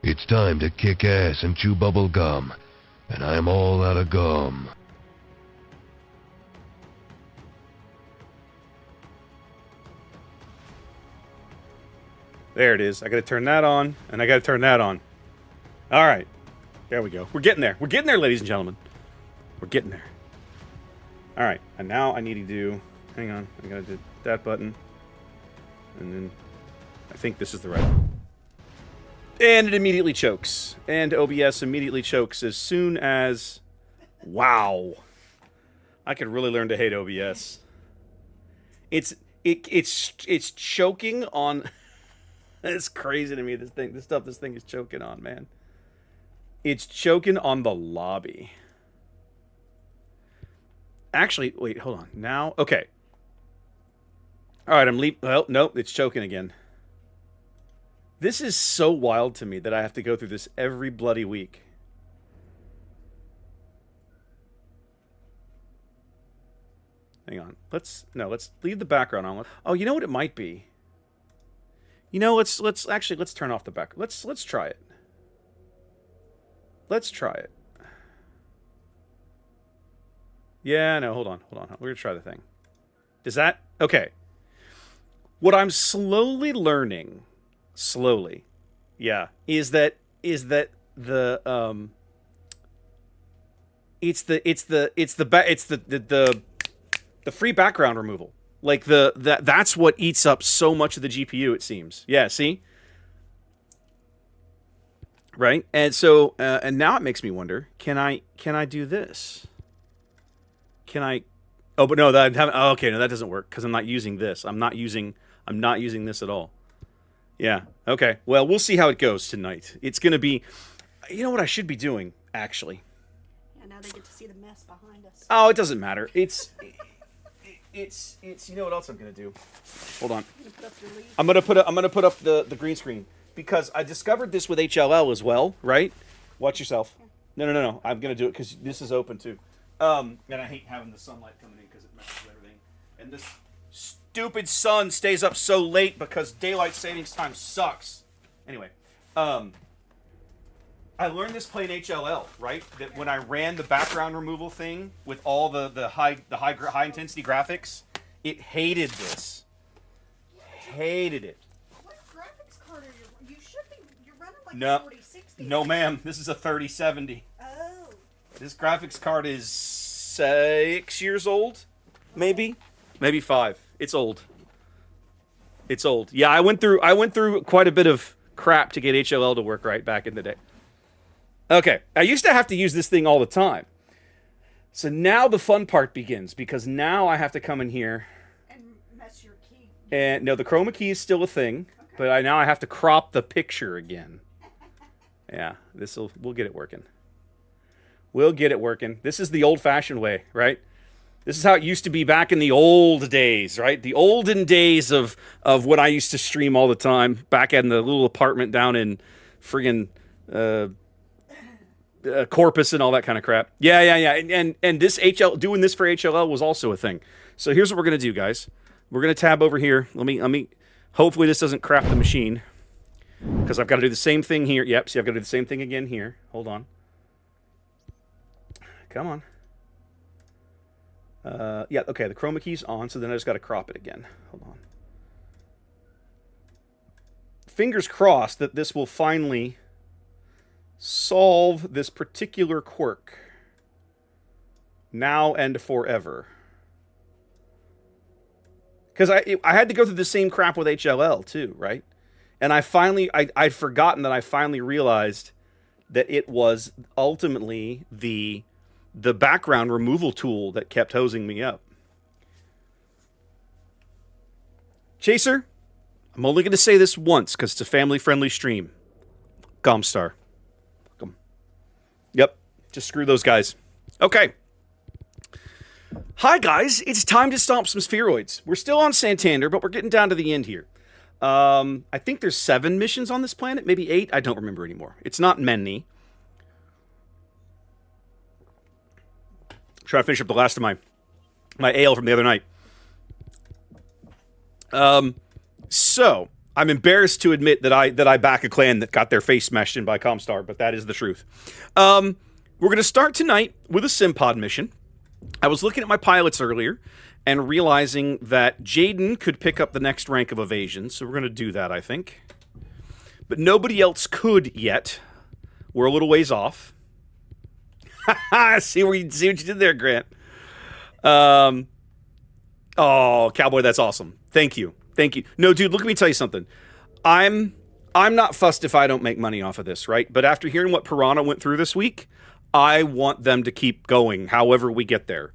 It's time to kick ass and chew bubble gum. And I'm all out of gum. There it is. I gotta turn that on, and I gotta turn that on. Alright. There we go. We're getting there. We're getting there, ladies and gentlemen. We're getting there. Alright, and now I need to do... Hang on. I gotta do that button. And then... I think this is the right one. And it immediately chokes. And OBS immediately chokes as soon as... Wow. I could really learn to hate OBS. It's choking on... It's crazy to me, this thing is choking on, man. It's choking on the lobby. Actually, wait, hold on. Now, okay. Alright, I'm leaving. Well, nope, it's choking again. This is so wild to me that I have to go through this every bloody week. Hang on. Let's leave the background on. Oh, you know what it might be? You know, let's turn off the back. Let's try it. Let's try it. Yeah, no, hold on. We're gonna try the thing. Does that... Okay. What I'm slowly learning, yeah, is that the free background removal. Like that's what eats up so much of the GPU, it seems. Yeah, see? Right? And so and now it makes me wonder, can I do this? Can I... Oh, but no, okay, no, that doesn't work because I'm not using this. I'm not using this at all. Yeah. Okay. Well, we'll see how it goes tonight. It's going to be... You know what I should be doing, actually? Yeah, now they get to see the mess behind us. Oh, it doesn't matter. It's you know what else I'm gonna do? Hold on. I'm gonna put up the green screen because I discovered this with HLL as well, right? Watch yourself. No. I'm gonna do it because this is open too. And I hate having the sunlight coming in because it messes with everything. And this stupid sun stays up so late because daylight savings time sucks. Anyway, I learned this playing HLL, right? That when I ran the background removal thing with all the high intensity graphics, it hated this. Hated it. What graphics card are you? You should be. You're running like No, 4060. no, ma'am. This is a 3070. Oh. This graphics card is 6 years old, maybe 5. It's old. It's old. Yeah, I went through quite a bit of crap to get HLL to work right back in the day. Okay, I used to have to use this thing all the time. So now the fun part begins, because now I have to come in here... And mess your key. And no, the chroma key is still a thing, okay. But now I have to crop the picture again. Yeah, we'll get it working. We'll get it working. This is the old-fashioned way, right? This is how it used to be back in the old days, right? The olden days of when I used to stream all the time, back in the little apartment down in friggin'... Corpus and all that kind of crap. Yeah. And this doing this for HLL was also a thing. So here's what we're gonna do, guys. We're gonna tab over here. Let me. Hopefully this doesn't crap the machine, because I've got to do the same thing here. Yep. See, I've got to do the same thing again here. Hold on. Come on. Yeah. Okay. The chroma key's on, so then I just got to crop it again. Hold on. Fingers crossed that this will finally solve this particular quirk now and forever. Because I had to go through the same crap with HLL too, right? And I'd forgotten that I finally realized that it was ultimately the background removal tool that kept hosing me up. Chaser, I'm only going to say this once because it's a family-friendly stream. Gomstar. Yep, just screw those guys. Okay. Hi, guys. It's time to stomp some spheroids. We're still on Santander, but we're getting down to the end here. I think there's 7 missions on this planet, maybe 8. I don't remember anymore. It's not many. Try to finish up the last of my ale from the other night. So I'm embarrassed to admit that I back a clan that got their face smashed in by Comstar, but that is the truth. We're going to start tonight with a Simpod mission. I was looking at my pilots earlier and realizing that Jaden could pick up the next rank of evasion, so we're going to do that, I think. But nobody else could yet. We're a little ways off. See what you did there, Grant. Oh, Cowboy, that's awesome. Thank you. No, dude, let me tell you something. I'm not fussed if I don't make money off of this, right? But after hearing what Piranha went through this week, I want them to keep going, however we get there.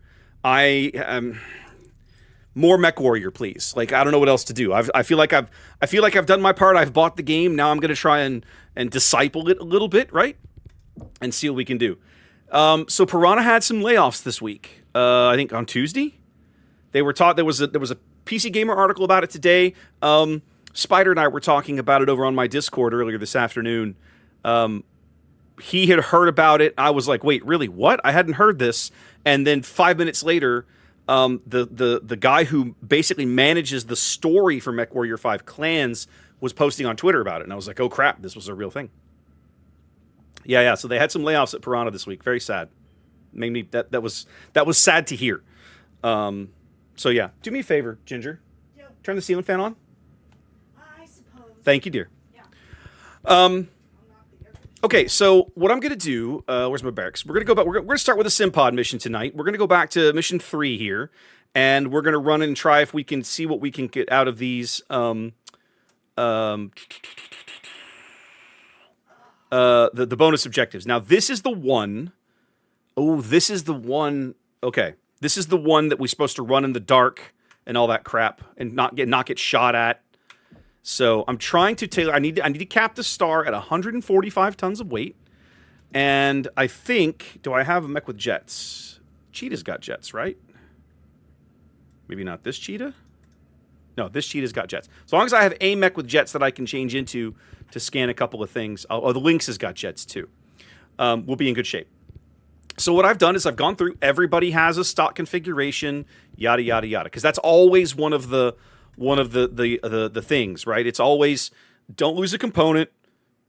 More Mechwarrior, please. Like, I don't know what else to do. I feel like I've done my part. I've bought the game. Now I'm going to try and disciple it a little bit, right? And see what we can do. So Piranha had some layoffs this week. I think on Tuesday. They were taught there was a PC Gamer article about it today. Spider and I were talking about it over on my Discord earlier this afternoon. He had heard about it. I was like, wait, really? What? I hadn't heard this. And then 5 minutes later, the guy who basically manages the story for MechWarrior 5 Clans was posting on Twitter about it. And I was like, oh crap, this was a real thing. Yeah. So they had some layoffs at Piranha this week. Very sad. Made me that was sad to hear. So yeah, do me a favor, Ginger. Yep. Turn the ceiling fan on. I suppose. Thank you, dear. Yeah. Okay, so what I'm gonna do? Where's my barracks? We're gonna go back. We're gonna start with a Simpod mission tonight. We're gonna go back to mission 3 here, and we're gonna run and try if we can see what we can get out of these. The bonus objectives. Now this is the one. Oh, this is the one. Okay. This is the one that we're supposed to run in the dark and all that crap and not get shot at. So I'm trying to tailor. I need to cap the star at 145 tons of weight. And I think, do I have a mech with jets? Cheetah's got jets, right? Maybe not this cheetah? No, this cheetah's got jets. As long as I have a mech with jets that I can change into to scan a couple of things. Oh, the Lynx has got jets too. We'll be in good shape. So what I've done is I've gone through. Everybody has a stock configuration, yada yada yada, because that's always one of the things, right? It's always don't lose a component.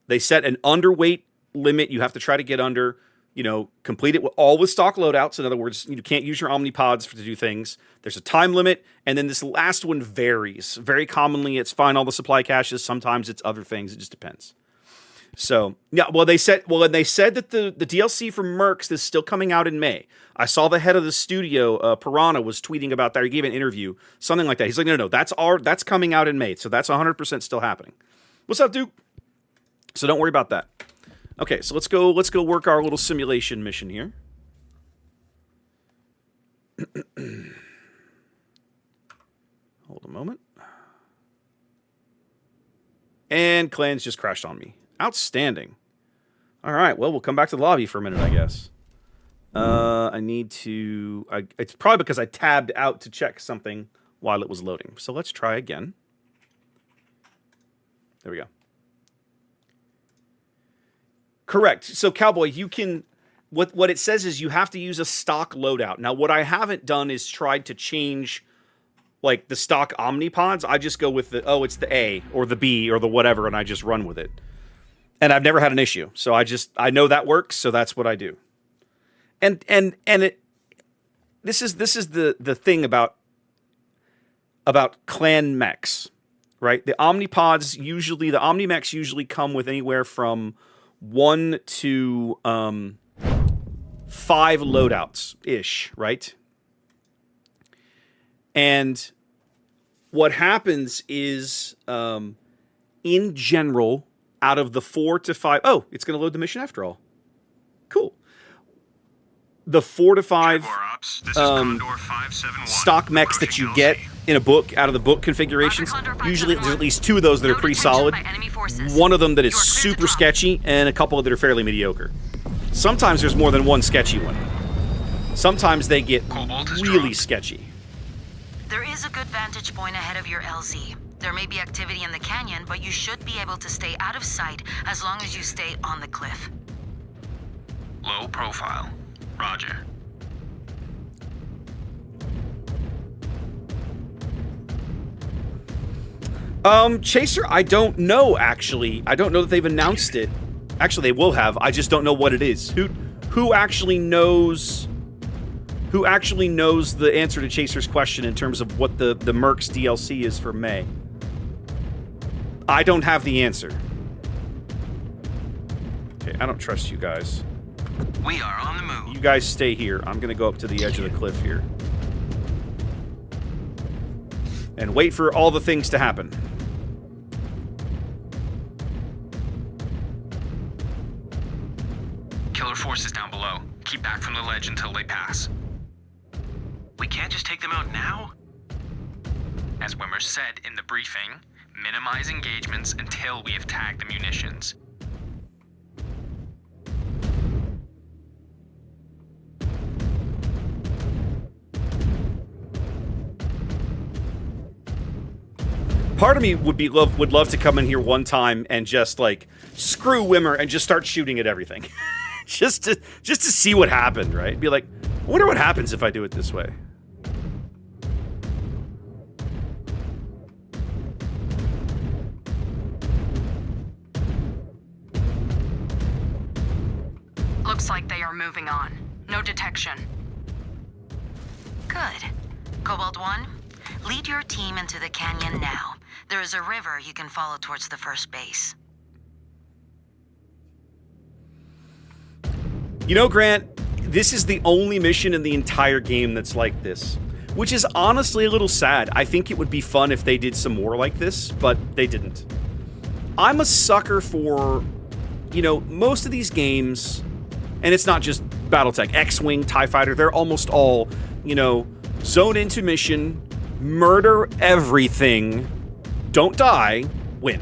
They set an underweight limit. You have to try to get under. Complete it with stock loadouts. In other words, you can't use your omnipods to do things. There's a time limit, and then this last one varies. Very commonly, it's find all the supply caches. Sometimes it's other things. It just depends. So yeah, they said that the DLC for Mercs is still coming out in May. I saw the head of the studio, Piranha, was tweeting about that. He gave an interview, something like that. He's like, no, that's coming out in May, so that's 100% still happening. What's up, Duke? So don't worry about that. Okay, so let's go work our little simulation mission here. Hold a moment. And clans just crashed on me. Outstanding. All right, well, we'll come back to the lobby for a minute, I guess. I need to... it's probably because I tabbed out to check something while it was loading. So let's try again. There we go. Correct. So, Cowboy, you can... What it says is you have to use a stock loadout. Now, what I haven't done is tried to change... like the stock omnipods. I just go with it's the A or the B or the whatever, and I just run with it. And I've never had an issue. So I know that works, so that's what I do. And this is the thing about clan mechs, right? The omnipods usually, the omnimechs usually come with anywhere from 1 to 5 loadouts ish, right? And what happens is, in general, out of the 4 to 5... Oh, it's going to load the mission after all. Cool. The 4 to 5 stock mechs that you get in a book, out of the book configurations, usually there's at least 2 of those that are pretty solid. One of them that is super sketchy, and a couple that are fairly mediocre. Sometimes there's more than one sketchy one. Sometimes they get really sketchy. There is a good vantage point ahead of your LZ. There may be activity in the canyon, but you should be able to stay out of sight as long as you stay on the cliff. Low profile. Roger. Chaser, I don't know, actually. I don't know that they've announced it. Actually, they will have. I just don't know what it is. Who actually knows... Who actually knows the answer to Chaser's question in terms of what the Mercs DLC is for May? I don't have the answer. Okay, I don't trust you guys. We are on the move. You guys stay here. I'm gonna go up to the edge of the cliff here. And wait for all the things to happen. Killer forces down below. Keep back from the ledge until they pass. We can't just take them out now? As Wimmer said in the briefing, minimize engagements until we have tagged the munitions. Part of me would love to come in here one time and just like screw Wimmer and just start shooting at everything. just to see what happened, right? Be like, I wonder what happens if I do it this way. Looks like they are moving on. No detection. Good. Cobalt 1, lead your team into the canyon now. There is a river you can follow towards the first base. You know, Grant, this is the only mission in the entire game that's like this. Which is honestly a little sad. I think it would be fun if they did some more like this, but they didn't. I'm a sucker for, you know, most of these games, and it's not just Battletech, X-Wing, TIE Fighter, they're almost all, you know, zone into mission, murder everything, don't die, win.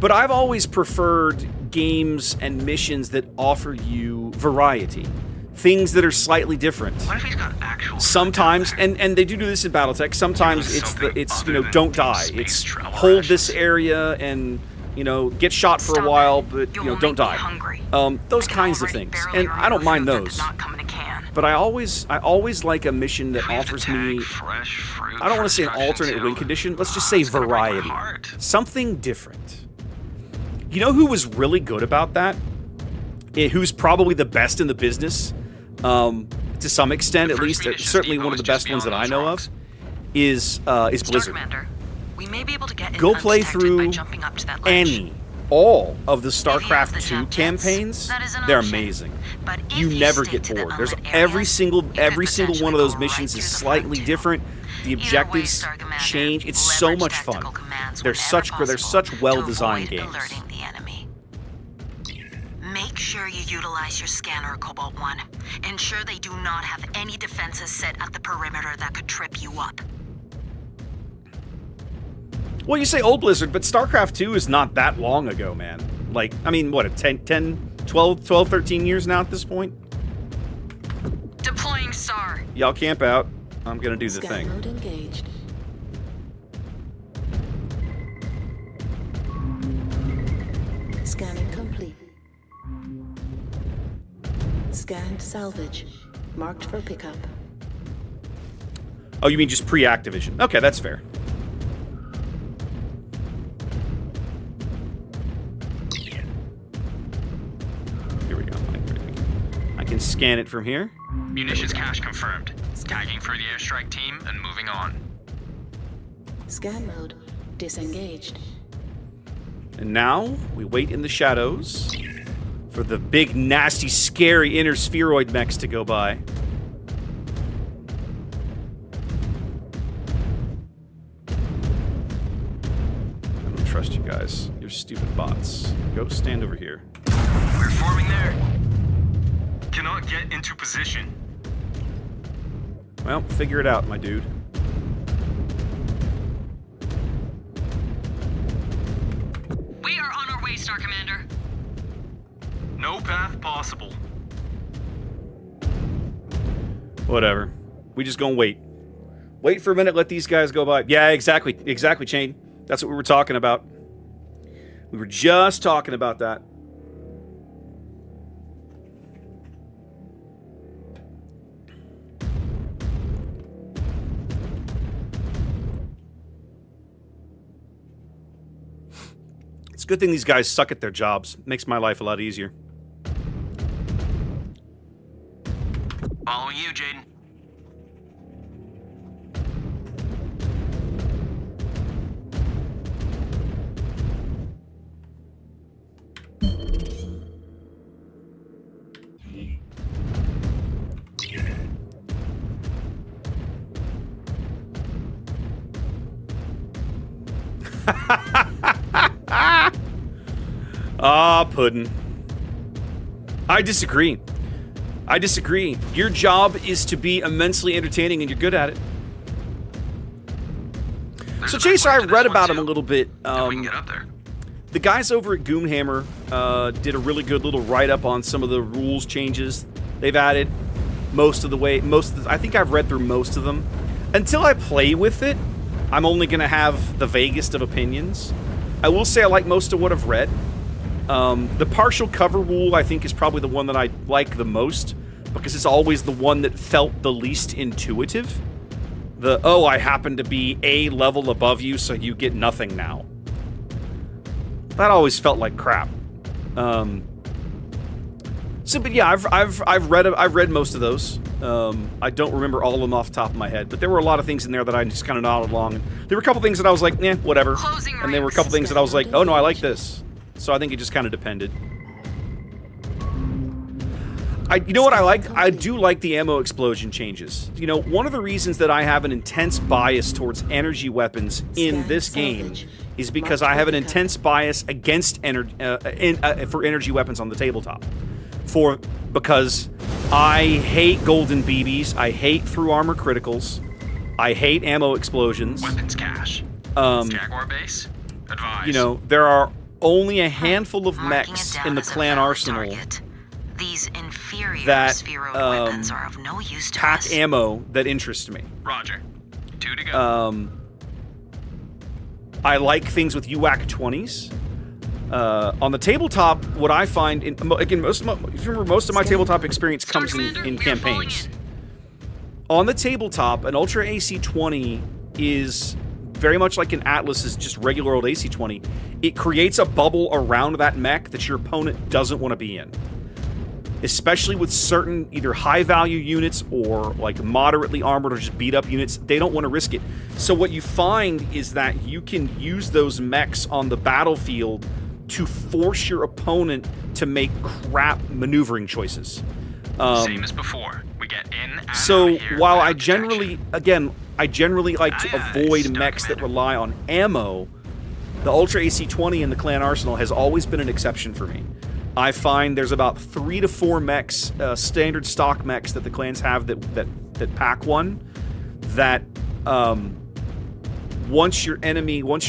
But I've always preferred games and missions that offer you variety. Things that are slightly different. What if he's got actual... Sometimes, and they do this in Battletech, sometimes it's you know, don't die. It's hold this area and, you know, get shot for a while, but, you know, don't die. Those kinds of things. And I don't mind those. But I always like a mission that offers me, I don't want to say an alternate win condition, let's just say variety. Something different. You know who was really good about that? Who's probably the best in the business, to some extent, at least, certainly one of the best ones that I know of, is Blizzard. We may be able to get Go play through all of the StarCraft 2 campaigns. They're amazing. You never get bored. There's every single one of those missions is slightly different. The objectives change. It's so much fun. They're such well-designed games. Make sure you utilize your scanner, Cobalt 1. Ensure they do not have any defenses set at the perimeter that could trip you up. Well, you say old Blizzard, but StarCraft 2 is not that long ago, man. Like, I mean, what, 12, 13 years now at this point? Deploying SAR. Y'all camp out. I'm gonna do the thing. Scan mode engaged. Scanning complete. Scanned salvage. Marked for pickup. Oh, you mean just pre-Activision? Okay, that's fair. Here we go. I can scan it from here. Munitions cache confirmed. Tagging for the airstrike team and moving on. Scan mode disengaged. And now we wait in the shadows for the big, nasty, scary inner spheroid mechs to go by. I don't trust you guys. You're stupid bots. Go stand over here. We're forming there. Cannot get into position. Well, figure it out, my dude. We are on our way, Star Commander. No path possible. Whatever. We just gonna wait. Wait for a minute, let these guys go by. Yeah, exactly. Exactly, Chain. That's what we were talking about. We were just talking about that. It's a good thing these guys suck at their jobs. Makes my life a lot easier. Following you, Jaden. Ah, Puddin'. I disagree. I disagree. Your job is to be immensely entertaining, and you're good at it. So, Chaser, I read about him a little bit. We can get up there. The guys over at Goonhammer did a really good little write-up on some of the rules changes they've added. I think I've read through most of them. Until I play with it, I'm only going to have the vaguest of opinions. I will say I like most of what I've read. The partial cover rule, I think, is probably the one that I like the most, because it's always the one that felt the least intuitive. I happen to be a level above you, so you get nothing now. That always felt like crap. But yeah, I've read most of those. I don't remember all of them off the top of my head, but there were a lot of things in there that I just kind of nodded along. There were a couple things that I was like, whatever. And there were a couple things that I was like, oh no, I like this. So I think it just kind of depended. You know what I like? I do like the ammo explosion changes. You know, one of the reasons that I have an intense bias towards energy weapons in this game is because I have an intense bias against for energy weapons on the tabletop. Because I hate golden BBs, I hate through armor criticals, I hate ammo explosions. Weapons cache. Jaguar base. Advise. You know, there are only a handful of mechs in the clan arsenal These inferior that spheroid weapons are of no use to pack us. ammo that interest me. Roger. 2 to go. I like things with UAC 20s. On the tabletop, what I find, most of my tabletop experience comes in campaigns. On the tabletop, an Ultra AC-20 is very much like an Atlas is just regular old AC-20. It creates a bubble around that mech that your opponent doesn't want to be in. Especially with certain either high-value units or like moderately armored or just beat-up units, they don't want to risk it. So what you find is that you can use those mechs on the battlefield to force your opponent to make crap maneuvering choices. Same as before. We get in and So out of here while without I generally like to avoid mechs that rely on ammo, the Ultra AC-20 in the clan arsenal has always been an exception for me. I find there's about 3 to 4 mechs, standard stock mechs that the clans have that pack one, that once your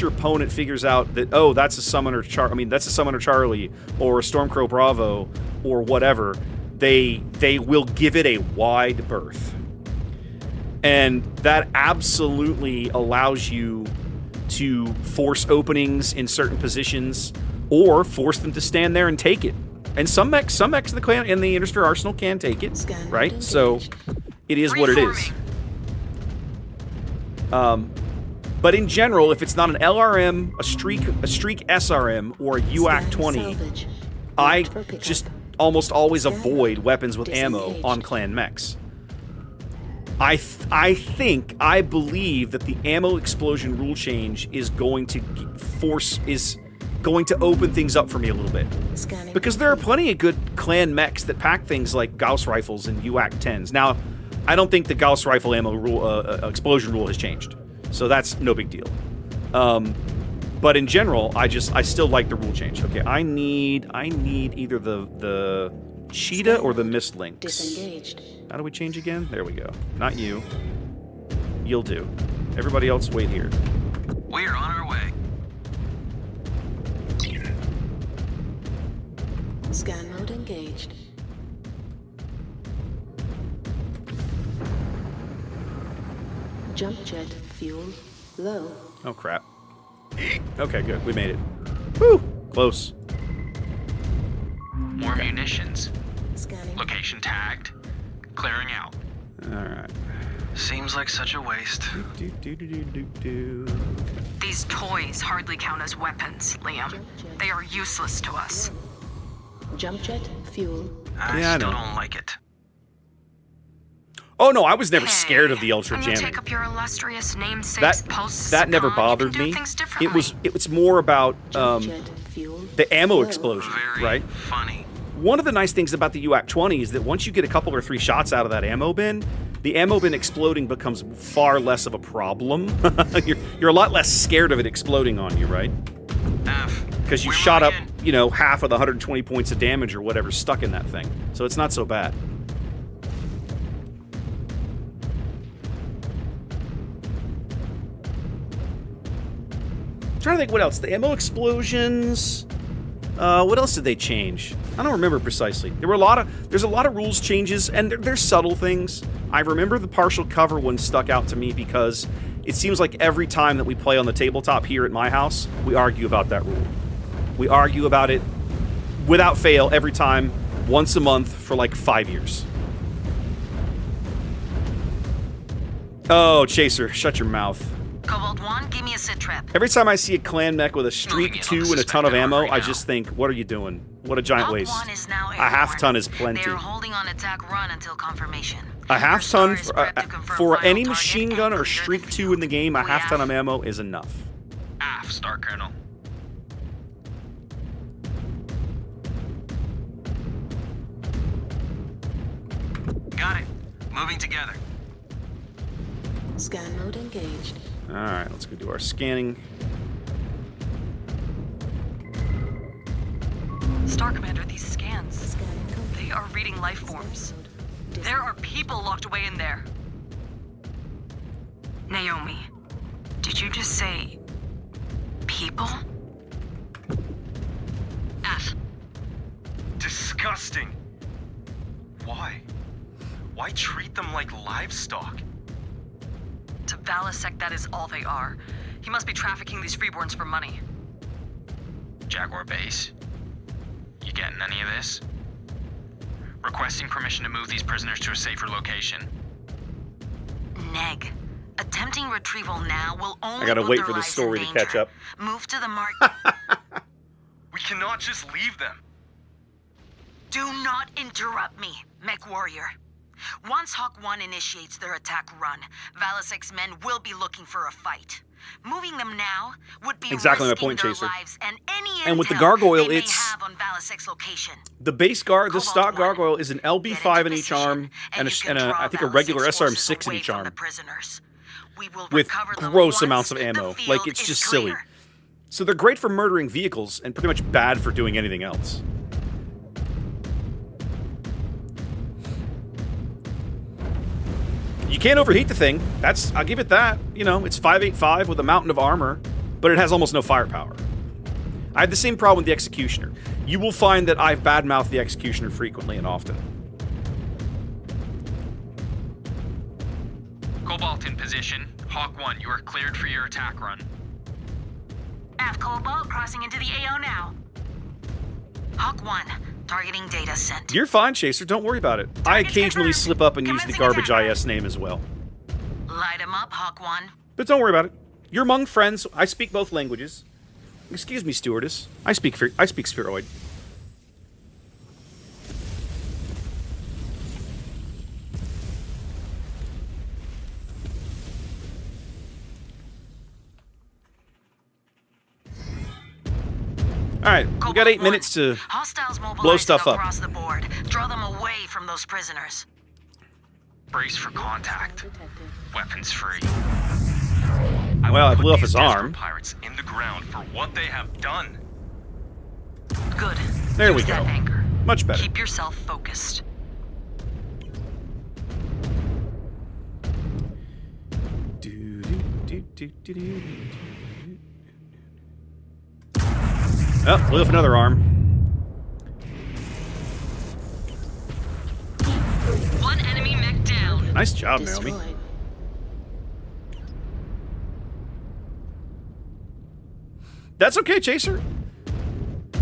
opponent figures out that, oh, that's a Summoner Charlie or a Stormcrow Bravo or whatever, they will give it a wide berth. And that absolutely allows you to force openings in certain positions or force them to stand there and take it. And some mechs in the clan in the Intersphere Arsenal can take it, right? So it is what it is. But in general, if it's not an LRM, a streak SRM, or a UAC 20, I just almost always avoid weapons with ammo on clan mechs. I believe that the ammo explosion rule change is going to open things up for me a little bit. Because there are plenty of good clan mechs that pack things like Gauss rifles and UAC 10s. Now, I don't think the Gauss rifle ammo rule, explosion rule has changed, so that's no big deal. But in general, I still like the rule change. Okay, I need either the cheetah or the mist lynx. Disengaged. How do we change again? There we go. Not you. You'll do. Everybody else, wait here. We're on our way. Scan mode engaged. Jump jet fuel low. Oh, crap. Okay, good. We made it. Whew! Close. More munitions. Scanning. Location tagged. Clearing out. Alright. Seems like such a waste. These toys hardly count as weapons, Liam. They are useless to us. Jump jet, fuel. I Yeah, I still know. don't like it. Oh no, I was never scared of the ultra when you jamming. take up your illustrious namesake's posts, That never you bothered can do me. things It differently. was more about Jump jet, fuel. the ammo Whoa. explosion, Very right? funny. One of the nice things about the UAC 20 is that once you get a couple or 3 shots out of that ammo bin, the ammo bin exploding becomes far less of a problem. you're a lot less scared of it exploding on you, right? Because you we're shot up, moving half of the 120 points of damage or whatever's stuck in that thing. So it's not so bad. I'm trying to think what else. The ammo explosions. What else did they change? I don't remember precisely. There's a lot of rules changes, and they're subtle things. I remember the partial cover one stuck out to me because it seems like every time that we play on the tabletop here at my house, we argue about that rule. We argue about it without fail every time, once a month for like 5 years. Oh, Chaser, shut your mouth. Cobalt 1, give me a sit trap. Every time I see a clan mech with a Streak Moving in 2 on the and a ton of suspected ammo, right I now. just think, what are you doing? What a giant Hawk waste. 1 is now A half airborne. ton is plenty. They're holding on attack run until confirmation. A half Your star ton is prepped to confirm for final any target machine and gun or clear the Streak 2 field. in the game, a We half ton have- of ammo is enough. Star Colonel. Got it. Moving together. Scan mode engaged. Alright, let's go do our scanning. Star Commander, these scans, Scanning complete. they are reading life forms. There are people locked away in there. Naomi, did you just say people? F. Disgusting. Why? Why treat them like livestock? To Valisek, that is all they are. He must be trafficking these freeborns for money. Jaguar base. You getting any of this? Requesting permission to move these prisoners to a safer location. Neg. Attempting retrieval now will only I gotta put wait their for the lives in story to danger. catch up. Move to the mark. We cannot just leave them. Do not interrupt me, Mechwarrior. Once Hawk 1 initiates their attack run, Valisek's men will be looking for a fight. Moving them now would be Exactly my risking point, their Chaser. lives and any And with the intel gargoyle, they may it's- have on Valisek's location. The base guard, the Cobalt stock 1, gargoyle is an get LB5 into in each position, arm and, you can a draw I think a regular Valisek's forces SRM6 in away each from arm. the prisoners. We will With recover them gross once amounts of the ammo. field Like, it's is just clear. silly. So they're great for murdering vehicles and pretty much bad for doing anything else. You can't overheat the thing. I'll give it that. It's 585 with a mountain of armor, but it has almost no firepower. I had the same problem with the Executioner. You will find that I've badmouthed the Executioner frequently and often. Cobalt in position. Hawk 1, you are cleared for your attack run. F Cobalt crossing into the AO now. Hawk 1, targeting data sent. You're fine, Chaser. Don't worry about it. I Target's occasionally confirmed. slip up and use the Commencing garbage attack. IS name as well. Light him up, Hawk 1. But don't worry about it. You're among friends. I speak both languages. Excuse me, stewardess. I speak Spheroid. All right, we got Cobalt 8 1, minutes to Hostiles blow stuff up. across the board. Draw them away from those prisoners. Brace for contact. Detected. Weapons free. Well, I will blew put off these his arm. desperate pirates in the ground for what they have done. Good. There we Use that go. anger. Much better. Keep yourself focused. Oh, blew off another arm. One enemy mech down. Nice job, Naomi. Destroyed. That's okay, Chaser.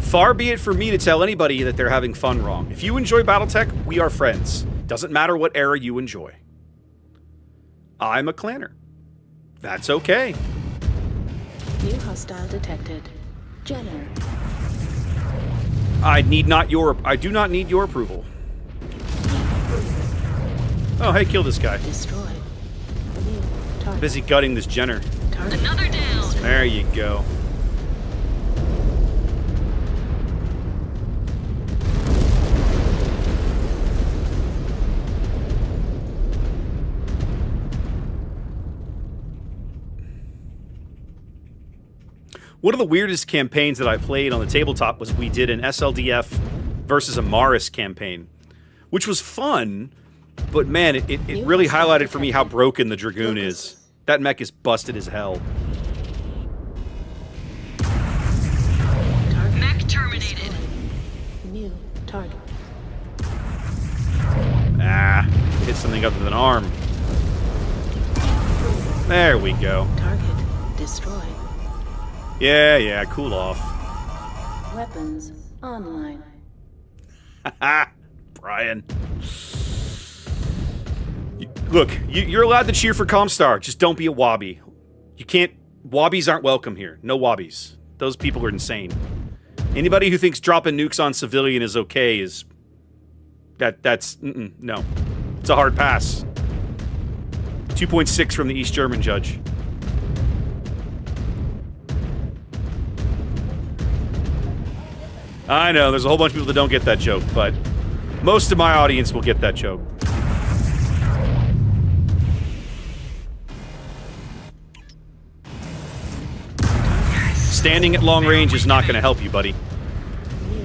Far be it for me to tell anybody that they're having fun wrong. If you enjoy Battletech, we are friends. Doesn't matter what era you enjoy. I'm a clanner. That's okay. New hostile detected. Jenner. I do not need your approval. Oh, hey, kill this guy. Destroyed. New target. Busy gutting this Jenner. Target. Another down. There you go. One of the weirdest campaigns that I played on the tabletop was we did an SLDF versus a Maris campaign, which was fun, but man, it really highlighted for me how broken the Dragoon is. That mech is busted as hell. Mech terminated. New target. Ah, hit something other than arm. There we go. Target destroyed. Yeah, cool off. Weapons online. Brian. Look, you're allowed to cheer for Comstar. Just don't be a wobby. You can't... Wobbies aren't welcome here. No wobbies. Those people are insane. Anybody who thinks dropping nukes on civilian is okay is... That's... no. It's a hard pass. 2.6 from the East German judge. I know, there's a whole bunch of people that don't get that joke, but most of my audience will get that joke. Standing at long range is not going to help you, buddy.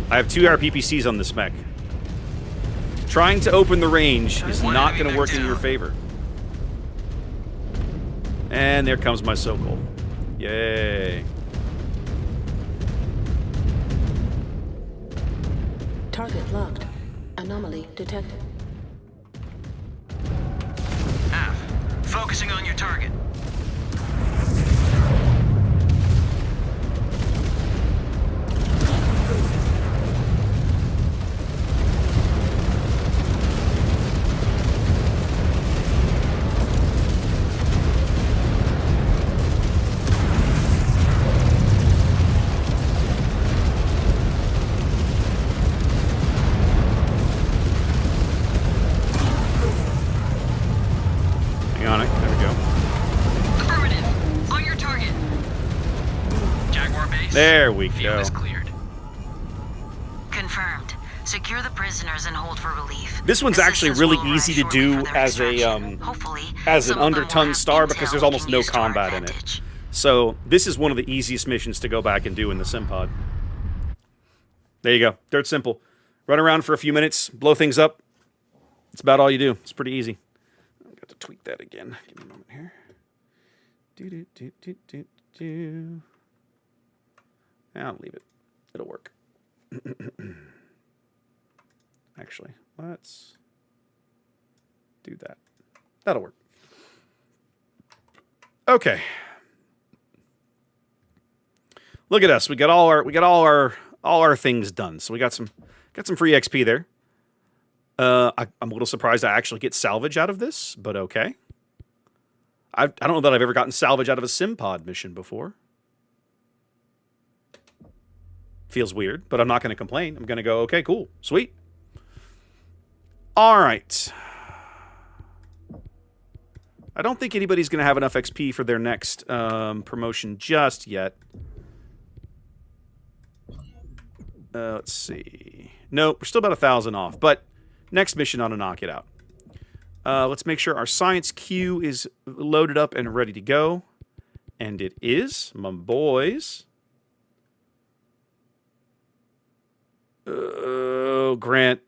I have 2 RPPCs on this mech. Trying to open the range is not going to work in your favor. And there comes my Sokol. Yay. Target locked. Anomaly detected. Focusing on your target. There we go. Field is cleared. Confirmed. Secure the prisoners and hold for relief. This one's actually really easy to do as a as an under-ton star because there's almost no combat in it. So this is one of the easiest missions to go back and do in the sim pod. There you go. Dirt simple. Run around for a few minutes, blow things up. It's about all you do. It's pretty easy. I've got to tweak that again. Give me a moment here. Do. I'll leave it. It'll work. Actually, let's do that. That'll work. Okay. Look at us. We got all our things done. So we got some free XP there. I'm a little surprised I actually get salvage out of this, but okay. I don't know that I've ever gotten salvage out of a sim pod mission before. Feels weird, but I'm not going to complain. I'm going to go, okay, cool, sweet. All right. I don't think anybody's going to have enough XP for their next promotion just yet. Let's see. Nope, we're still about 1,000 off, but next mission ought to knock it out. Let's make sure our science queue is loaded up and ready to go. And it is, my boys. Grant,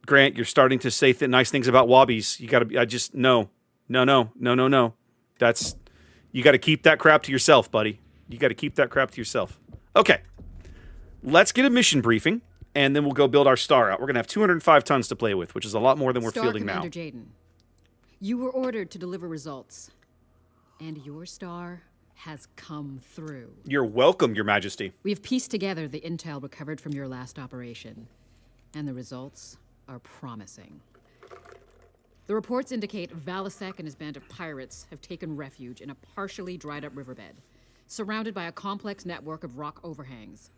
you're starting to say nice things about wobbies. You gotta be, no. That's, you gotta keep that crap to yourself, buddy. You gotta keep that crap to yourself. Okay. Let's get a mission briefing, and then we'll go build our star out. We're gonna have 205 tons to play with, which is a lot more than we're fielding now. Commander Jaden, you were ordered to deliver results, and your star has come through. You're welcome, Your Majesty. We have pieced together the intel recovered from your last operation, and the results are promising. The reports indicate Valasek and his band of pirates have taken refuge in a partially dried-up riverbed, surrounded by a complex network of rock overhangs.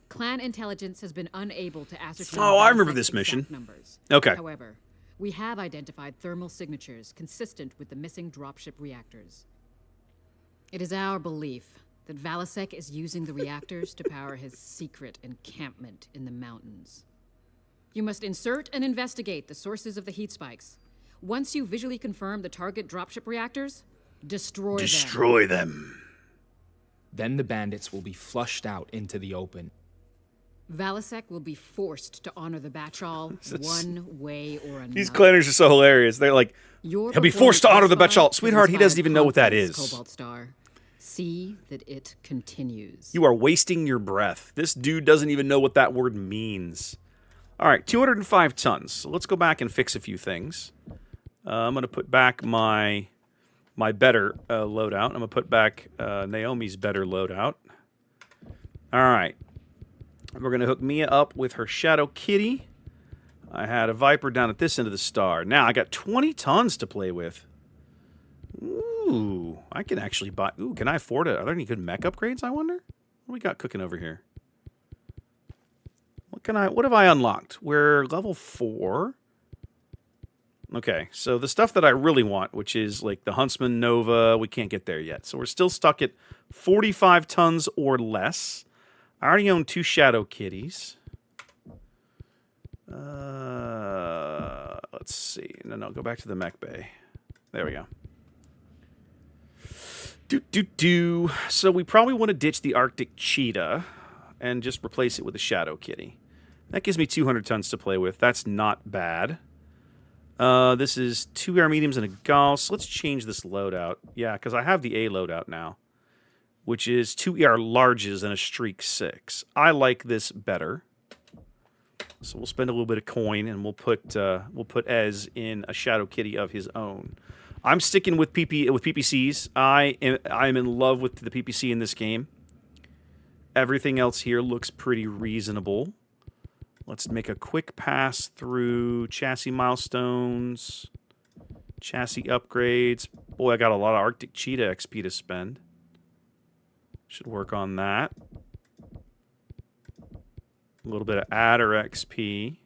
Clan intelligence has been unable to ascertain. Oh, I remember Valasek's this mission. exact numbers. Okay. However, we have identified thermal signatures consistent with the missing dropship reactors. It is our belief that Valasek is using the reactors to power his secret encampment in the mountains. You must insert and investigate the sources of the heat spikes. Once you visually confirm the target dropship reactors, destroy them. Destroy them. Then the bandits will be flushed out into the open. Valasek will be forced to honor the Batchal one way or another. These clanners are so hilarious. They're like, Your he'll be forced to honor the performance Batchal. thus far Sweetheart, he has doesn't even know what that inspired is. Cobalt Star. See that it continues. You are wasting your breath. This dude doesn't even know what that word means. All right, 205 tons. So let's go back and fix a few things. I'm going to put back my better loadout. I'm going to put back Naomi's better loadout. All right. We're going to hook Mia up with her Shadow Kitty. I had a Viper down at this end of the star. Now I got 20 tons to play with. Ooh, I can actually buy... Ooh, can I afford it? Are there any good mech upgrades, I wonder? What do we got cooking over here? What have I unlocked? We're level 4. Okay, so the stuff that I really want, which is like the Huntsman Nova, we can't get there yet. So we're still stuck at 45 tons or less. I already own 2 Shadow Kitties. Let's see. No, go back to the mech bay. There we go. So we probably want to ditch the Arctic Cheetah and just replace it with a Shadow Kitty. That gives me 200 tons to play with. That's not bad. This is 2 air mediums and a Gauss. Let's change this loadout. Yeah, because I have the A loadout now, which is 2 ER larges and a Streak 6. I like this better. So we'll spend a little bit of coin and we'll put Ez in a Shadow Kitty of his own. I'm sticking with PPCs. I'm in love with the PPC in this game. Everything else here looks pretty reasonable. Let's make a quick pass through chassis milestones, chassis upgrades. Boy, I got a lot of Arctic Cheetah XP to spend. Should work on that. A little bit of Adder XP.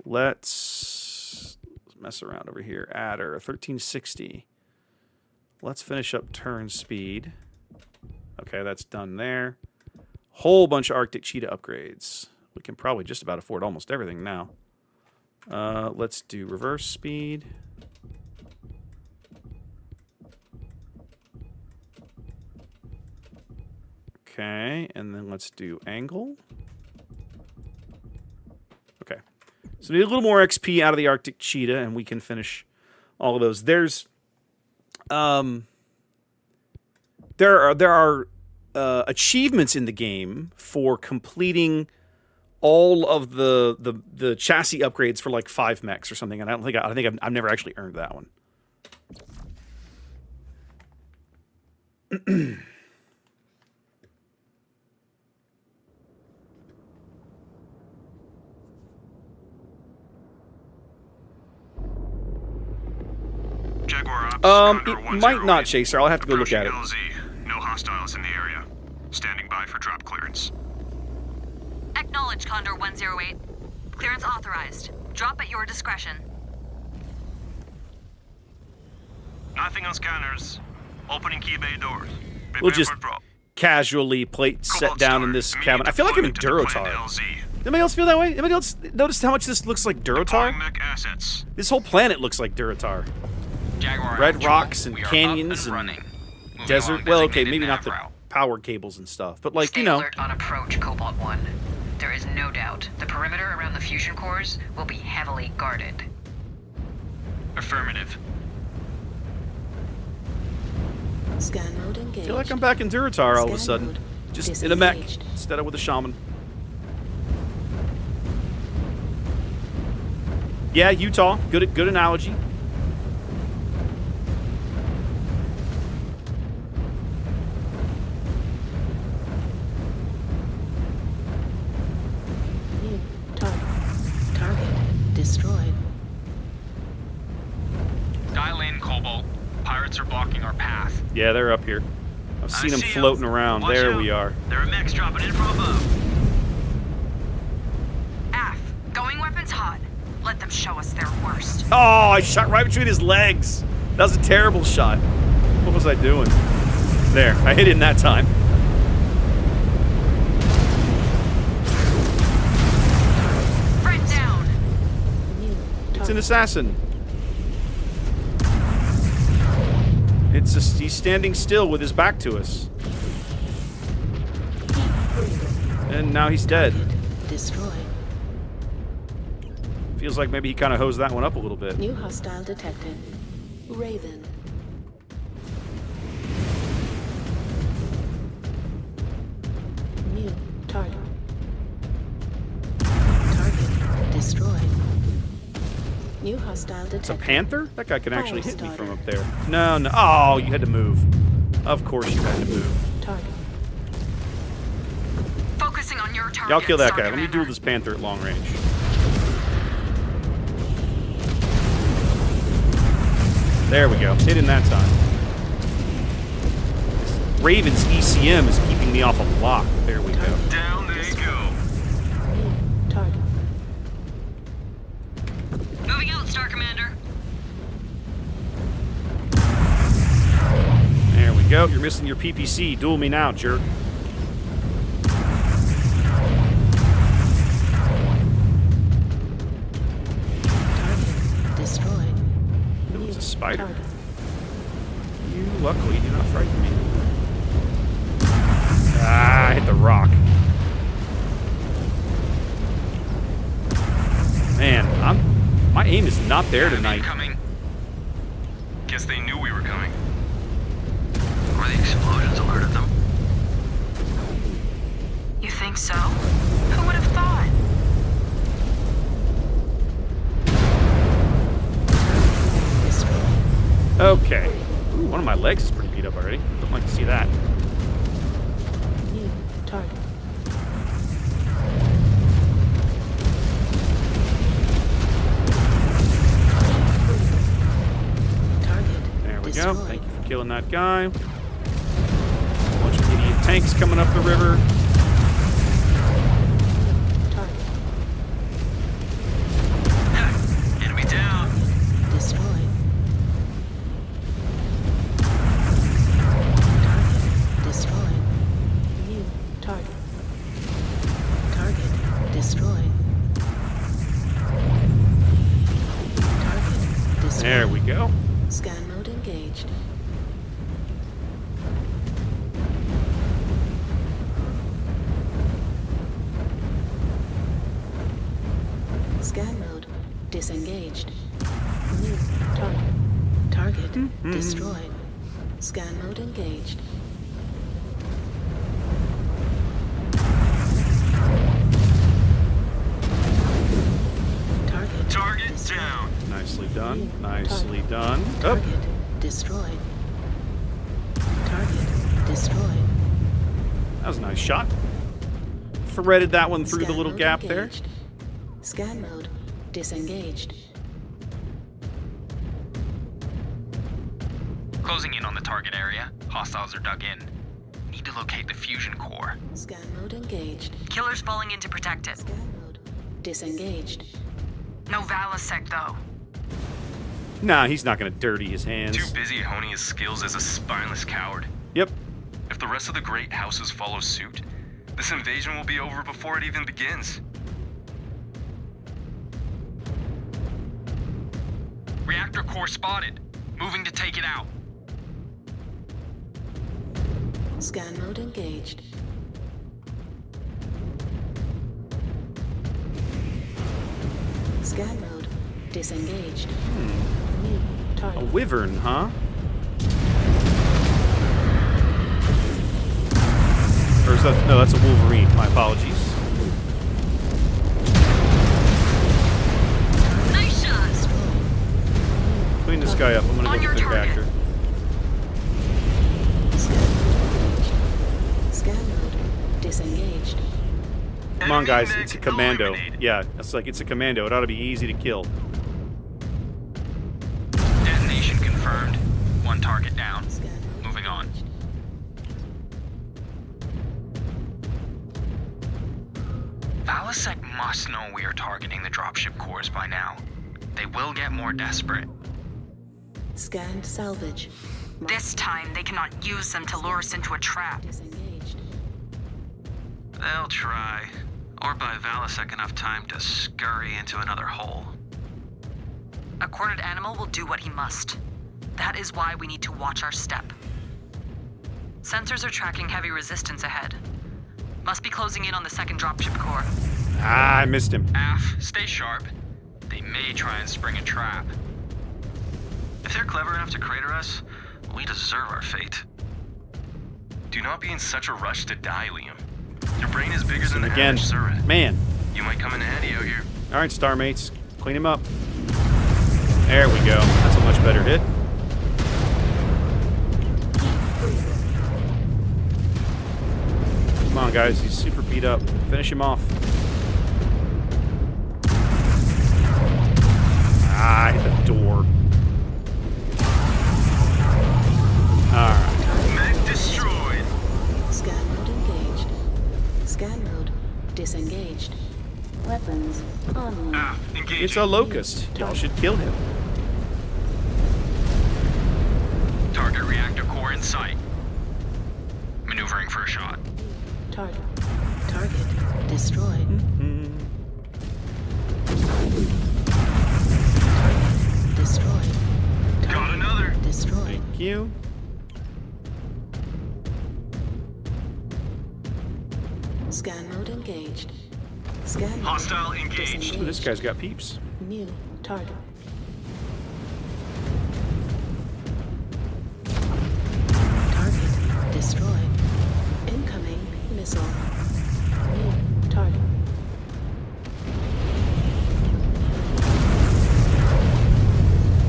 Let's mess around over here. Adder, 1360. Let's finish up turn speed. Okay, that's done there. Whole bunch of Arctic Cheetah upgrades. We can probably just about afford almost everything now. Let's do reverse speed. Okay, and then let's do angle. Okay. So we need a little more XP out of the Arctic Cheetah, and we can finish all of those. There are achievements in the game for completing all of the chassis upgrades for like 5 mechs or something, and I think I've never actually earned that one. Jaguar It might not, Chaser. I'll have to go look at it. LZ. No hostiles in the area. Standing by for drop clearance. Acknowledge, Condor 108. Clearance authorized. Drop at your discretion. Nothing on scanners. Opening key bay doors. Prepare We'll just for drop. casually plate set Cobalt down Star, in this immediate cabin. I feel like I'm in deployment to the Durotar. planned LZ. Anybody else feel that way? Anybody else notice how much this looks like Deploying Durotar? mech assets. This whole planet looks like Durotar. Jaguar Red Actual, rocks and we are up canyons and running. Moving Desert. along Well, okay, designated maybe not nav the route. power cables and stuff, but like, Stay you know. alert on approach, Cobalt 1. There is no doubt the perimeter around the fusion cores will be heavily guarded. Affirmative. Scan mode I engaged. feel like I'm back in Durotar all of a Scan sudden. mode Just in a mech disengaged. instead of with a shaman. Yeah, Utah. Good analogy. New target. Target destroyed. Cobalt. Pirates are blocking our path. Yeah, they're up here. I've seen them see 'em. floating around. Watch There out. we are. There are mechs dropping in from above. Af, going weapons hot. Let them show us their worst. Oh, I shot right between his legs. That was a terrible shot. What was I doing? There, I hit him that time. Friend down. It's an assassin. It's just, he's standing still with his back to us. And now he's dead. Destroyed. Feels like maybe he kind of hosed that one up a little bit. New hostile detected. Raven. New target. Target destroyed. New hostile detected. It's a panther? That guy can actually hit me Firestarter. from up there. No, no. Oh, you had to move. Of course you had to move. Target. Focusing on your target. Yeah, I'll kill that Star guy. Let me Commander. duel this panther at long range. There we go. Hit him that time. Raven's ECM is keeping me off a block. There we go. Down they go. New target. Moving out, Star Commander. There we go. You're missing your PPC. Duel me now, jerk. Target destroyed. It was a spider. Target. You luckily do not frighten me. Ah, I hit the rock. Man, my aim is not there tonight. Coming. Guess they knew we were coming. Or the explosions alerted them. You think so? Who would have thought? Okay. Ooh, one of my legs is pretty beat up already. Don't like to see that. New target. Target. There we go. destroyed. Thank you for killing that guy. Bunch of idiot tanks coming up the river. Target Enemy down. destroyed. Target destroyed. New target. Target destroyed. Target destroyed. There we go. Scan mode engaged. Scan mode disengaged. New target. Target destroyed. Scan mode engaged. Target. Target destroyed. down. Nicely done. New Nicely target. done. Oh, Target destroyed. Target destroyed. that was a nice shot. Threaded that one through the Scan little mode gap there. engaged. Scan mode disengaged. Closing in on the target area. Hostiles are dug in. Need to locate the fusion core. Scan mode engaged. Killers falling in to protect it. Scan mode disengaged. No Valasek, though. Nah, he's not gonna dirty his hands. Too busy honing his skills as a spineless coward. Yep. If the rest of the great houses follow suit, this invasion will be over before it even begins. Reactor core spotted. Moving to take it out. Scan mode engaged. Scan mode disengaged. New A target. wyvern, huh? Or is that, no, that's a wolverine. My apologies. Nice shot. Clean this guy up. I'm gonna On go your get the target. reactor. Scan mode disengaged. Come on, guys. It's a commando. Yeah, it's like it's a commando. It ought to be easy to kill. Detonation confirmed. one target down. Moving on. Valasek must know we are targeting the dropship cores by now. They will get more desperate. Scanned salvage. This time, they cannot use them to lure us into a trap. Disengaged. They'll try. Or buy Valasek enough time to scurry into another hole. A cornered animal will do what he must. That is why we need to watch our step. Sensors are tracking heavy resistance ahead. Must be closing in on the second dropship core. Ah, I missed him. Af, stay sharp. They may try and spring a trap. If they're clever enough to crater us, we deserve our fate. Do not be in such a rush to die, Liam. Your brain is bigger than the Again, average Surra. man. You might come in handy out here. All right, star mates, clean him up. There we go. That's a much better hit. Come on, guys. He's super beat up. Finish him off. Ah, I hit the door. All right. Mech destroyed. Scan mode engaged. Scan mode disengaged. Weapons online. Af, engaging. It's a locust. Y'all should kill him. Target reactor core in sight. Maneuvering for a shot. Target destroyed. Target destroyed. Got another. Destroyed. Thank you. Scan mode engaged. Scan mode Hostile engaged. disengaged. Ooh, this guy's got peeps. New target. Target destroyed. Incoming missile. New target.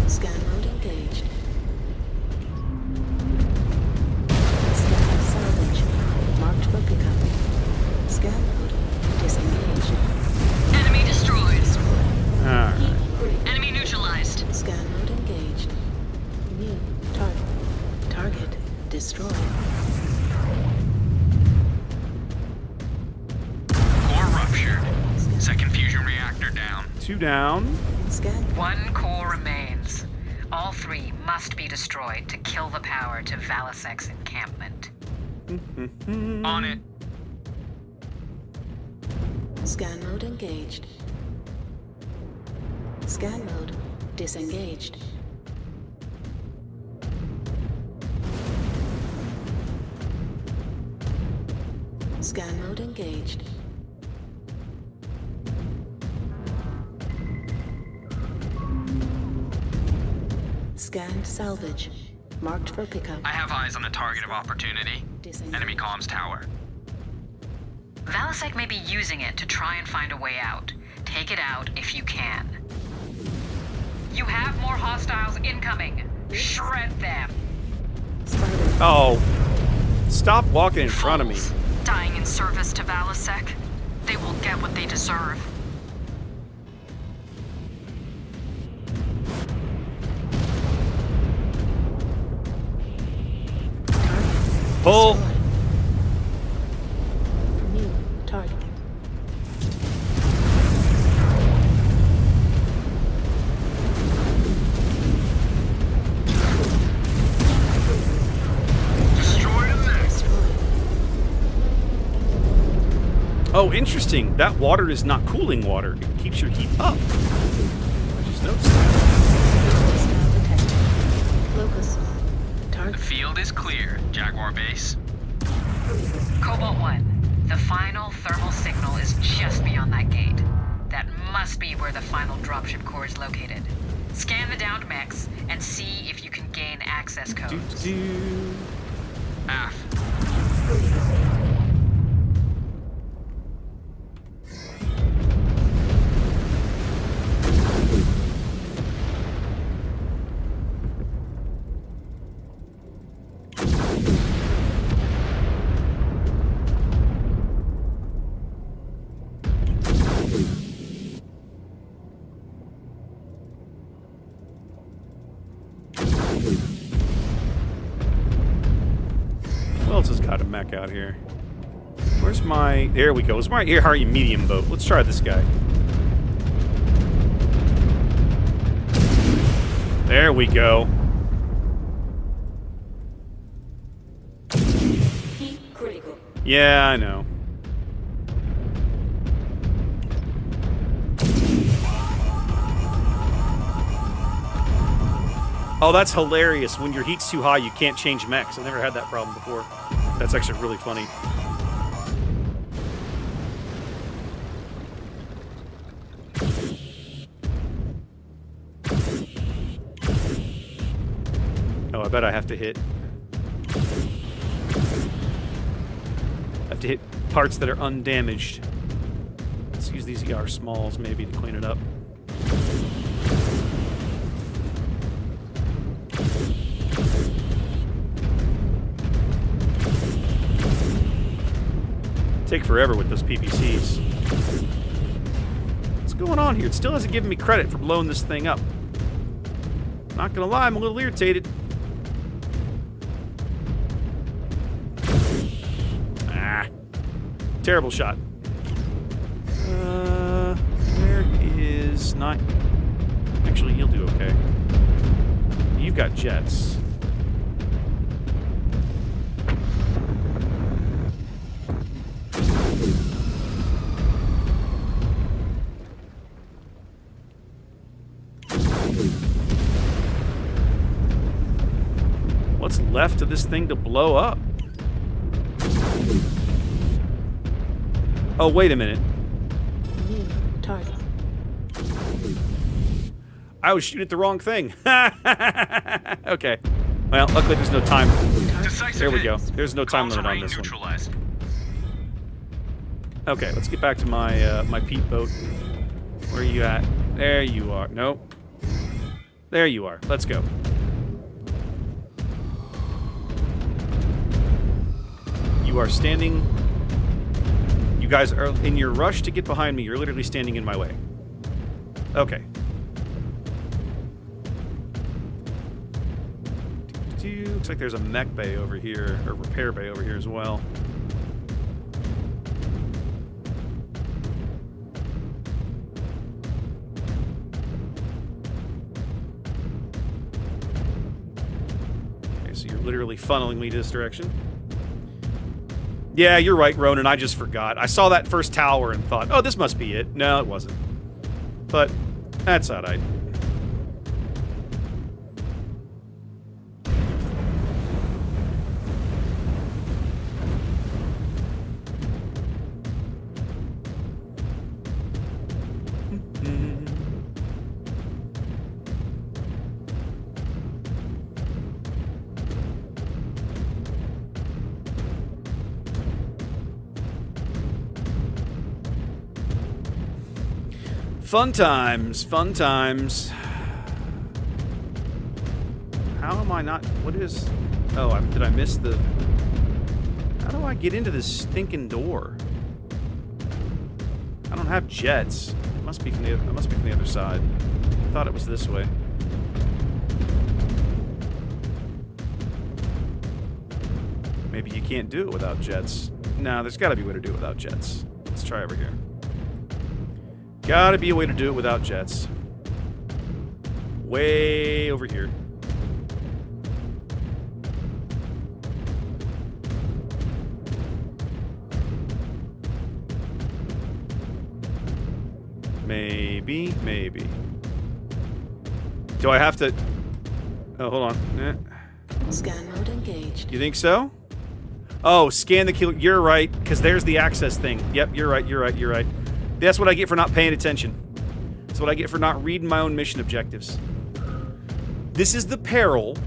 Scan mode engaged. Scan salvage. Marked for pickup. Scan mode disengaged. Enemy destroyed. All right. Enemy neutralized. Scan mode engaged. New target. Target destroyed. Core ruptured. Second fusion reactor down. 2 down. Scan. One core remains. All three must be destroyed to kill the power to Valasek's encampment. On it. Scan mode engaged. Scan mode disengaged. Scan mode engaged. Scanned salvage. Marked for pickup. I have eyes on a target of opportunity. Disengaged. Enemy comms tower. Valasek may be using it to try and find a way out. Take it out if you can. You have more hostiles incoming. Shred them. Spider. Oh. Stop walking in front of me. Fools. Dying in service to Valasek. They will get what they deserve. Pull. Destroyed. New target. Destroyed him next. Destroyed. Oh, interesting. That water is not cooling water. It keeps your heat up. I just noticed that. Hostile detected. Locus. The Target. field is clear, Jaguar base. Cobalt 1, the final thermal signal is just beyond that gate. That must be where the final dropship core is located. Scan the downed mechs and see if you can gain access codes. Do. Af. else has got a mech out here? Where's my... There we go. Where's my Air Hardy medium boat? Let's try this guy. There we go. Critical. Yeah, I know. Oh, that's hilarious. When your heat's too high, you can't change mechs. I've never had that problem before. That's actually really funny. Oh, I bet I have to hit... I have to hit parts that are undamaged. Let's use these ER smalls maybe to clean it up. Take forever with those PPCs. What's going on here? It still hasn't given me credit for blowing this thing up. Not gonna lie, I'm a little irritated. Ah. Terrible shot. Where is not... Actually, you'll do okay. You've got jets. What's left of this thing to blow up? Oh, wait a minute. New target. I was shooting at the wrong thing. Okay. Well, luckily there's no time. There we go. There's no time limit on this one. Okay, let's get back to my my Pete boat. Where are you at? There you are. Nope. There you are. Let's go. You are standing... You guys are in your rush to get behind me. You're literally standing in my way. Okay. Looks like there's a mech bay over here, or repair bay over here as well. Okay, so you're literally funneling me this direction. Yeah, you're right, Ronan. I just forgot. I saw that first tower and thought, oh, this must be it. No, it wasn't. But that's all right. Fun times, fun times. How am I not... What is... Oh, did I miss the... How do I get into this stinking door? I don't have jets. It must be from the other side. I thought it was this way. Maybe you can't do it without jets. No, there's got to be a way to do it without jets. Let's try over here. Gotta be a way to do it without jets. Way over here. Maybe, maybe. Do I have to... Oh, hold on. Scan mode engaged. You think so? Oh, scan the killer. You're right, because there's the access thing. Yep, you're right, you're right, you're right. That's what I get for not paying attention. That's what I get for not reading my own mission objectives. This is the peril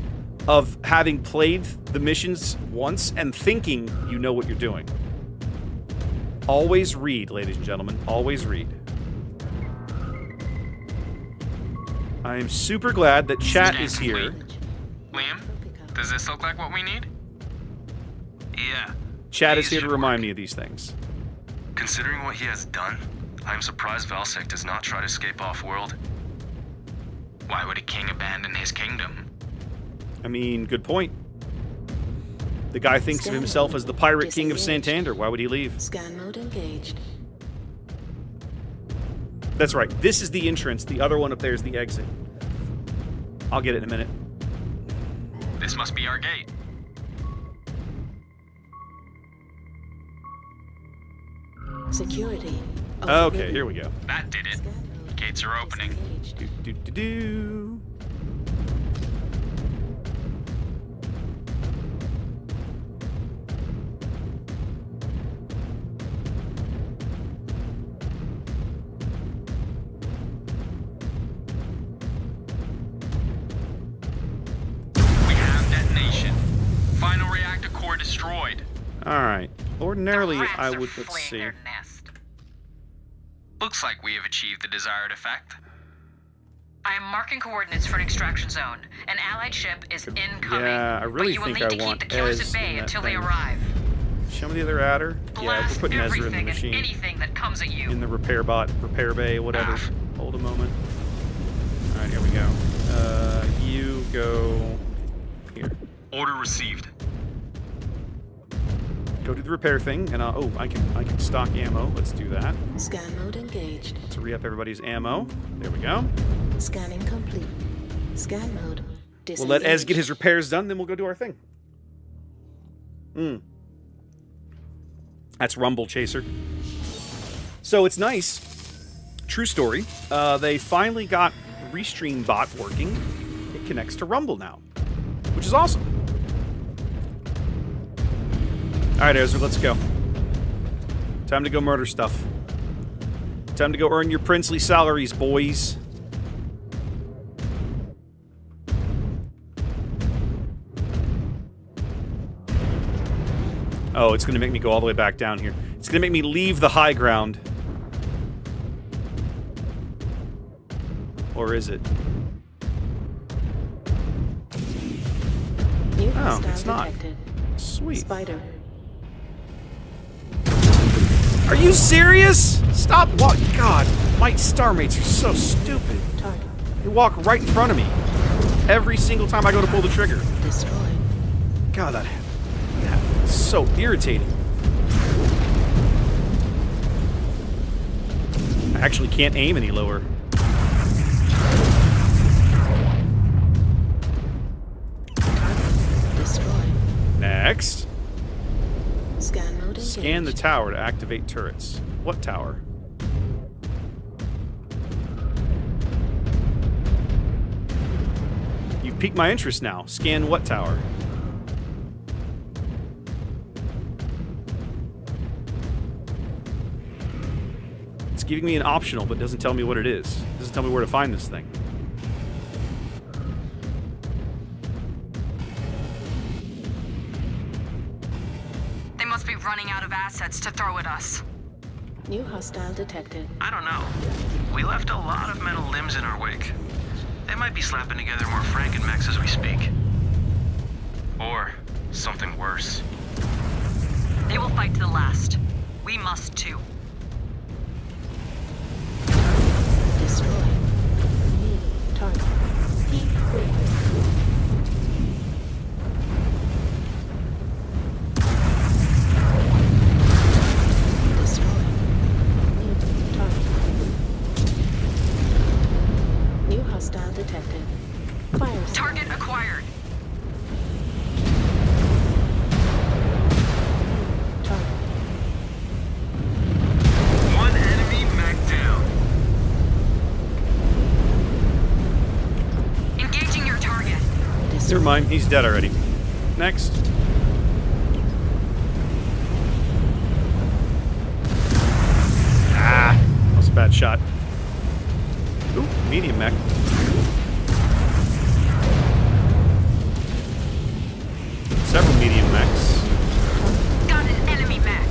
of having played the missions once and thinking you know what you're doing. Always read, ladies and gentlemen. Always read. I am super glad that chat is here. Liam, does this look like what we need? Yeah. Chat is here to remind me of these things. Considering what he has done, I'm surprised Valsec does not try to escape off-world. Why would a king abandon his kingdom? I mean, good point. The guy thinks of himself as the pirate king of Santander. Why would he leave? Scan mode engaged. That's right. This is the entrance. The other one up there is the exit. I'll get it in a minute. This must be our gate. Security. Okay, here we go. That did it. Gates are opening. Do. We have detonation. Final reactor core destroyed. Alright. Ordinarily, The rats I are would, let's fleeing see. their nest. Looks like we have achieved the desired effect. I am marking coordinates for an extraction zone. An allied ship is incoming. Yeah, I really but you will think need I to keep want the killers Ez at bay in that until they thing. arrive. Show me the other adder. Yeah, we're Blast putting Ezra in the everything and machine. anything that comes at you. In the repair bay, whatever. Ah. Hold a moment. Alright, here we go. You go here. Order received. Go to the repair thing, and I can stock ammo. Let's do that. Scan mode engaged. Let's re-up everybody's ammo. There we go. Scanning complete. Scan mode. We'll let Ez get his repairs done, then we'll go do our thing. That's Rumble Chaser. So it's nice. True story. They finally got Restream bot working. It connects to Rumble now, which is awesome. All right, Ezra, let's go. Time to go murder stuff. Time to go earn your princely salaries, boys. Oh, it's going to make me go all the way back down here. It's going to make me leave the high ground. Or is it? Oh, it's not. Sweet. Spider. Are you serious? Stop! What? God, my starmates are so stupid. Target. They walk right in front of me every single time I go to pull the trigger. Destroyed. God, that is so irritating. I actually can't aim any lower. Destroyed. Next. Scan mode engaged. Scan the tower to activate turrets. What tower? You've piqued my interest now. Scan what tower? It's giving me an optional, but doesn't tell me what it is. It doesn't tell me where to find this thing. They must be running out of assets to throw at us. New hostile detected. I don't know. We left a lot of metal limbs in our wake. They might be slapping together more Frankenmechs as we speak. Or something worse. They will fight to the last. We must too. Destroyed. Need target. Heat frequency. Destroyed. Need target. New hostile detected. Fire. Target acquired. Target. One enemy mech down. Engaging your target. Never mind, he's dead already. Next. Ah, that was a bad shot. Ooh, medium mech. Several medium mechs. Got an enemy mech.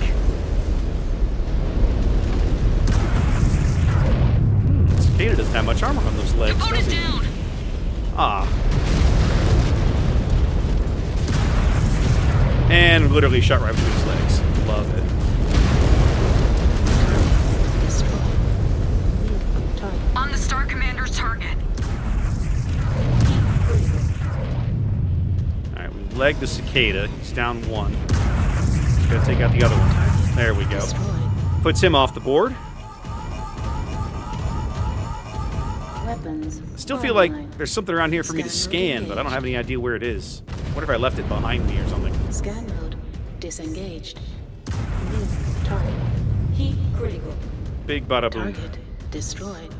Cicada doesn't have much armor on those legs, Opponent does he? down. Ah. And literally shot right between his legs. Love it. Destroyed. Need target. On the Star Commander's target. Alright, we leg the cicada. He's down one. Just gotta take out the other one. There we go. Puts him off the board. Weapons. I still feel like there's something around here for me to scan, but I don't have any idea where it is. What if I left it behind me or something? Scan mode disengaged. New target. Heat critical. Big bada boom. Target destroyed.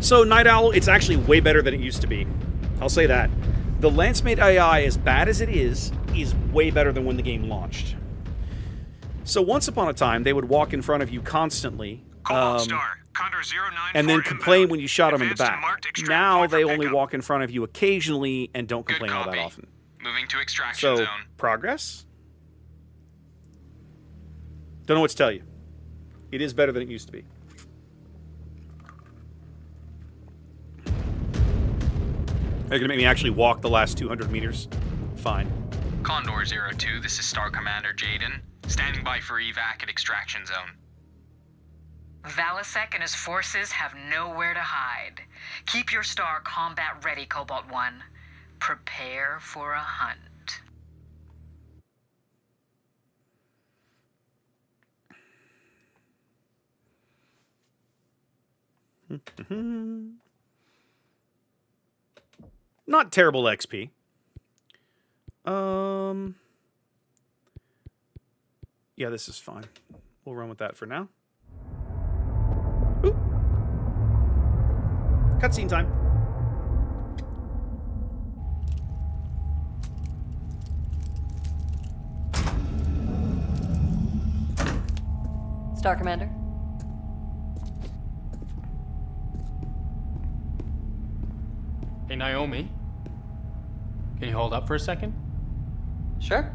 So, Night Owl, it's actually way better than it used to be. I'll say that. The Lancemate AI, as bad as it is way better than when the game launched. So, once upon a time, they would walk in front of you constantly. And then complain when you shot them in the back. Now they only walk in front of you occasionally and don't complain all that often. Moving to extraction zone. Progress? Don't know what to tell you. It is better than it used to be. They're going to make me actually walk the last 200 meters? Fine. Condor 02, this is Star Commander Jaden. Standing by for evac at extraction zone. Valasek and his forces have nowhere to hide. Keep your star combat ready, Cobalt 1. Prepare for a hunt. Not terrible XP. Yeah, this is fine. We'll run with that for now. Ooh. Cutscene time. Star Commander. Hey, Naomi. Can you hold up for a second? Sure.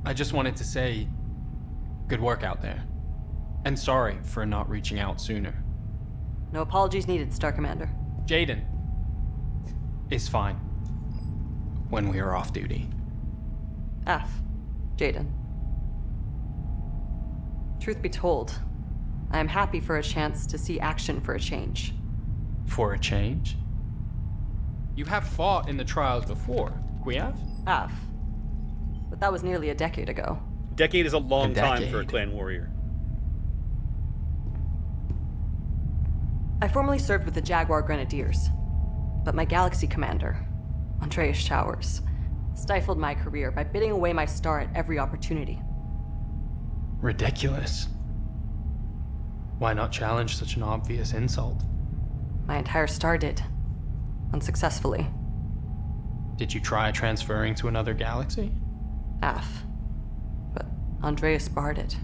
I just wanted to say good work out there. And sorry for not reaching out sooner. No apologies needed, Star Commander. Jaden is fine when we are off duty. Jaden. Truth be told, I am happy for a chance to see action for a change. For a change? You have fought in the trials before, we have? But that was nearly a decade ago. Decade is a long time for a clan warrior. I formerly served with the Jaguar Grenadiers, but my galaxy commander, Andreas Showers, stifled my career by bidding away my star at every opportunity. Ridiculous. Why not challenge such an obvious insult? My entire star did. Unsuccessfully. Did you try transferring to another galaxy? But Andreas barred it.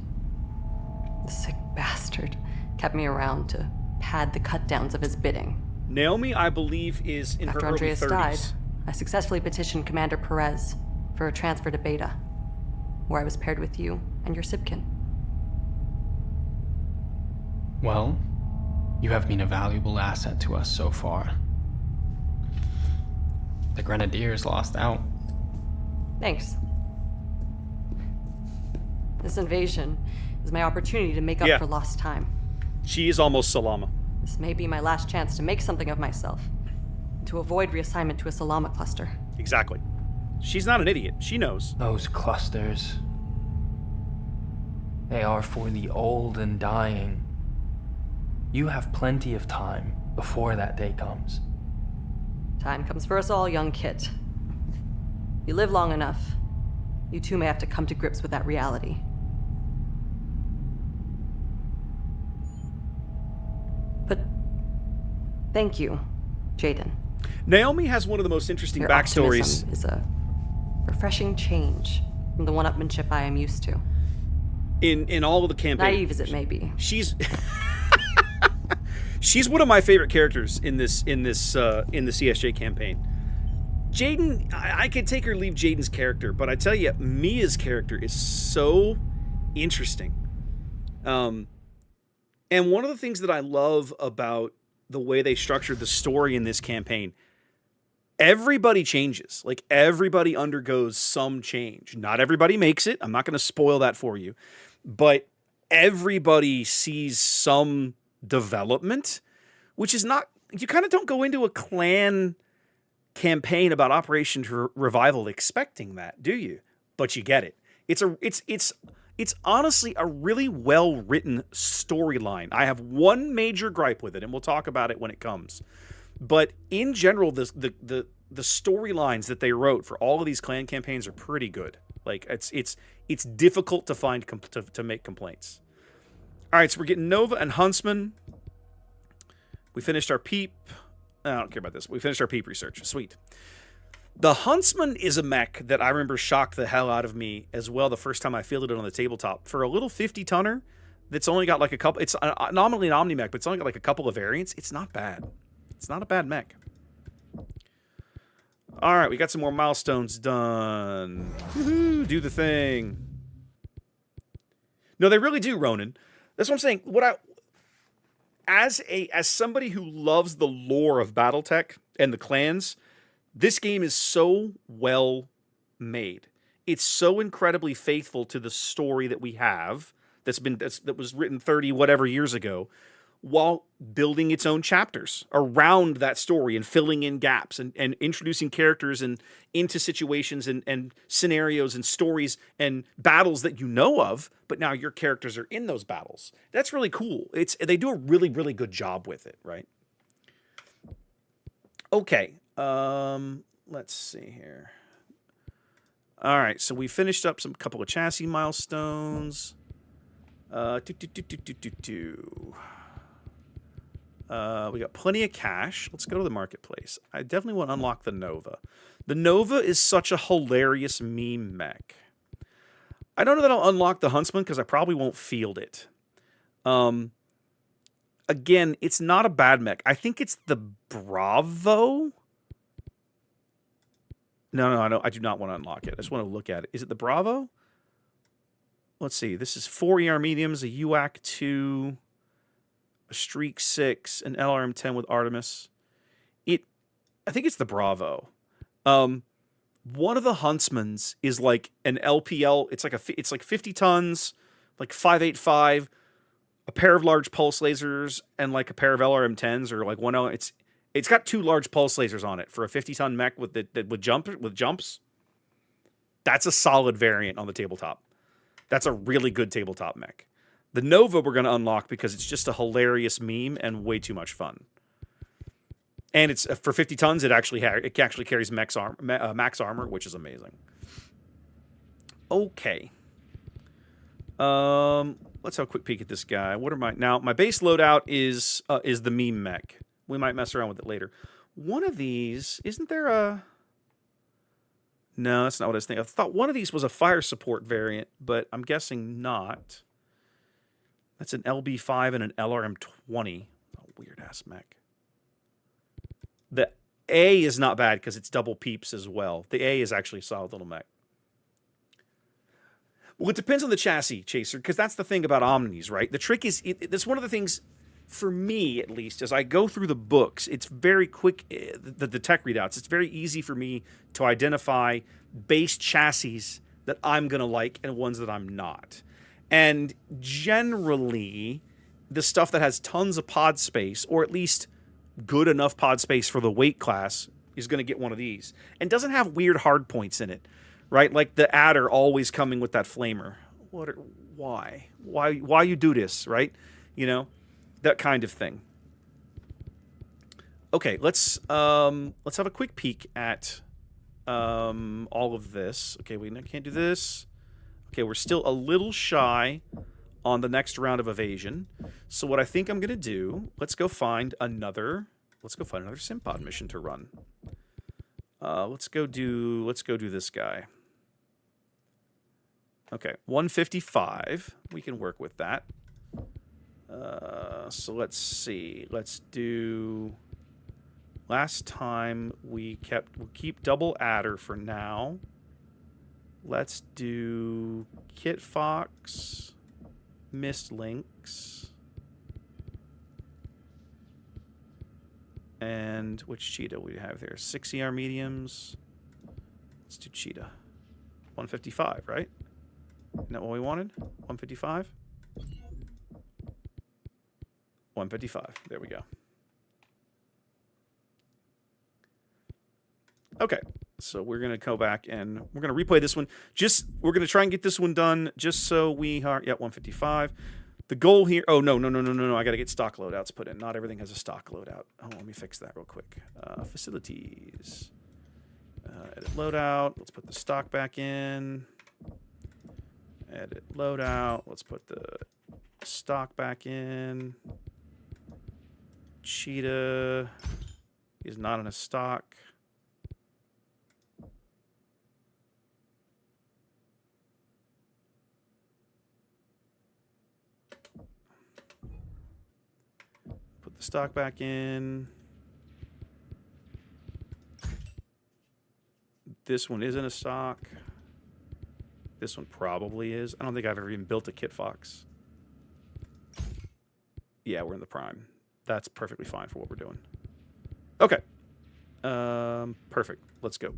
The sick bastard kept me around to pad the cut-downs of his bidding. Naomi, I believe, is in After her early Andreas 30s. died, I successfully petitioned Commander Perez for a transfer to Beta, where I was paired with you and your Sibkin. Well, you have been a valuable asset to us so far. The Grenadiers lost out. Thanks. This invasion is my opportunity to make up for lost time. She is almost Salama. This may be my last chance to make something of myself, and to avoid reassignment to a Salama cluster. Exactly. She's not an idiot. She knows. Those clusters. They are for the old and dying. You have plenty of time before that day comes. Time comes for us all, young kid. You live long enough, you too may have to come to grips with that reality. But thank you, Jaden. Naomi has one of the most interesting Your backstories. optimism is a refreshing change from the one-upmanship I am used to. In all of the campaigns. Naive as it may be. She's she's one of my favorite characters in the CSJ campaign. Jaden, I could take or leave Jaden's character, but I tell you, Mia's character is so interesting. And one of the things that I love about the way they structured the story in this campaign, everybody changes. Like, everybody undergoes some change. Not everybody makes it. I'm not going to spoil that for you. But everybody sees some development, which is not... You kind of don't go into a clan campaign about Operation Revival expecting that, do you? But you get it. It's honestly a really well-written storyline. I have one major gripe with it, and we'll talk about it when it comes. But in general, the storylines that they wrote for all of these clan campaigns are pretty good. Like it's difficult to find to make complaints. All right, so we're getting Nova and Huntsman. We finished our peep. I don't care about this. We finished our peep research. Sweet. The Huntsman is a mech that I remember shocked the hell out of me as well the first time I fielded it on the tabletop. For a little 50-tonner that's only got like a couple... It's nominally an Omni mech, but it's only got like a couple of variants. It's not bad. It's not a bad mech. All right, we got some more milestones done. Woohoo, do the thing. No, they really do, Ronan. That's what I'm saying. As somebody who loves the lore of BattleTech and the clans... This game is so well made. It's so incredibly faithful to the story that we have that was written 30 whatever years ago, while building its own chapters around that story and filling in gaps and introducing characters and into situations and scenarios and stories and battles that you know of, but now your characters are in those battles. That's really cool. They do a really, really good job with it, right? Okay. Let's see here. All right, so we finished up some couple of chassis milestones. We got plenty of cash. Let's go to the marketplace. I definitely want to unlock the Nova. The Nova is such a hilarious meme mech. I don't know that I'll unlock the Huntsman because I probably won't field it. Again, it's not a bad mech. I think it's the Bravo. No, I do not want to unlock it. I just want to look at it. Is it the Bravo? Let's see. This is 4 ER mediums, a UAC 2, a Streak 6, an LRM 10 with Artemis. I think it's the Bravo. One of the Huntsmans is like an LPL. It's like 50 tons, like 585, a pair of large pulse lasers, and like a pair of LRM 10s or like one. It's got 2 large pulse lasers on it for a 50-ton mech with jumps. That's a solid variant on the tabletop. That's a really good tabletop mech. The Nova we're going to unlock because it's just a hilarious meme and way too much fun. And it's for 50 tons. It actually carries max armor, which is amazing. Okay. Let's have a quick peek at this guy. What are my base loadout is the meme mech. We might mess around with it later. One of these, isn't there a... No, that's not what I was thinking. I thought one of these was a fire support variant, but I'm guessing not. That's an LB5 and an LRM20. Oh, weird-ass mech. The A is not bad because it's double peeps as well. The A is actually a solid little mech. Well, it depends on the chassis, Chaser, because that's the thing about Omnis, right? The trick is, that's one of the things... For me, at least, as I go through the books, it's very quick, the tech readouts, it's very easy for me to identify base chassis that I'm going to like and ones that I'm not. And generally, the stuff that has tons of pod space, or at least good enough pod space for the weight class, is going to get one of these. And doesn't have weird hard points in it, right? Like the Adder always coming with that flamer. Why? Why you do this, right? You know? That kind of thing. Okay, let's have a quick peek at all of this. Okay, we can't do this. Okay, we're still a little shy on the next round of evasion. So what I think I'm gonna do, let's go find another Simpod mission to run. Let's go do this guy. Okay, 155. We can work with that. So let's see. Let's do... Last time we'll keep double adder for now. Let's do Kit Fox, Mist Lynx, and which cheetah we have there? 6 ER mediums. Let's do cheetah. 155, right? Isn't that what we wanted? 155? 155. There we go. Okay, so we're gonna go back and we're gonna replay this one. We're gonna try and get this one done just so we are 155. The goal here. Oh no! I gotta get stock loadouts put in. Not everything has a stock loadout. Oh, let me fix that real quick. Facilities. Edit loadout. Let's put the stock back in. Edit loadout. Let's put the stock back in. Cheetah is not in a stock. Put the stock back in. This one isn't a stock. This one probably is. I don't think I've ever even built a Kit Fox. Yeah, we're in the prime. That's perfectly fine for what we're doing. Okay. Perfect. Let's go.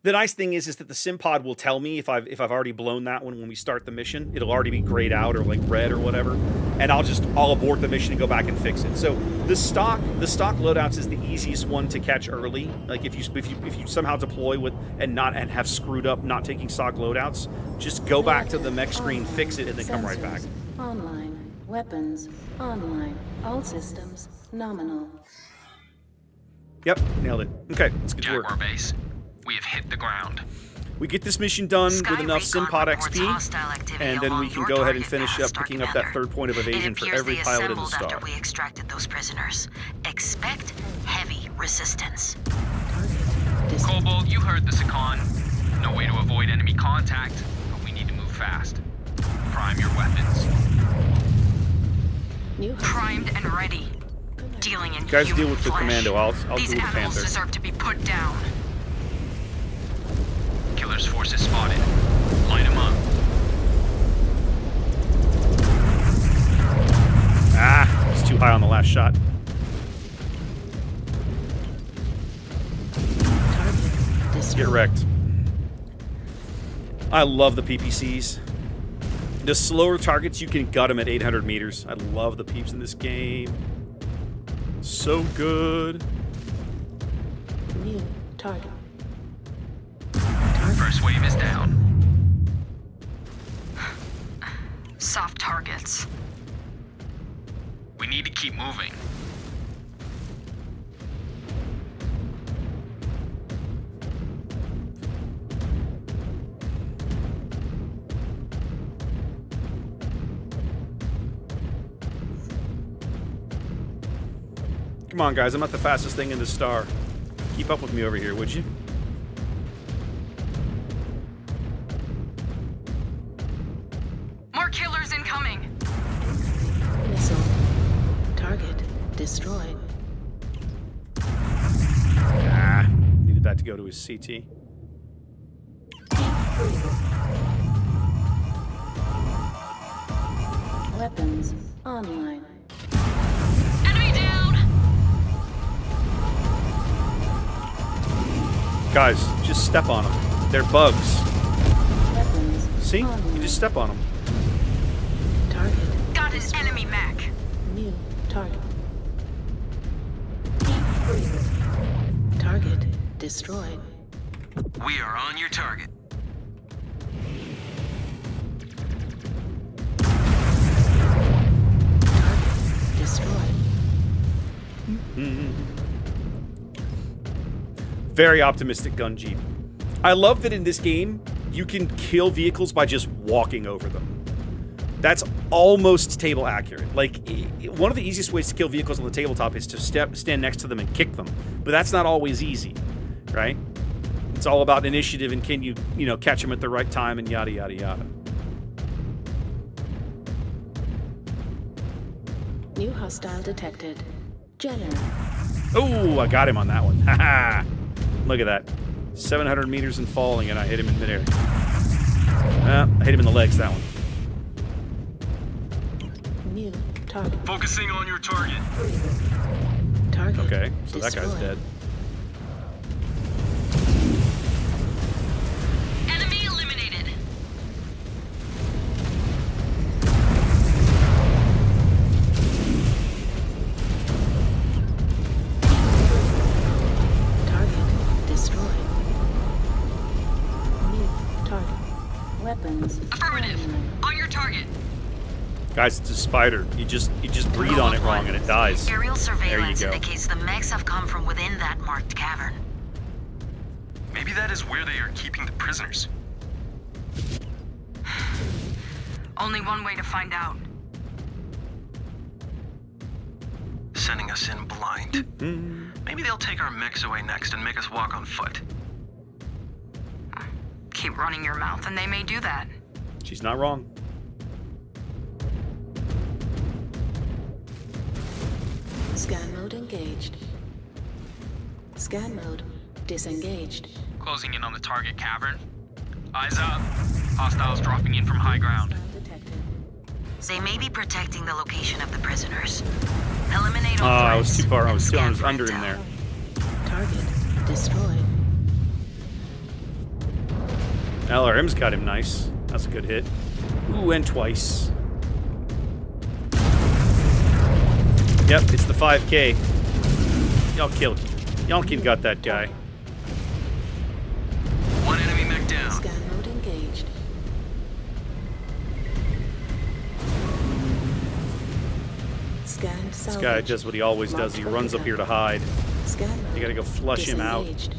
The nice thing is that the sim pod will tell me if I've already blown that one when we start the mission. It'll already be grayed out or like red or whatever, and I'll abort the mission and go back and fix it. So the stock loadouts is the easiest one to catch early. Like if you somehow deploy with and have screwed up not taking stock loadouts, just go back to the mech screen, fix it, and then come right back. Online. Weapons. Online. All systems. Nominal. Yep, nailed it. Okay, let's get to work. Jaguar base. We have hit the ground. We get this mission done with enough Simpod XP, and then we can go ahead and finish up picking up that third point of evasion for every pilot in the star. After we extracted those prisoners. Expect heavy resistance. Cobalt, you heard the Secon. No way to avoid enemy contact, but we need to move fast. Prime your weapons. Primed and ready. Dealing in You guys human deal with the flesh. commando. I'll These deal with animals Panther. deserve to be put down. Killer's forces spotted. Light them up. Ah, it's too high on the last shot. Get wrecked. I love the PPCs. The slower targets, you can gut them at 800 meters. I love the peeps in this game. So good. New target. First wave is down. Soft targets. We need to keep moving. Come on, guys. I'm not the fastest thing in the star. Keep up with me over here, would you? More killers incoming. Missile. Target destroyed. Ah, needed that to go to his CT. Weapons online. Enemy down. Guys, just step on them. They're bugs. Weapons. See? You just step on them. Target. Got his enemy mech. New target. Target destroyed. We are on your target. Target destroyed. Very optimistic gun jeep. I love that in this game, you can kill vehicles by just walking over them. That's almost table accurate. Like, one of the easiest ways to kill vehicles on the tabletop is to stand next to them and kick them. But that's not always easy, right? It's all about initiative and can you catch them at the right time and yada, yada, yada. New hostile detected. Jenner. Oh, I got him on that one. Haha. Look at that. 700 meters and falling, and I hit him in midair. I hit him in the legs, that one. New target. Focusing on your target. Target. Okay, so that guy's destroyed. dead. Enemy eliminated. Guys, it's a spider. You just breathe on it wrong and it dies. Aerial surveillance There you go. indicates the mechs have come from within that marked cavern. Maybe that is where they are keeping the prisoners. Only one way to find out. Sending us in blind. Maybe they'll take our mechs away next and make us walk on foot. Keep running your mouth and they may do that. She's not wrong. Scan mode engaged. Scan mode disengaged. Closing in on the target cavern. Eyes up. Hostiles dropping in from high ground. They may be protecting the location of the prisoners. Eliminate all I was threats too far. I and was scan for under in intel. there. Target destroyed. LRM's got him nice. That's a good hit. Ooh, and twice. Yep, it's the 5K. Yalkin got that guy. One enemy mech down. Scan mode engaged. Scan This salvage. guy does what he always does. He runs up here to hide. Scan mode You gotta go flush him out. disengaged.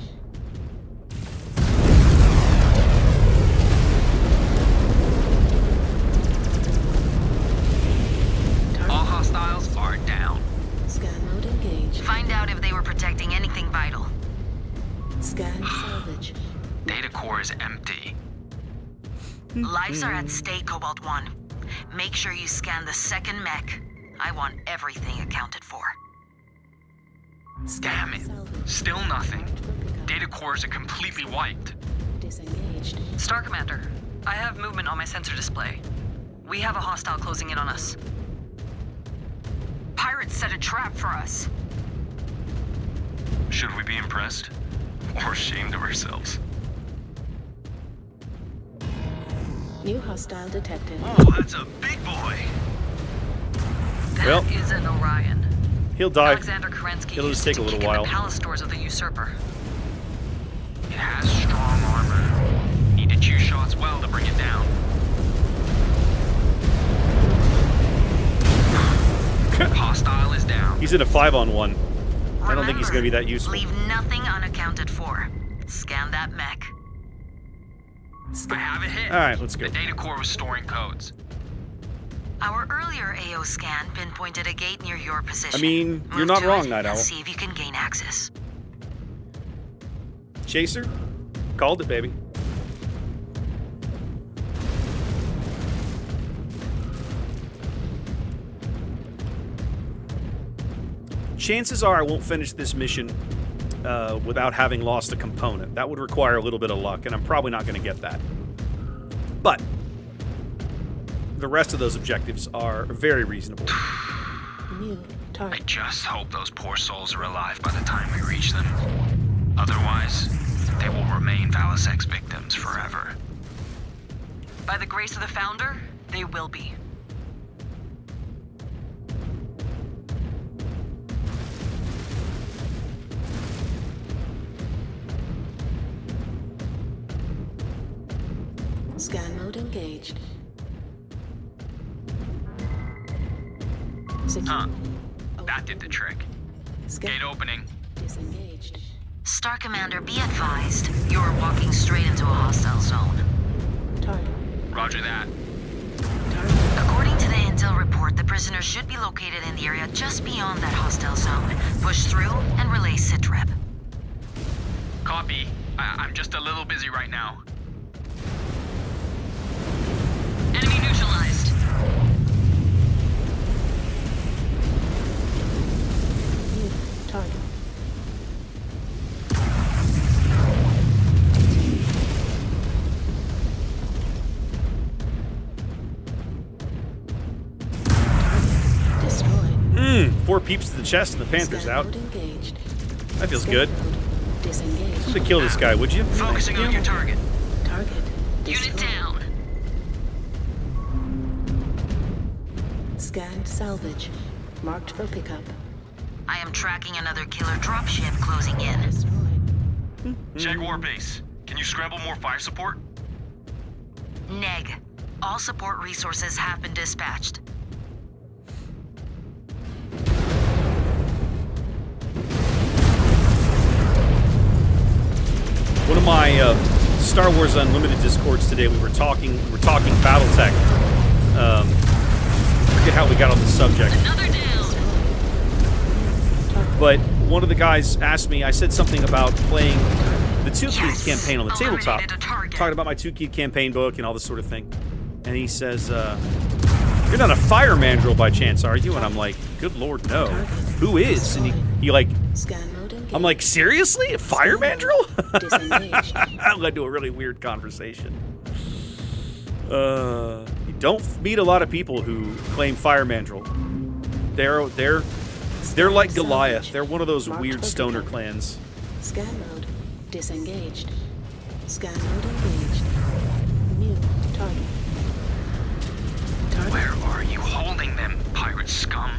All hostiles are down. Scan mode engaged. Find out if they were protecting anything vital. Scan salvage. Data core is empty. Lives are at stake, Cobalt 1. Make sure you scan the second mech. I want everything accounted for. Damn it. Still nothing. Data cores are completely wiped. Disengaged. Star Commander, I have movement on my sensor display. We have a hostile closing in on us. Pirates set a trap for us. Should we be impressed? Or ashamed of ourselves? New hostile detected. Oh, that's a big boy! Well. That is an Orion. He'll die. Alexander Kerensky It'll used just take to a little kick in while. the palace doors of the usurper. It has strong armor. Need to choose shots well to bring it down. Hostile is down. He's in a 5-on-1. I don't think he's gonna be that Remember, useful. Leave nothing unaccounted for. Scan that mech. I have a hit. Alright, let's go. The data core was storing codes. Our earlier AO scan pinpointed a gate near your position. I mean, you're Move not to wrong, it Night and Owl. see if you can gain access. Chaser? Called it, baby. Chances are I won't finish this mission without having lost a component. That would require a little bit of luck, and I'm probably not going to get that. But the rest of those objectives are very reasonable. New I target. just hope those poor souls are alive by the time we reach them. Otherwise, they will remain Valisek's victims forever. By the grace of the Founder, they will be. Scan mode engaged. Huh. That did the trick. Scan Gate opening. disengaged. Star Commander, be advised. You are walking straight into a hostile zone. Target. Roger that. According to the intel report, the prisoners should be located in the area just beyond that hostile zone. Push through and relay sitrep. Copy. I'm just a little busy right now. Enemy neutralized. New target. Target destroyed. 4 peeps to the chest and the Panther's Scan out. mode engaged. That feels Scan good. mode disengaged. Somebody kill this guy, would you? Focusing on your target. Target Unit destroyed. down. Scanned salvage. Marked for pickup. I am tracking another killer dropship closing in. Destroyed. Jaguar base. Can you scramble more fire support? Neg. All support resources have been dispatched. my Star Wars Unlimited Discords today, we were talking BattleTech. I forget how we got on the subject. But one of the guys asked me, I said something about playing the 2 Key campaign on the tabletop. Talking about my 2 Key campaign book and all this sort of thing. And he says, you're not a fire mandrill by chance, are you? And I'm like, good lord, no. Who is? And he like, I'm like, seriously? A fire mandrill? That led to a really weird conversation. You don't meet a lot of people who claim fire mandrill. They're like Goliath. They're one of those weird stoner clans. Scan mode disengaged. Scan mode engaged. New target. Where are you holding them, pirate scum?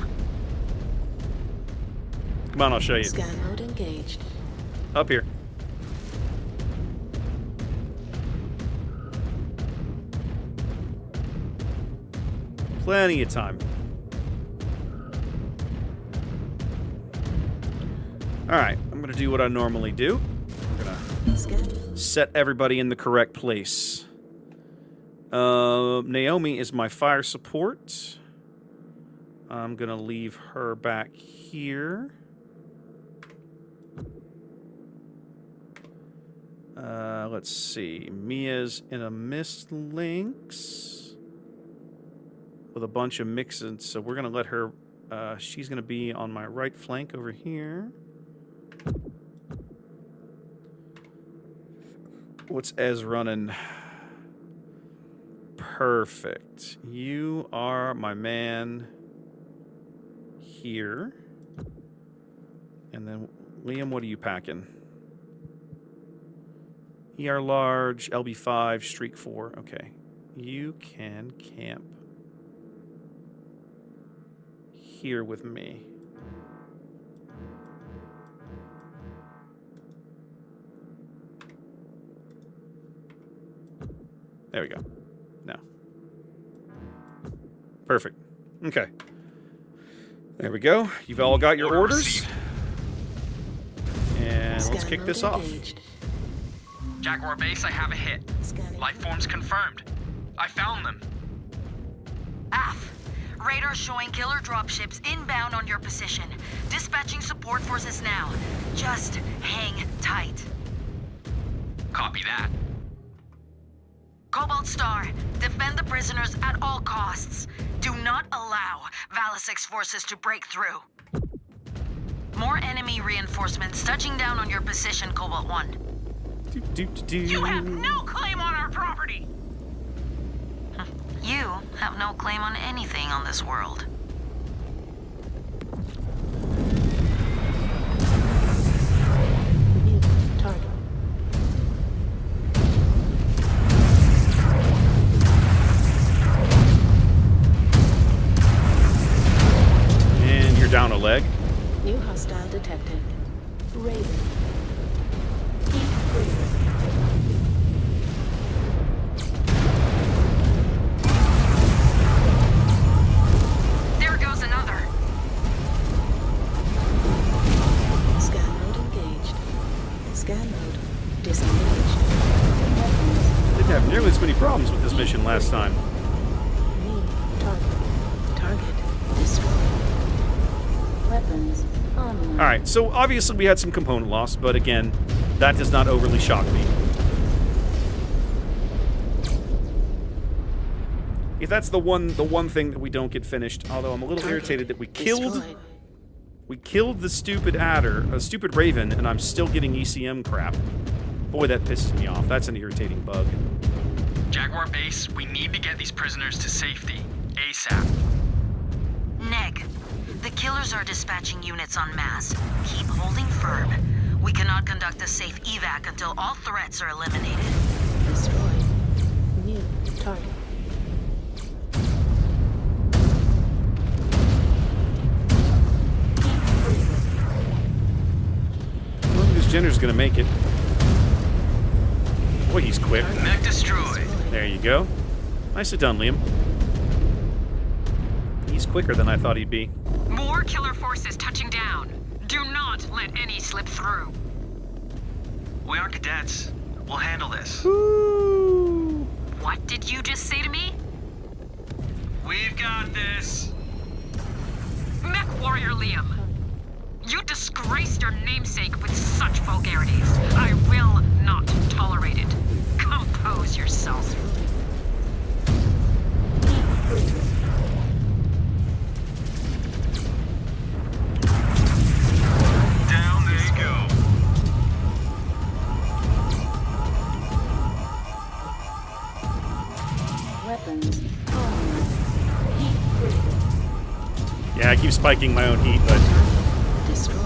Come on, I'll show you. Scan mode engaged. Up here. Plenty of time. Alright, I'm going to do what I normally do. I'm going to set everybody in the correct place. Naomi is my fire support. I'm going to leave her back here. Let's see. Mia's in a mist links with a bunch of mixins, so we're going to let her... she's going to be on my right flank over here. What's Ez running? Perfect. You are my man here. And then, Liam, what are you packing? ER large, LB5, Streak 4. Okay. You can camp here with me. There we go. Now. Perfect. Okay. There we go. You've all got your orders. And let's kick this off. Jaguar base, I have a hit. Life forms confirmed. I found them. AF. Radar showing killer dropships inbound on your position. Dispatching support forces now. Just hang tight. Copy that. Cobalt Star, defend the prisoners at all costs. Do not allow Valisec's forces to break through. More enemy reinforcements touching down on your position, Cobalt 1. You have no claim on our property! You have no claim on anything on this world. New target. And you're down a leg. New hostile detected. Raven. Heat breather. There goes another. Scan mode engaged. Scan mode disengaged. Didn't have nearly as many problems with this mission last time. New target. Target destroyed. Weapons online. Alright, so obviously we had some component loss, but again, that does not overly shock me. If that's the one thing that we don't get finished, although I'm a little irritated that we killed the stupid adder, stupid raven, and I'm still getting ECM crap. Boy, that pisses me off. That's an irritating bug. Jaguar base, we need to get these prisoners to safety. ASAP. Neg, the killers are dispatching units en masse. Keep holding firm. We cannot conduct a safe evac until all threats are eliminated. Destroyed. New target. Well, this Jenner's gonna make it. Boy, he's quick. Mech destroyed. There you go. Nicely done, Liam. He's quicker than I thought he'd be. More killer forces touching down. Do not let any slip through. We are cadets. We'll handle this. What did you just say to me? We've got this. Mechwarrior Liam. You disgraced your namesake with such vulgarities. I will not tolerate it. Compose yourself. Down they go. Weapons on. Heat critical. Yeah, I keep spiking my own heat, but Destroyed.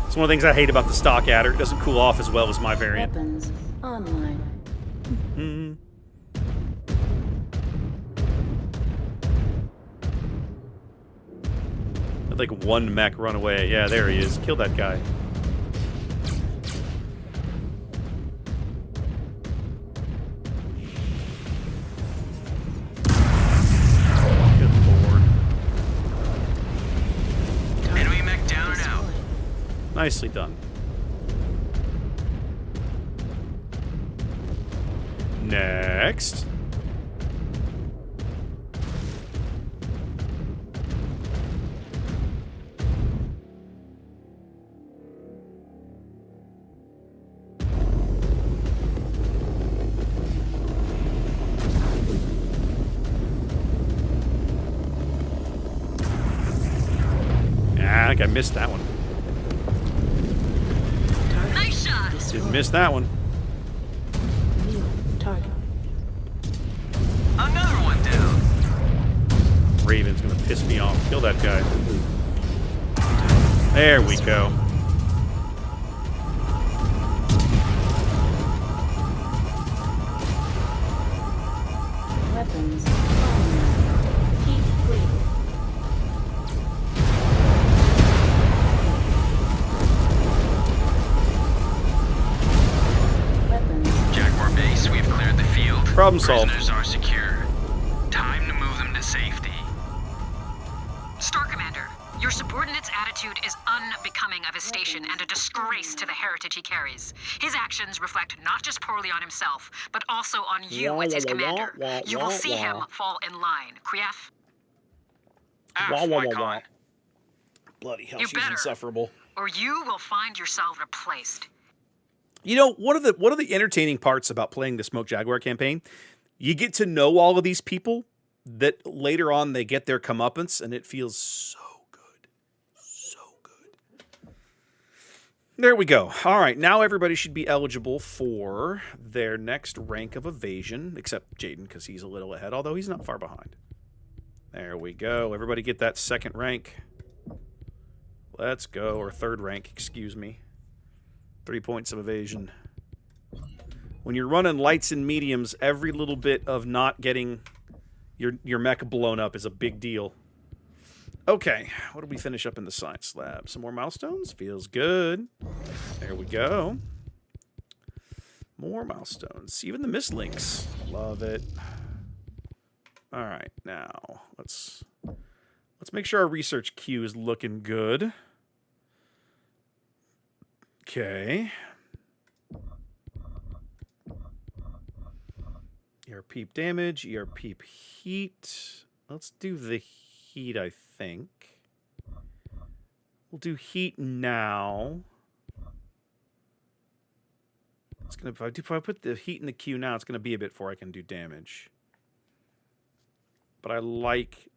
it's one of the things I hate about the stock adder. It doesn't cool off as well as my variant. Weapons online. Hmm. Let like one mech run away. Yeah, there he is. Kill that guy. Good lord. Enemy mech down and out. Nicely done. Next. I think I missed that one. Nice shot. Didn't miss that one. New target. Another one down. Raven's gonna piss me off. Kill that guy. There we go. Weapons online. Heat critical. Weapons. Jaguar base, we've cleared the field. Problem solved. Prisoners are secure. Time to move them to safety. Star Commander, your subordinate's attitude is unbecoming of his station and a disgrace to the heritage he carries. His actions reflect not just poorly on himself, but also on you as his commander. You will see him fall in line. Krief? Wycon. Bloody hell, You she's better. insufferable. Or you will find yourself replaced. You know, one of the entertaining parts about playing the Smoke Jaguar campaign, you get to know all of these people that later on they get their comeuppance, and it feels so good. So good. There we go. All right, now everybody should be eligible for their next rank of evasion, except Jaden, because he's a little ahead, although he's not far behind. There we go. Everybody get that second rank. Let's go. Or third rank, excuse me. 3 points of evasion. When you're running lights and mediums, every little bit of not getting your mech blown up is a big deal. Okay, what did we finish up in the science lab? Some more milestones? Feels good. There we go. More milestones. Even the mislinks. Love it. All right, now let's make sure our research queue is looking good. Okay. ERP damage, ERP heat. Let's do the heat, I think. We'll do heat now. It's gonna if I put the heat in the queue now, it's gonna be a bit before I can do damage. But I like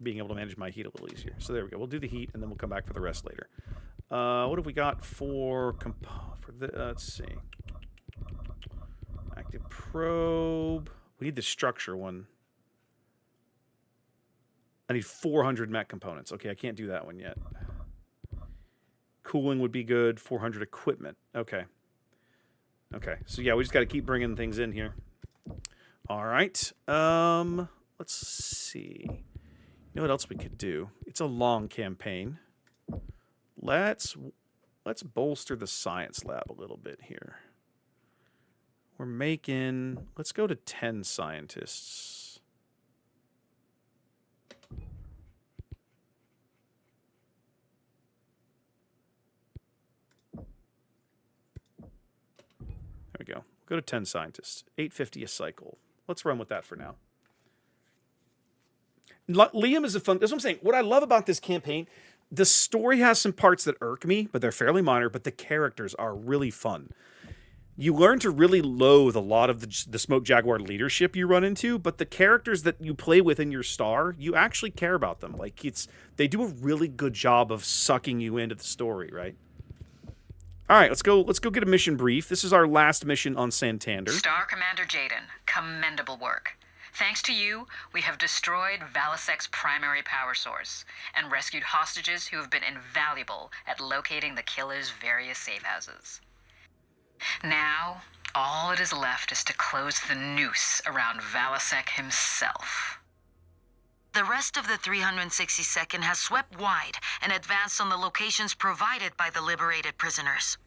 being able to manage my heat a little easier. So there we go. We'll do the heat and then we'll come back for the rest later. What have we got for the let's see. Active probe. We need the structure one. I need 400 mech components. Okay, I can't do that one yet. Cooling would be good. 400 equipment. Okay. Okay, so yeah, we just got to keep bringing things in here. All right. Let's see. You know what else we could do? It's a long campaign. Let's bolster the science lab a little bit here. We're making... Let's go to 10 scientists. we go. Go to 10 scientists. 850 a cycle. Let's run with that for now. Liam is a fun... That's what I'm saying. What I love about this campaign, the story has some parts that irk me, but they're fairly minor, but the characters are really fun. You learn to really loathe a lot of the Smoke Jaguar leadership you run into, but the characters that you play with in your star, you actually care about them. Like, they do a really good job of sucking you into the story, right? All right, let's go get a mission brief. This is our last mission on Santander. Star Commander Jaden, commendable work. Thanks to you, we have destroyed Valisek's primary power source and rescued hostages who have been invaluable at locating the killer's various safe houses. Now, all that is left is to close the noose around Valisek himself. The rest of the 362nd has swept wide and advanced on the locations provided by the liberated prisoners.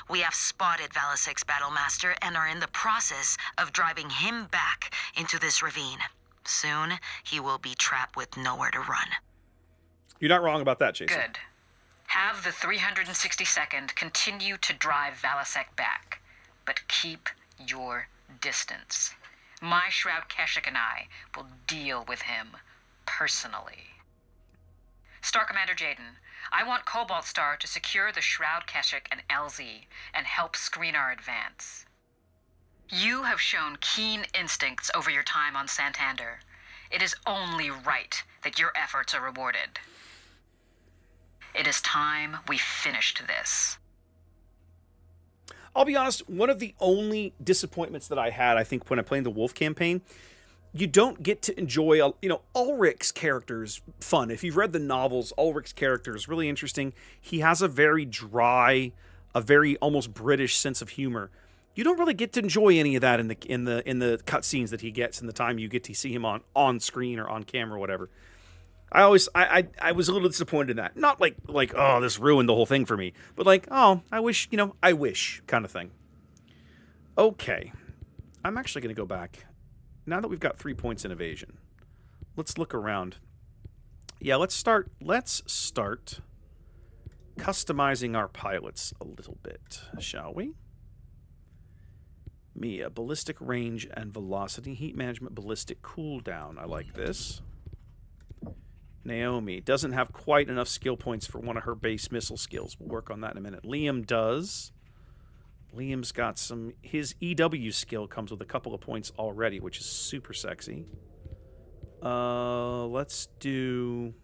We have spotted Valisek's Battlemaster and are in the process of driving him back into this ravine. Soon, he will be trapped with nowhere to run. You're not wrong about that, Jason. Good. Have the 362nd continue to drive Valisek back, but keep your distance. My Shroud Keshik and I will deal with him personally. Star Commander Jaden, I want Cobalt Star to secure the Shroud Keshik and LZ and help screen our advance. You have shown keen instincts over your time on Santander. It is only right that your efforts are rewarded. It is time we finished this. I'll be honest, one of the only disappointments that I had, I think, when I played the Wolf campaign, you don't get to enjoy, Ulrich's character's fun. If you've read the novels, Ulrich's character is really interesting. He has a very dry, a very almost British sense of humor. You don't really get to enjoy any of that in the cutscenes that he gets in the time you get to see him on screen or on camera or whatever. I was a little disappointed in that. Not like oh, this ruined the whole thing for me, but like, oh, I wish kind of thing. Okay, I'm actually going to go back. Now that we've got 3 points in evasion, let's look around. Yeah, let's start customizing our pilots a little bit, shall we? Mia, ballistic range and velocity, heat management, ballistic cooldown. I like this. Naomi doesn't have quite enough skill points for one of her base missile skills. We'll work on that in a minute. Liam does. Liam's got some... His EW skill comes with a couple of points already, which is super sexy. Let's do...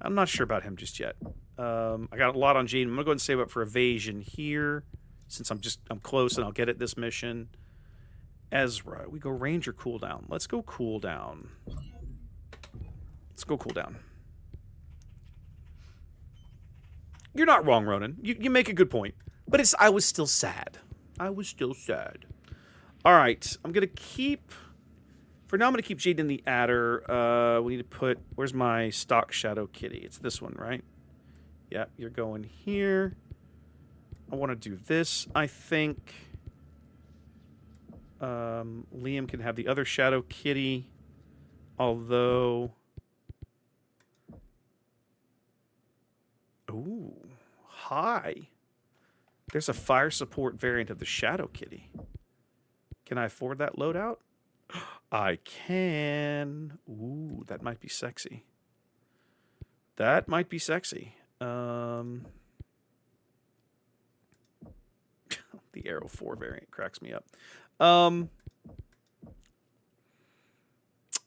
I'm not sure about him just yet. I got a lot on Jaden. I'm going to go ahead and save up for evasion here, since I'm close and I'll get it this mission. Ezra, we go Ranger cooldown. Let's go cooldown. Let's go cooldown. You're not wrong, Ronan. You make a good point. But I was still sad. I was still sad. All right. I'm going to keep... For now, I'm going to keep Jaden in the adder. We need to put... Where's my stock Shadow Kitty? It's this one, right? Yeah, you're going here. I want to do this, I think. Liam can have the other Shadow Kitty. Although... Ooh, hi. There's a fire support variant of the Shadow Kitty. Can I afford that loadout? I can. Ooh, that might be sexy. That might be sexy. The Arrow 4 variant cracks me up.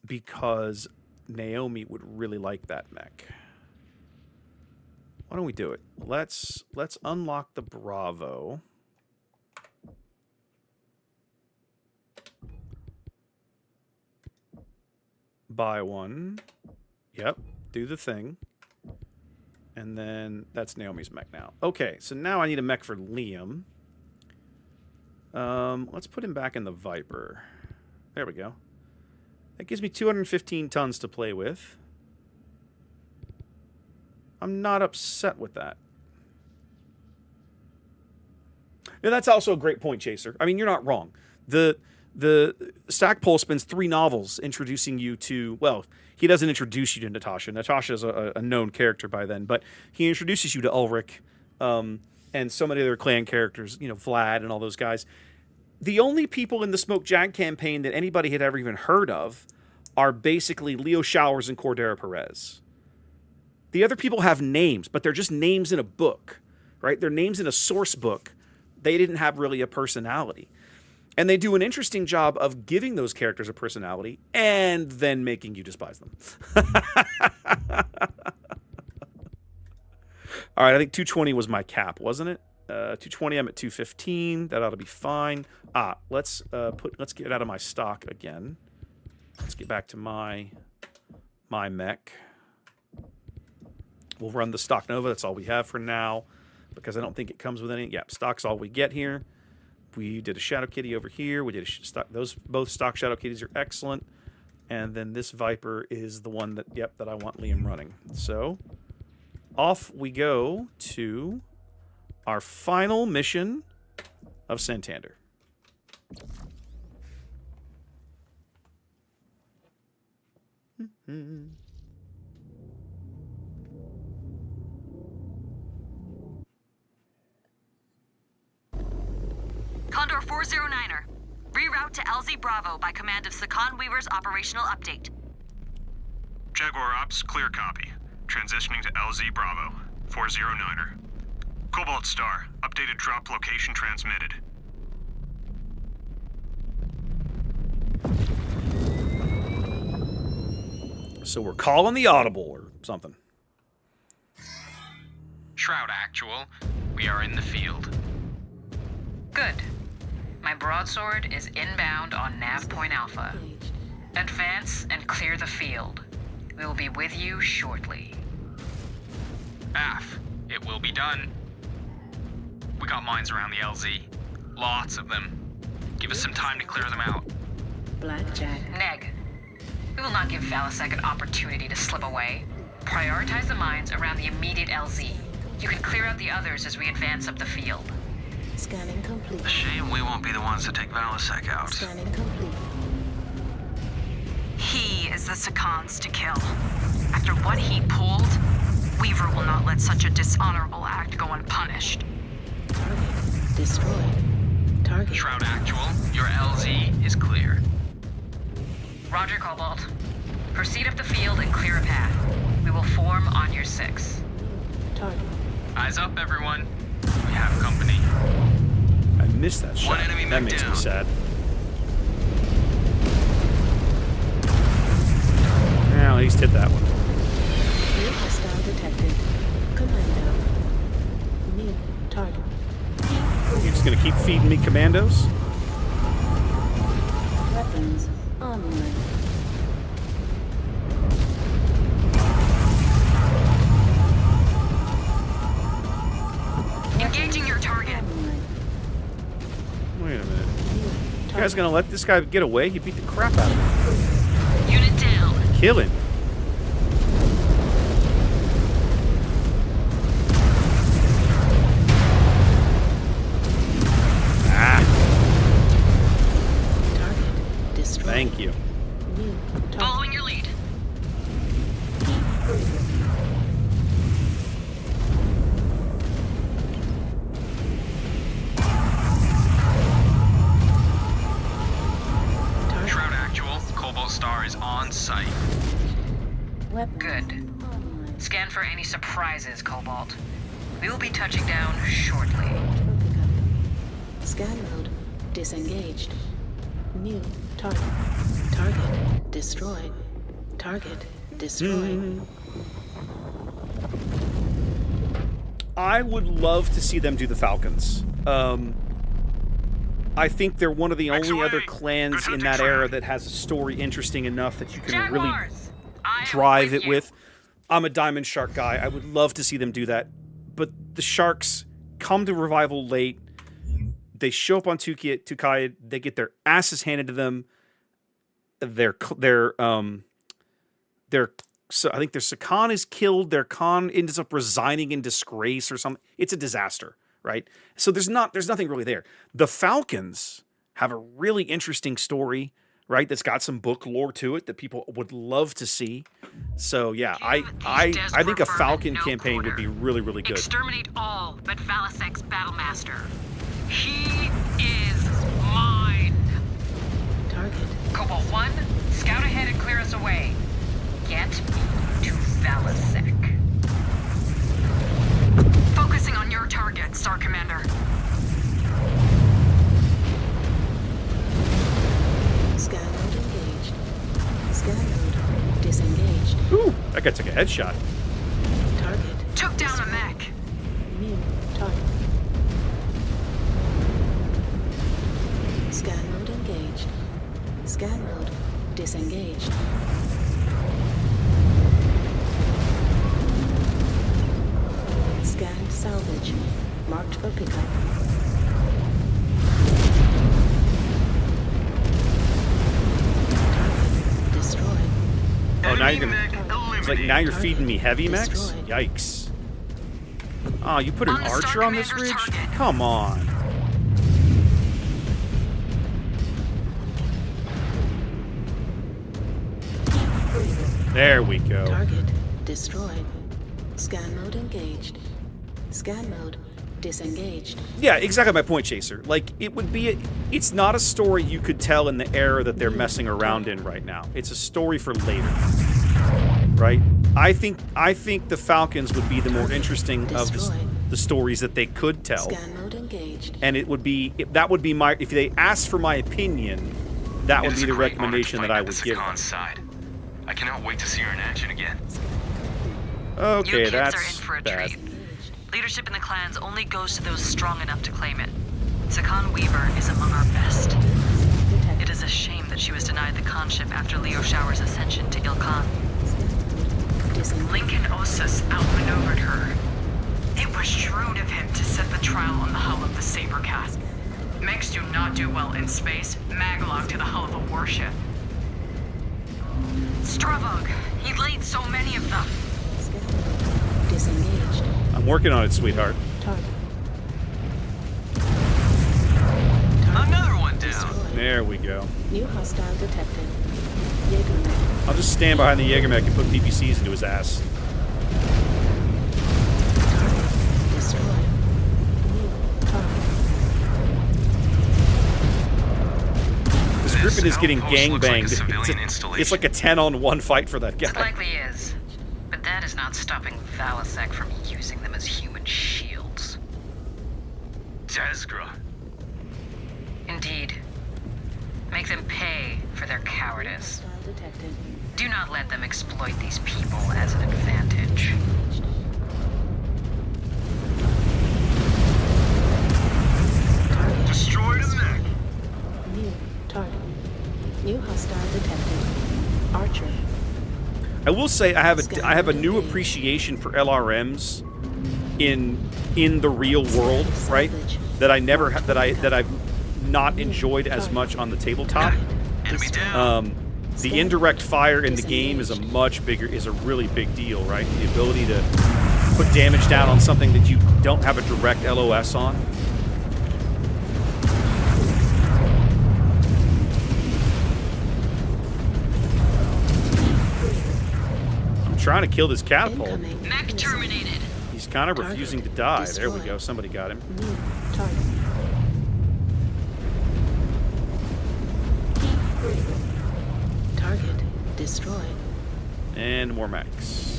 Because Naomi would really like that mech. Why don't we do it? Let's unlock the Bravo. Buy one. Yep. Do the thing. And then that's Naomi's mech now. Okay, so now I need a mech for Liam. Let's put him back in the Viper. There we go. That gives me 215 tons to play with. I'm not upset with that. Now, that's also a great point, Chaser. I mean, you're not wrong. The Stackpole spends 3 novels introducing you to... Well, he doesn't introduce you to Natasha. Natasha's a known character by then, but he introduces you to Ulrich. and so many other clan characters, you know, Vlad and all those guys. The only people in the Smoke Jag campaign that anybody had ever even heard of are basically Leo Showers and Cordera Perez. The other people have names, but they're just names in a book, right? They're names in a source book. They didn't have really a personality. And they do an interesting job of giving those characters a personality and then making you despise them. All right, I think 220 was my cap, wasn't it? 220, I'm at 215. That ought to be fine. Let's get out of my stock again. Let's get back to my mech. We'll run the stock Nova. That's all we have for now, because I don't think it comes with any. Yeah, stock's all we get here. We did a Shadow Kitty over here. We did a stock. Those both stock Shadow Kitties are excellent. And then this Viper is the one that I want Liam running. So off we go to our final mission of Santander. Condor 409er. Reroute to LZ Bravo by command of Sakan Weaver's operational update. Jaguar Ops, clear copy. Transitioning to LZ Bravo, 409er. Cobalt Star, updated drop location transmitted. So we're calling the audible or something. Shroud Actual, we are in the field. Good. My broadsword is inbound on Nav Point Alpha. Advance and clear the field. We will be with you shortly. AF, it will be done. We got mines around the LZ. Lots of them. Give us some time to clear them out. Blackjack. Neg, we will not give Valasek an opportunity to slip away. Prioritize the mines around the immediate LZ. You can clear out the others as we advance up the field. Scanning complete. A shame we won't be the ones to take Valasek out. Scanning complete. He is the Sakans to kill. After what he pulled, Weaver will not let such a dishonorable act go unpunished. Target destroyed. Target. Shroud Actual, your LZ is clear. Roger, Cobalt. Proceed up the field and clear a path. We will form on your 6. Target. Eyes up, everyone. We have company. I missed that shot. One enemy That mech makes me down. sad. Well, at least hit that one. New hostile detected. Commando. New target. You're just gonna keep feeding me commandos? Weapons. Armament. Engaging your target. Wait a minute. You guys gonna let this guy get away? He beat the crap out of him. Unit down. Kill him. Target destroyed. Thank you. New target. Following your lead. Shroud Actual, Cobalt Star is on site. Weapons. Good. Armament. Scan for any surprises, Cobalt. We will be touching down shortly. Scan mode disengaged. New target. Target destroyed. Target destroyed. I would love to see them do the Falcons. I think they're one of the only other clans in that era that has a story interesting enough that you can really Jaguars! I am drive with it you. with. I'm a Diamond Shark guy. I would love to see them do that. But the Sharks come to Revival late. They show up on Tukai. They get their asses handed to them. So I think their Sakan is killed. Their Khan ends up resigning in disgrace or something. It's a disaster, right? So there's nothing really there. The Falcons have a really interesting story. right? That's got some book lore to it that people would love to see. So yeah, I think a Falcon campaign would be really, really good. Exterminate all but Valisek's Battlemaster. He is mine. Target. Cobalt 1, scout ahead and clear us away. Get me to Valisek. Focusing on your target, Star Commander. Scan mode engaged. Scan mode disengaged. Ooh, that guy took a headshot. Target. Took down a mech. New target. Scan mode engaged. Scan mode disengaged. Scanned salvage. Marked for pickup. Target destroyed. Oh, now you're gonna. It's like now you're feeding me heavy mechs. Yikes! Oh, you put an archer on this ridge? Come on. There we go. Target destroyed. Scan mode engaged. Scan mode disengaged. Yeah, exactly my point, Chaser. Like, it would be it's not a story you could tell in the era that they're messing around in right now. It's a story for later. Right? I think the Falcons would be the more interesting of the stories that they could tell. Scan mode engaged. And it would be that would be my if they asked for my opinion, that would be the recommendation that I would give them. I cannot wait to see her in action again. Okay, You kids that's are in for a bad. treat. Leadership in the clans only goes to those strong enough to claim it. Sakan Weaver is among our best. It is a shame that she was denied the conship after Leo Shower's ascension to Ilkhan. Lincoln Ossus outmaneuvered her. It was shrewd of him to set the trial on the hull of the Sabercat. Mechs do not do well in space, maglock to the hull of a warship. Stravog, he laid so many of them. Disengaged. I'm working on it, sweetheart. Target. Another one down. There we go. New hostile detected. Jägermech. I'll just stand behind the Jägermech and put PPCs into his ass. Target destroyed. New target. This Griffin is getting outpost looks like a gangbanged. civilian It's installation. like a 10-on-1 fight for that It guy. likely is. But that is not stopping Valisek from using them as human shields. Jazgra. Indeed. Make them pay for their cowardice. Hostile detected. Do not let them exploit these people as an advantage. Target. Destroyed a mech. New target. New hostile detected. Archer. I will say I have a new appreciation for LRMs in the real world, right? That I never that I've not enjoyed as much on the tabletop. Enemy down. The indirect fire in the game is a really big deal, right? The ability to put damage down on something that you don't have a direct LOS on. I'm trying to kill this catapult. Incoming. Mech terminated. He's kind of refusing to die. There we go. Somebody got him. New target. Target destroyed. And more mechs.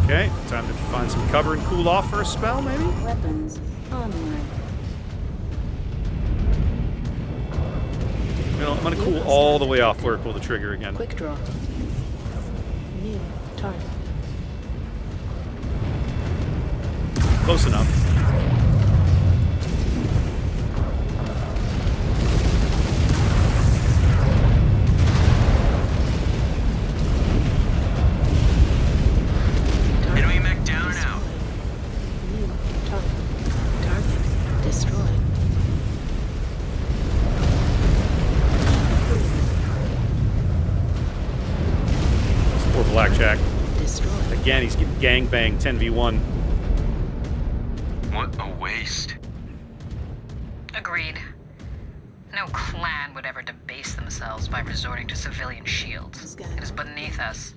Okay, time to find some cover and cool off for a spell, maybe? Weapons online. I'm gonna cool all the way off before I pull the trigger again. Quick draw. New target. Close enough. Enemy mech down and out. New target. Target destroyed. Poor Blackjack. Destroyed. Again, he's getting gangbanged 10v1. What a waste. Agreed. No clan would ever debase themselves by resorting to civilian shields. It is beneath us.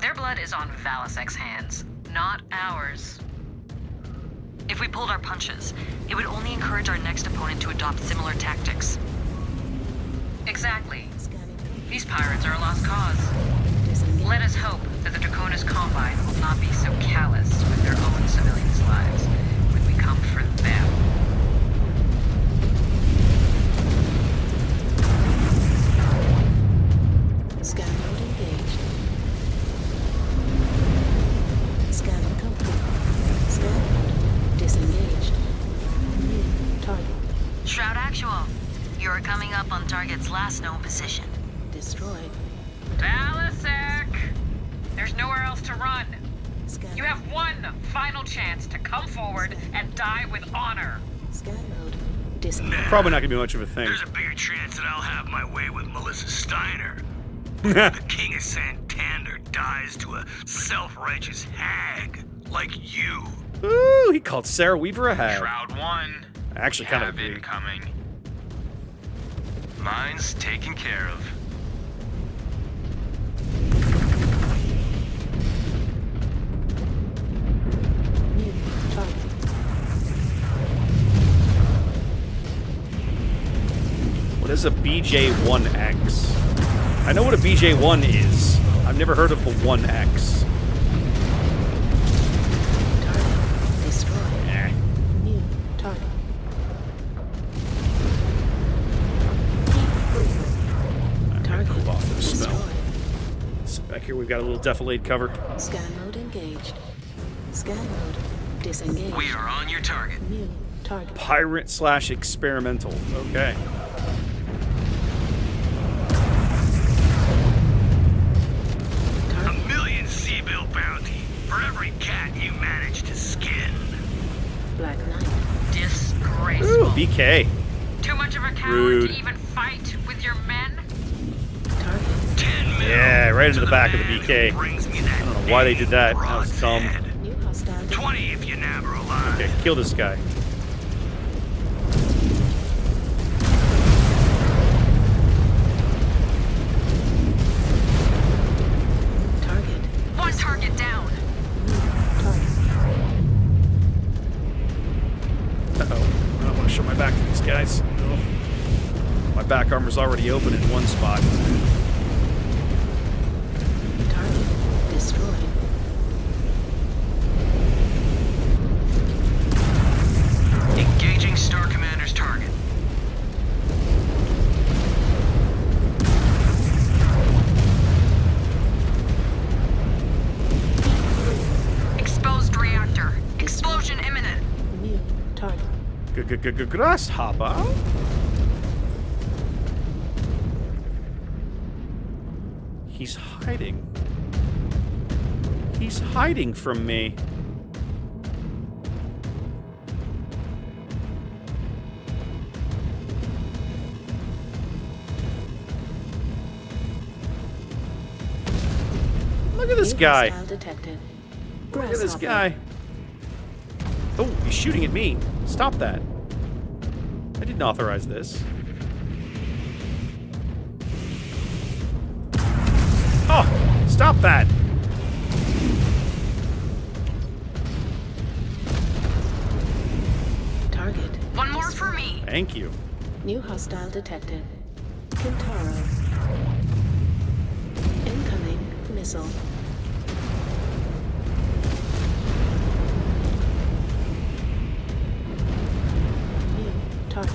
Their blood is on Valisek's hands, not ours. If we pulled our punches, it would only encourage our next opponent to adopt similar tactics. Exactly. These pirates are a lost cause. Let us hope that the Draconis Combine will not be so callous with their own civilians' lives when we come for them. Scan mode engaged. Scan complete. Scan mode disengaged. New target Shroud Actual, you're coming up on target's last known position. destroyed. Valisek! There's nowhere else to run. Scan. You have one final chance to come forward and die with honor. Scan mode disengaged. Probably not gonna be much of a thing. There's a bigger chance that I'll have my way with Melissa Steiner. The King of Santander dies to a self-righteous hag like you. Ooh, he called Sarah Weaver a hag. Shroud 1. I actually kind of Have agree. incoming. Mine's taken care of. New target. What is a BJ1X? I know what a BJ1 is. I've never heard of the 1X. Target destroyed. Eh. New target. Target Cool off the spell. destroyed. So back here we've got a little defilade cover. Scan mode engaged. Scan mode disengaged. We are on your target. New target. Pirate/experimental. Okay. A million Seabill bounty for every cat you manage to skin. Black Knight. Disgraceful. Ooh, BK. Too much of a coward Rude. to even fight with your men? Target. 10 mil Yeah, right into to the back of the man BK. who brings me that I don't know why they did that. That was dumb. broadhead. New hostile. 20 if you nab her alive. Okay, kill this guy. Target. One target down. Target. Uh-oh. I don't want to show my back to these guys. No. My back armor's already open in one spot. Target destroyed. Engaging Star Commander's target. Exposed reactor. Explosion imminent. New target. Grasshopper? He's hiding. He's hiding from me. Look at this New guy. hostile detected. Look at this Grasshopper. guy. Oh, he's shooting at me. Stop that. I didn't authorize this. Oh, stop that. Target. One more for me. Thank you. New hostile detected. Kintaro. Incoming missile. New target.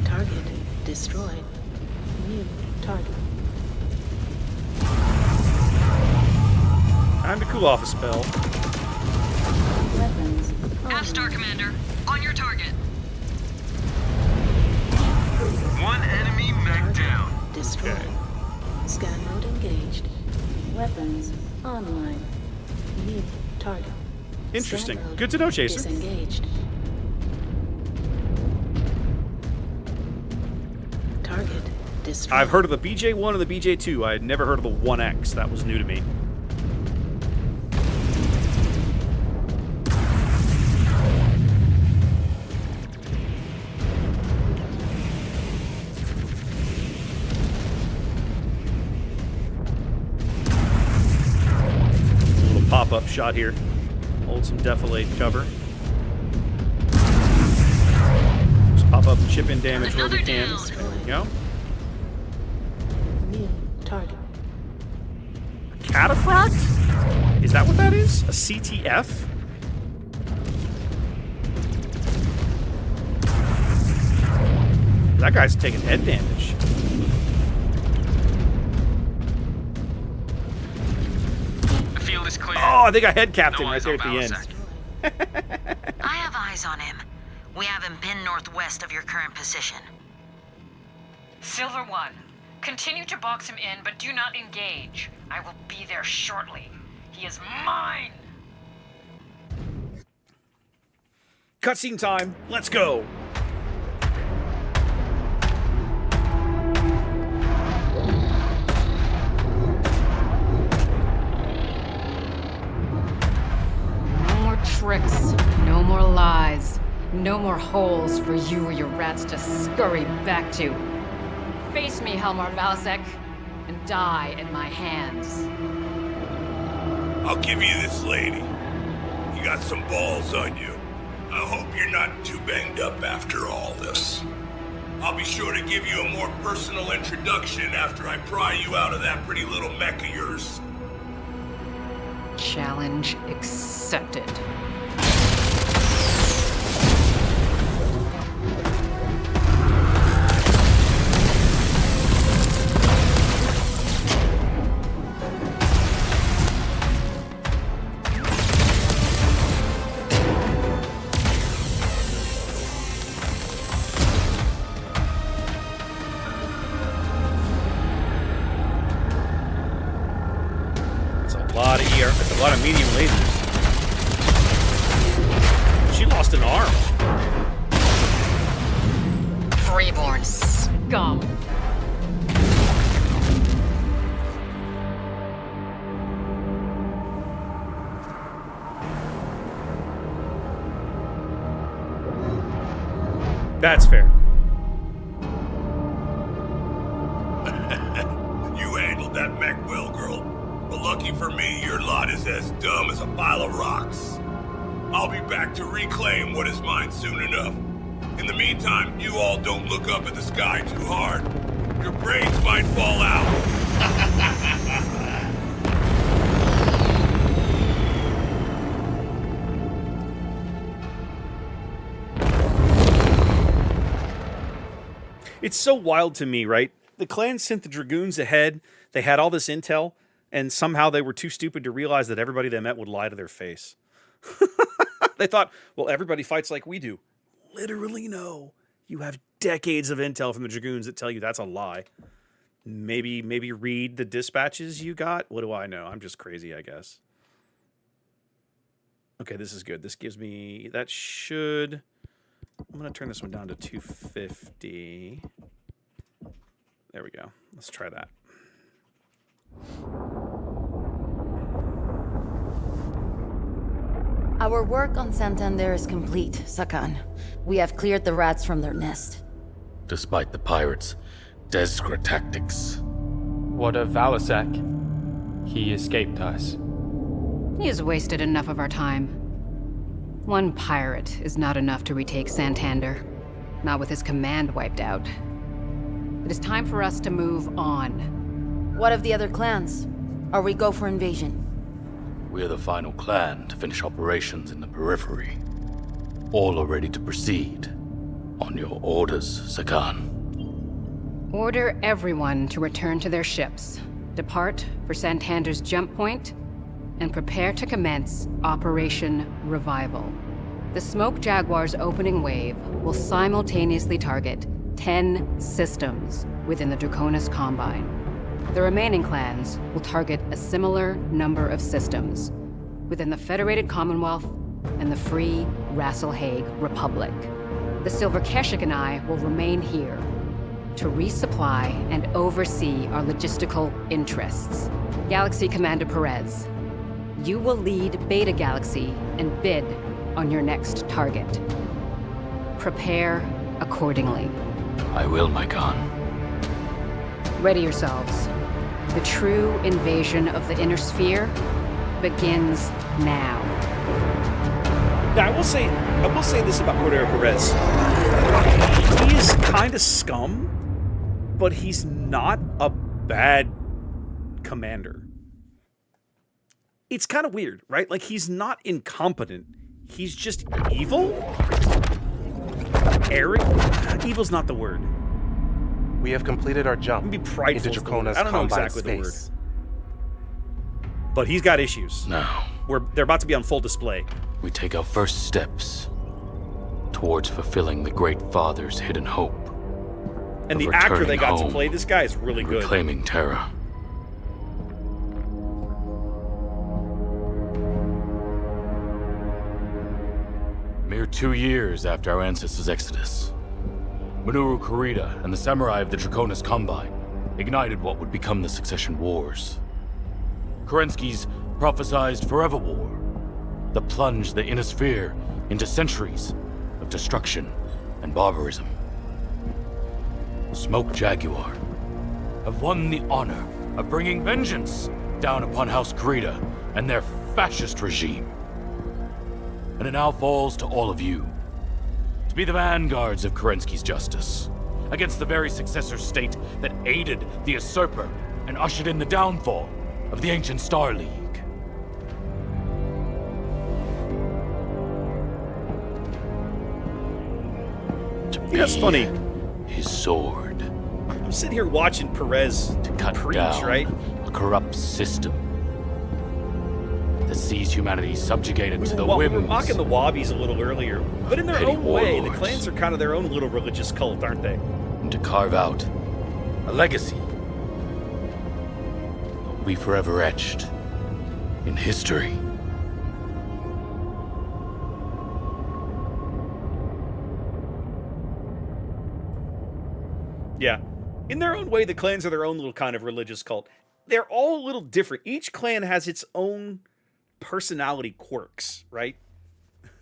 Target destroyed. New target. Time to cool off a spell. Weapons. Star Commander, on your target. One enemy mech down. Destroyed. Okay. Scan mode engaged. Weapons online. New target. Interesting. Scan mode Good to know, Chaser. Disengaged. Target destroyed. I've heard of the BJ-1 and the BJ-2. I had never heard of the 1X. That was new to me. Little pop-up shot here. Hold some defilade cover. Pop up chip in damage where we can. There we go. New target. A cataphract? Is that what that is? A CTF? That guy's taking head damage. The field is clear. Oh, I think I head capped him No right eyes there on at the end. Balasek. I have eyes on him. We have him pinned northwest of your current position. Silver 1, continue to box him in, but do not engage. I will be there shortly. He is mine! Cutscene time. Let's go. No more tricks. No more lies. No more holes for you or your rats to scurry back to. Face me, Helmar Valasek, and die in my hands. I'll give you this, lady. You got some balls on you. I hope you're not too banged up after all this. I'll be sure to give you a more personal introduction after I pry you out of that pretty little mech of yours. Challenge accepted. That's a lot of medium lasers. She lost an arm. Freeborn scum. That's fair. You handled that mech well, girl. But lucky for me, your lot is as dumb as a pile of rocks. I'll be back to reclaim what is mine soon enough. In the meantime, you all don't look up at the sky too hard. Your brains might fall out. It's so wild to me, right? The clan sent the Dragoons ahead. They had all this intel. And somehow they were too stupid to realize that everybody they met would lie to their face. They thought, well, everybody fights like we do. Literally, no. You have decades of intel from the Dragoons that tell you that's a lie. Maybe read the dispatches you got. What do I know? I'm just crazy, I guess. Okay, this is good. This gives me... That should... I'm going to turn this one down to 250. There we go. Let's try that. Our work on Santander is complete, Sakan. We have cleared the rats from their nest. Despite the pirates' desperate tactics. What of Valasek? He escaped us. He has wasted enough of our time. One pirate is not enough to retake Santander. Not with his command wiped out. It is time for us to move on. What of the other clans? Are we go for invasion? We're the final clan to finish operations in the periphery. All are ready to proceed. On your orders, Sakan. Order everyone to return to their ships, depart for Santander's jump point, and prepare to commence Operation Revival. The Smoke Jaguar's opening wave will simultaneously target 10 systems within the Draconis Combine. The remaining clans will target a similar number of systems within the Federated Commonwealth and the Free Rasselhague Republic. The Silver Keshik and I will remain here, to resupply and oversee our logistical interests. Galaxy Commander Perez, you will lead Beta Galaxy and bid on your next target. Prepare accordingly. I will, my Khan. Ready yourselves. The true invasion of the Inner Sphere begins now. Now, I will say this about Cordero Perez. He is kind of scum, but he's not a bad commander. It's kind of weird, right? Like, he's not incompetent. He's just evil? Arrogant? Evil's not the word. We have completed our jump into Draconis I don't know Combine exactly space. the word. But he's got issues. Now, They're about to be on full display. we take our first steps towards fulfilling the Great Father's hidden hope. And of the actor they returning got to home play this guy is really and good. reclaiming Terra. Mere 2 years after our ancestors' exodus, Minoru Kurita and the samurai of the Draconis Combine ignited what would become the Succession Wars. Kerensky's prophesized Forever War that plunged the Inner Sphere into centuries of destruction and barbarism. Smoke Jaguar have won the honor of bringing vengeance down upon House Kurita and their fascist regime. And it now falls to all of you to be the vanguards of Kerensky's justice against the very successor state that aided the usurper and ushered in the downfall of the ancient Star League. That's funny. His sword. I'm sitting here watching Perez to cut preach, down right? a corrupt system that sees humanity subjugated to the We whims. were mocking the Wobbies a little earlier, but in their petty own way, the warlords. clans are kind of their own little religious cult, aren't they? And to carve out a legacy that will be forever etched in history. Yeah. In their own way, the clans are their own little kind of religious cult. They're all a little different. Each clan has its own personality quirks, right?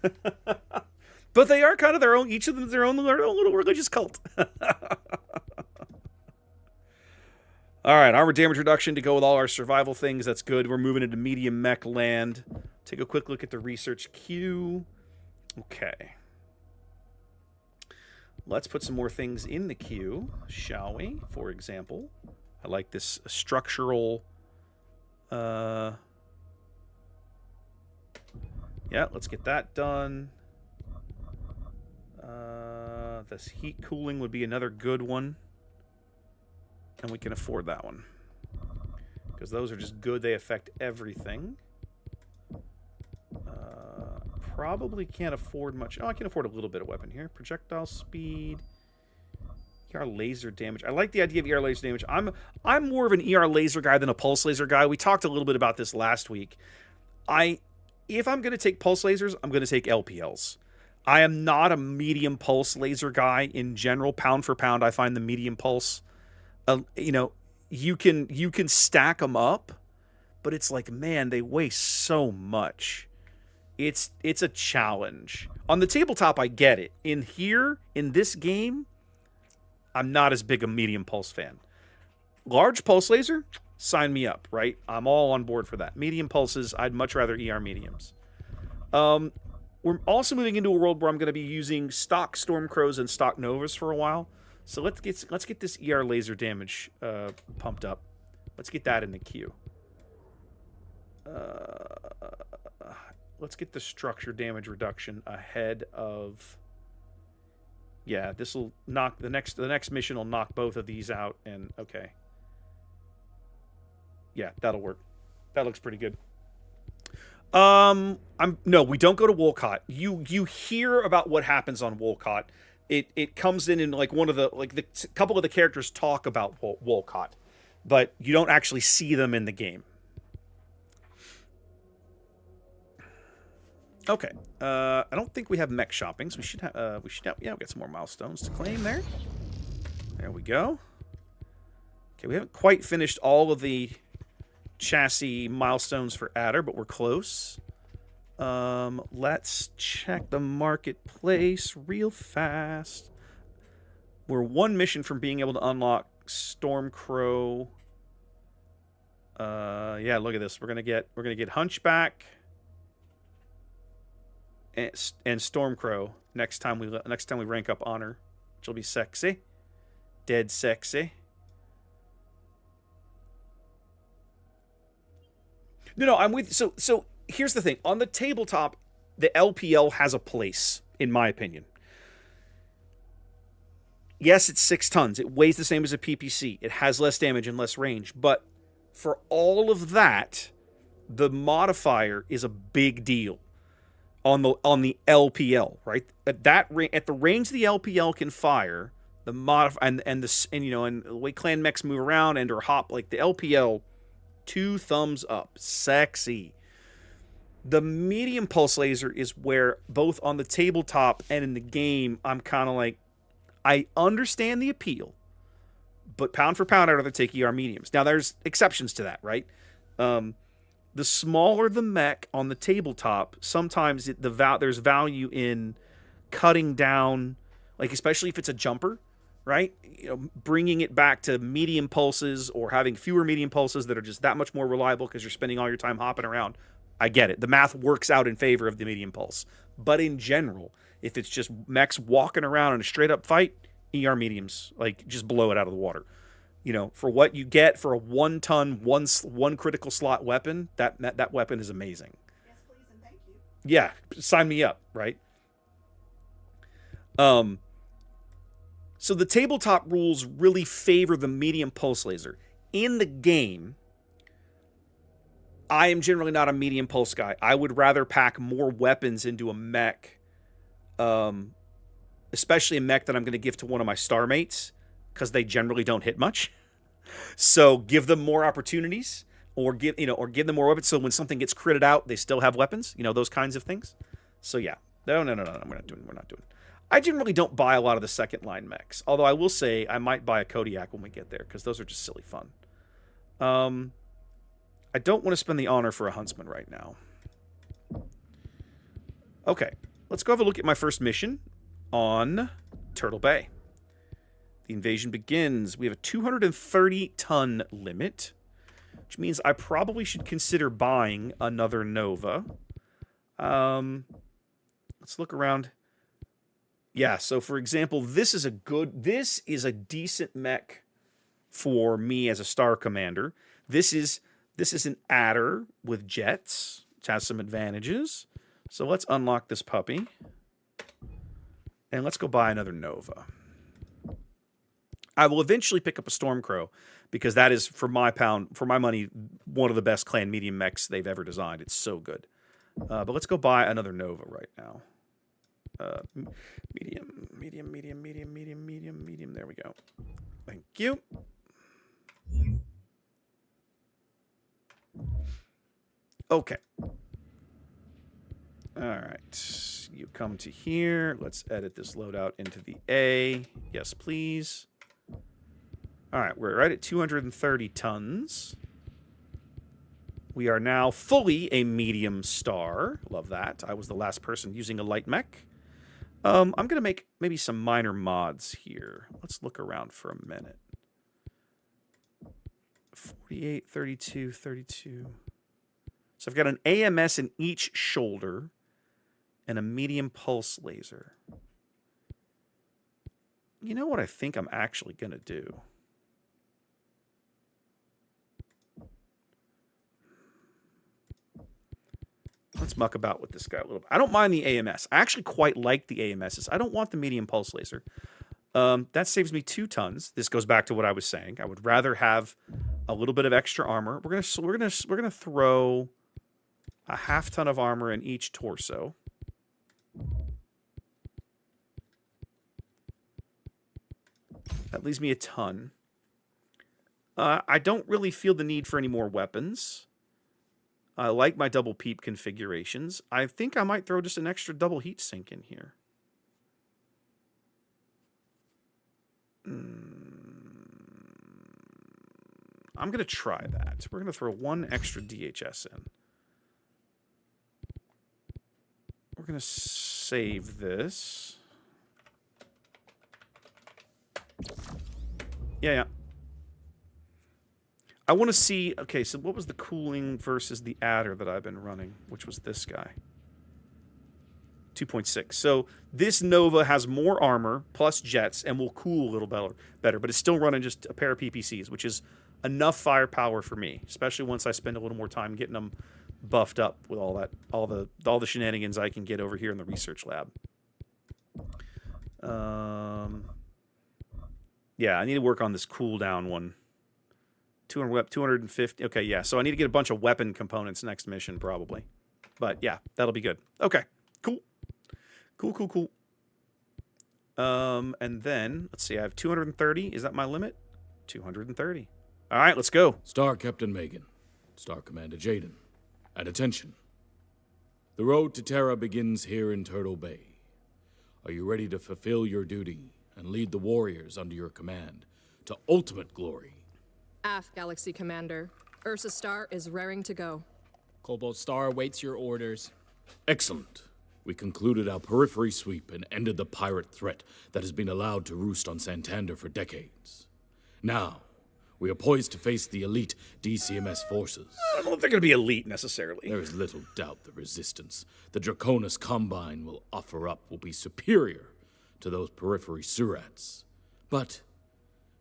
But they are kind of their own, each of them is their own little religious cult. All right, armor damage reduction to go with all our survival things. That's good. We're moving into medium mech land. Take a quick look at the research queue. Okay. Let's put some more things in the queue, shall we? For example, I like this structural... yeah, let's get that done. This heat cooling would be another good one. And we can afford that one. Because those are just good. They affect everything. Probably can't afford much. Oh, I can afford a little bit of weapon here. Projectile speed. ER laser damage. I like the idea of ER laser damage. I'm more of an ER laser guy than a pulse laser guy. We talked a little bit about this last week. If I'm going to take pulse lasers, I'm going to take LPLs. I am not a medium pulse laser guy in general. Pound for pound, I find the medium pulse. You know, you can stack them up, but it's like, man, they weigh so much. It's a challenge. On the tabletop, I get it. In here, in this game, I'm not as big a medium pulse fan. Large pulse laser, sign me up, right? I'm all on board for that. Medium pulses, I'd much rather ER mediums. We're also moving into a world where I'm going to be using stock Stormcrows and stock Novas for a while. So let's get this ER laser damage pumped up. Let's get that in the queue. Let's get the structure damage reduction ahead of... Yeah, this will knock... The next mission will knock both of these out, and... Okay. Yeah, that'll work. That looks pretty good. No, we don't go to Wolcott. You hear about what happens on Wolcott. It comes in like one of the... Like, the couple of the characters talk about Wolcott, but you don't actually see them in the game. Okay, I don't think we have mech shoppings. We should have, yeah, we got some more milestones to claim there. There There we go. Okay, we haven't quite finished all of the chassis milestones for Adder, but we're close. Let's check the marketplace real fast. We're one mission from being able to unlock Stormcrow. Yeah, look at this. We're gonna get Hunchback and Stormcrow next time we rank up Honor, which will be sexy, dead sexy. No, I'm with. So here's the thing. On the tabletop, the LPL has a place, in my opinion. Yes, it's 6 tons. It weighs the same as a PPC. It has less damage and less range. But for all of that, the modifier is a big deal on the LPL, right? At the range the LPL can fire, the modifier and the way clan mechs move around and or hop, like the LPL, 2 thumbs up, sexy. The medium pulse laser is where both on the tabletop and in the game, I'm kind of like, I understand the appeal, but pound for pound, I'd rather take ER mediums. Now, there's exceptions to that, right? The smaller the mech on the tabletop, sometimes there's value in cutting down, like especially if it's a jumper, right? Bringing it back to medium pulses or having fewer medium pulses that are just that much more reliable because you're spending all your time hopping around. I get it. The math works out in favor of the medium pulse. But in general, if it's just mechs walking around in a straight-up fight, ER mediums, like, just blow it out of the water. For what you get for a 1-ton, one critical slot weapon, that weapon is amazing. Yes, please, and thank you. Yeah, sign me up, right? So the tabletop rules really favor the medium pulse laser. In the game, I am generally not a medium pulse guy. I would rather pack more weapons into a mech, especially a mech that I'm going to give to one of my star mates, because they generally don't hit much. So give them more opportunities, or give them more weapons. So when something gets critted out, they still have weapons. Those kinds of things. So yeah, no. We're not doing. I generally don't buy a lot of the second line mechs. Although I will say I might buy a Kodiak when we get there, because those are just silly fun. I don't want to spend the honor for a huntsman right now. Okay, let's go have a look at my first mission on Turtle Bay. The invasion begins. We have a 230-ton limit, which means I probably should consider buying another Nova. Let's look around. Yeah, so for example, this is a decent mech for me as a star commander. This is an adder with jets, which has some advantages. So let's unlock this puppy. And let's go buy another Nova. I will eventually pick up a Stormcrow, because that is, for my money, one of the best clan medium mechs they've ever designed. It's so good. But let's go buy another Nova right now. Medium. There we go. Thank you. Okay. All right. You come to here. Let's edit this loadout into the A. Yes, please. All right. We're right at 230 tons. We are now fully a medium star. Love that. I was the last person using a light mech. I'm going to make maybe some minor mods here. Let's look around for a minute. 48, 32, 32. So I've got an AMS in each shoulder and a medium pulse laser. You know what I think I'm actually going to do? Let's muck about with this guy a little bit. I don't mind the AMS. I actually quite like the AMSs. I don't want the medium pulse laser. That saves me 2 tons. This goes back to what I was saying. I would rather have a little bit of extra armor. We're gonna throw a half ton of armor in each torso. That leaves me a ton. I don't really feel the need for any more weapons. I like my double peep configurations. I think I might throw just an extra double heat sink in here. I'm going to try that. We're going to throw one extra DHS in. We're going to save this. Yeah. I want to see... Okay, so what was the cooling versus the adder that I've been running, which was this guy? 2.6. So this Nova has more armor plus jets and will cool a little better, but it's still running just a pair of PPCs, which is enough firepower for me, especially once I spend a little more time getting them buffed up with all the shenanigans I can get over here in the research lab. Yeah, I need to work on this cooldown one. 250. Okay, yeah. So I need to get a bunch of weapon components next mission probably. But yeah, that'll be good. Okay, cool. Cool. And then, let's see, I have 230. Is that my limit? 230. All right, let's go. Star Captain Megan, Star Commander Jaden, and attention. The road to Terra begins here in Turtle Bay. Are you ready to fulfill your duty and lead the warriors under your command to ultimate glory? Aft, Galaxy Commander. Ursa Star is raring to go. Cobalt Star awaits your orders. Excellent. We concluded our periphery sweep and ended the pirate threat that has been allowed to roost on Santander for decades. Now, we are poised to face the elite DCMS forces. I don't think they're going to be elite, necessarily. There is little doubt the resistance the Draconis Combine will offer up will be superior to those periphery surats. But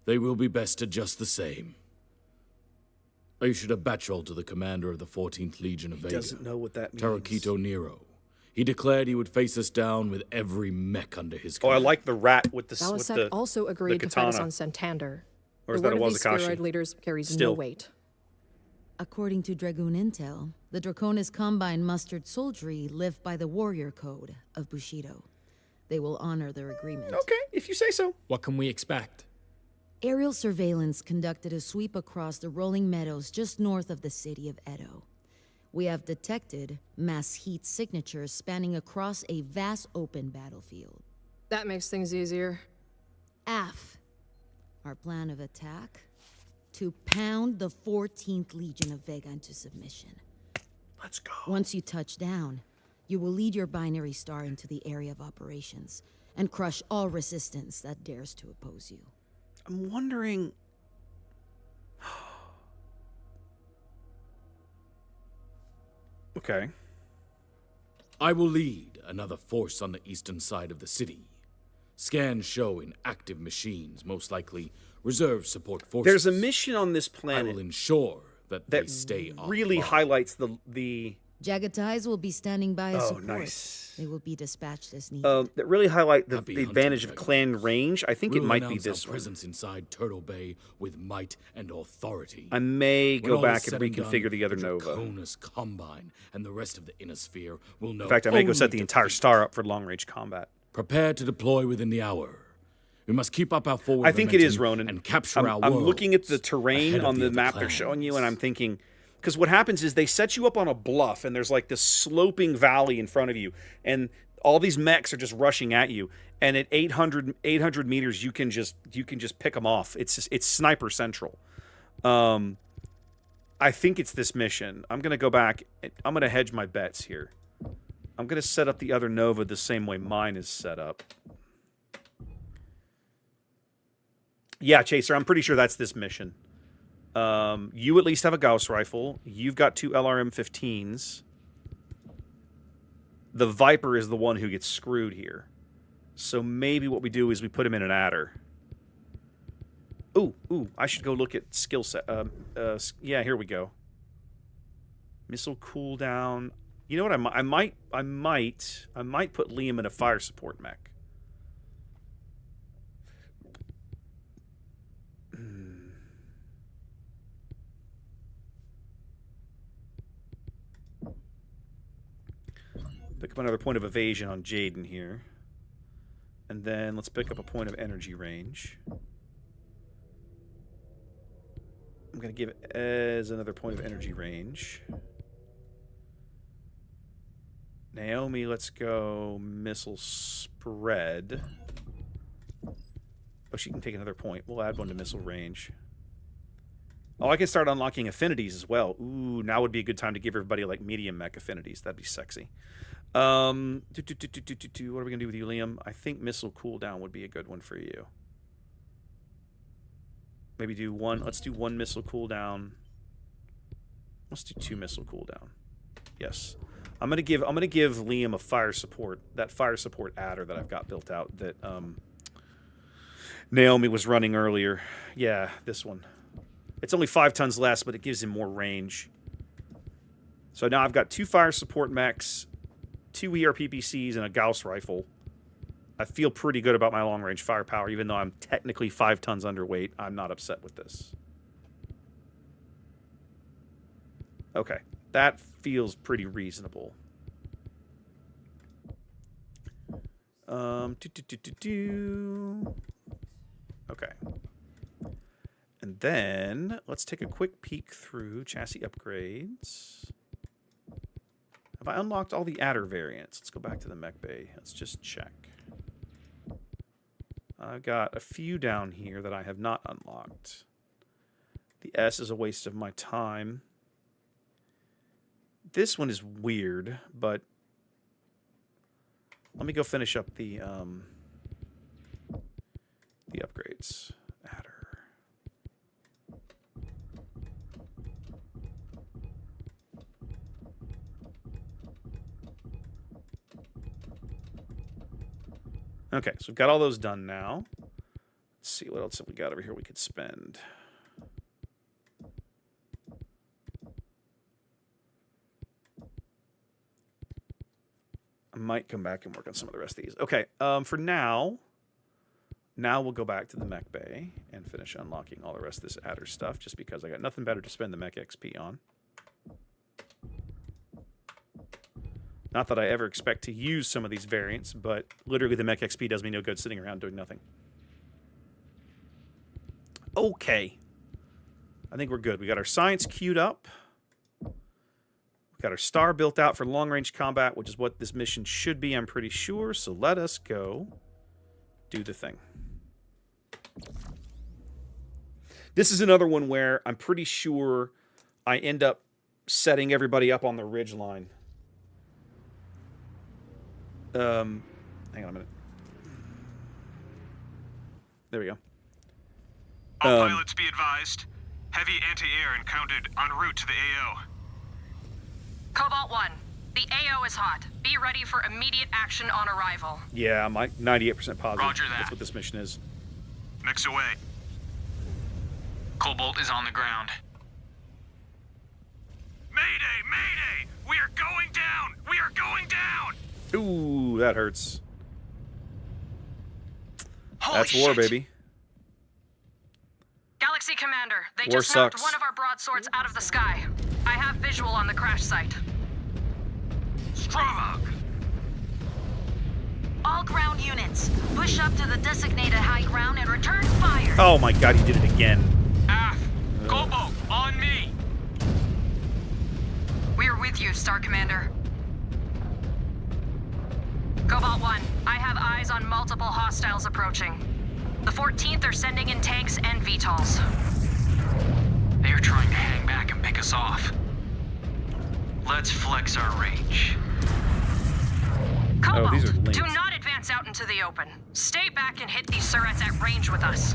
they will be bested just the same. I issued a batchel to the commander of the 14th Legion of Vega. He doesn't know what that means. Tarakito Nero. He declared he would face us down with every mech under his command. Oh, I like the rat with the Balasek also agreed to fight us on Santander. Or is the that word a of these Wazakashi? spheroid leaders carries Still. no weight. According to Dragoon Intel, the Draconis Combine mustered soldiery live by the warrior code of Bushido. They will honor their agreement. Okay, if you say so. What can we expect? Aerial surveillance conducted a sweep across the rolling meadows just north of the city of Edo. We have detected mass heat signatures spanning across a vast open battlefield. That makes things easier. AF. Our plan of attack? To pound the 14th Legion of Vega into submission. Let's go. Once you touch down, you will lead your binary star into the area of operations and crush all resistance that dares to oppose you. I'm wondering... Okay. I will lead another force on the eastern side of the city. Scans show inactive machines, most likely reserve support forces. There's a mission on this planet I will ensure that they stay really offline. highlights the Jagatais will be standing by as support. Nice. They will be dispatched as needed. that really highlight the advantage of clan range. I think We it will might be announce this our one. presence inside Turtle Bay with might and authority. I may When go all back is and said and reconfigure done, the other Nova. Draconis Combine and the rest of the inner sphere will know. In fact, I may go set only the entire defeat. star up for long-range combat. Prepare to deploy within the hour. We must keep up our forward I think it is, momentum Ronan. and capture I'm, our I'm world looking at the terrain ahead of on the other map they're clans. showing you, and I'm thinking... Because what happens is they set you up on a bluff, and there's like this sloping valley in front of you, and all these mechs are just rushing at you. And at 800 meters, you can just pick them off. It's sniper central. I think it's this mission. I'm gonna go back. I'm gonna hedge my bets here. I'm gonna set up the other Nova the same way mine is set up. Yeah, Chaser. I'm pretty sure that's this mission. You at least have a Gauss rifle. You've got 2 LRM-15s. The Viper is the one who gets screwed here. So maybe what we do is we put him in an adder. Ooh, I should go look at skill set. Yeah, here we go. Missile cooldown. You know what? I might put Liam in a fire support mech. Pick up another point of evasion on Jaden here. And then let's pick up a point of energy range. I'm going to give it as another point of energy range. Naomi, let's go missile spread. Oh, she can take another point. We'll add one to missile range. Oh, I can start unlocking affinities as well. Ooh, now would be a good time to give everybody like medium mech affinities. That'd be sexy. What are we gonna do with you, Liam? I think missile cooldown would be a good one for you. Maybe do one. Let's do 1 missile cooldown. Let's do 2 missile cooldown. Yes, I'm gonna give Liam a fire support. That fire support adder that I've got built out that Naomi was running earlier. Yeah, this one. It's only 5 tons less, but it gives him more range. So now I've got 2 fire support mechs, 2 ERPPCs, and a Gauss rifle. I feel pretty good about my long-range firepower, even though I'm technically 5 tons underweight. I'm not upset with this. Okay, that feels pretty reasonable. Okay. And then, let's take a quick peek through chassis upgrades. Have I unlocked all the adder variants? Let's go back to the mech bay. Let's just check. I've got a few down here that I have not unlocked. The S is a waste of my time. This one is weird, but let me go finish up the upgrades. Adder. Okay, so we've got all those done now. Let's see what else have we got over here we could spend. I might come back and work on some of the rest of these. Okay, for now we'll go back to the mech bay and finish unlocking all the rest of this adder stuff, just because I got nothing better to spend the mech XP on. Not that I ever expect to use some of these variants, but literally the mech XP does me no good sitting around doing nothing. Okay. I think we're good. We got our science queued up. We got our star built out for long-range combat, which is what this mission should be, I'm pretty sure. So let us go do the thing. This is another one where I'm pretty sure I end up setting everybody up on the ridge line. Hang on a minute. There we go. All pilots be advised. Heavy anti-air encountered en route to the AO. Cobalt 1, the AO is hot. Be ready for immediate action on arrival. Yeah, I'm like 98% positive. Roger that. That's what this mission is. Mix away. Cobalt is on the ground. Mayday! Mayday! We are going down! We are going down! Ooh, that hurts. Holy That's war, shit. baby. Galaxy Commander, they War just knocked sucks. one of our broadswords out of the sky. I have visual on the crash site. Strong! All ground units, push up to the designated high ground and return fire. Oh my god, he did it again. Aft! Cobalt, on me! We are with you, Star Commander. Cobalt 1, I have eyes on multiple hostiles approaching. The 14th are sending in tanks and VTOLs. They are trying to hang back and pick us off. Let's flex our range. Cobalt, these are linked. do not advance out into the open. Stay back and hit these turrets at range with us.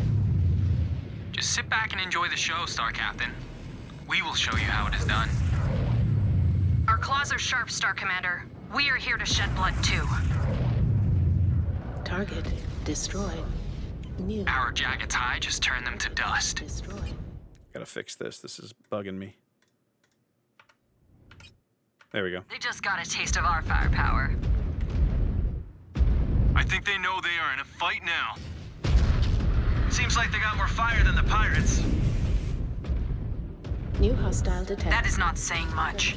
Just sit back and enjoy the show, Star Captain. We will show you how it is done. Our claws are sharp, Star Commander. We are here to shed blood too. Target destroyed. New. Our jagged's high just turned them to dust. Destroyed. Gotta fix this. This is bugging me. There we go. They just got a taste of our firepower. I think they know they are in a fight now. Seems like they got more fire than the pirates. New hostile detected. That is not saying much.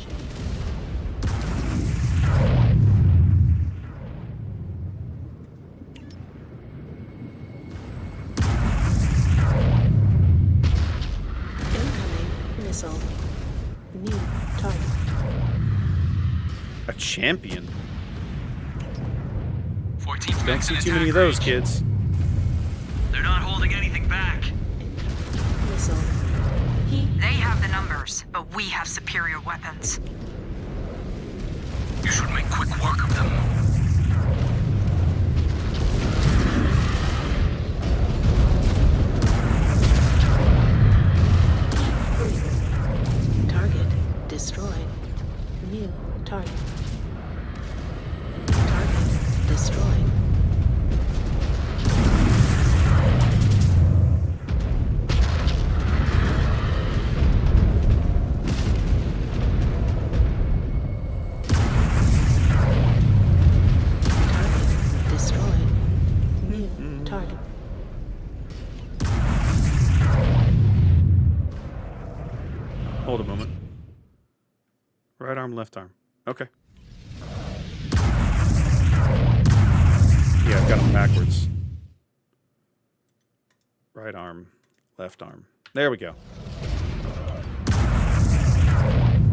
Incoming missile. New target. A champion. 14th Don't see too many of those, kids. They're not holding anything back. Missile. They have the numbers, but we have superior weapons. You should make quick work of them. Target destroyed. New target. Target destroyed. Hold a moment. Right arm, left arm. Okay. Yeah, I've got them backwards. Right arm, left arm. There we go.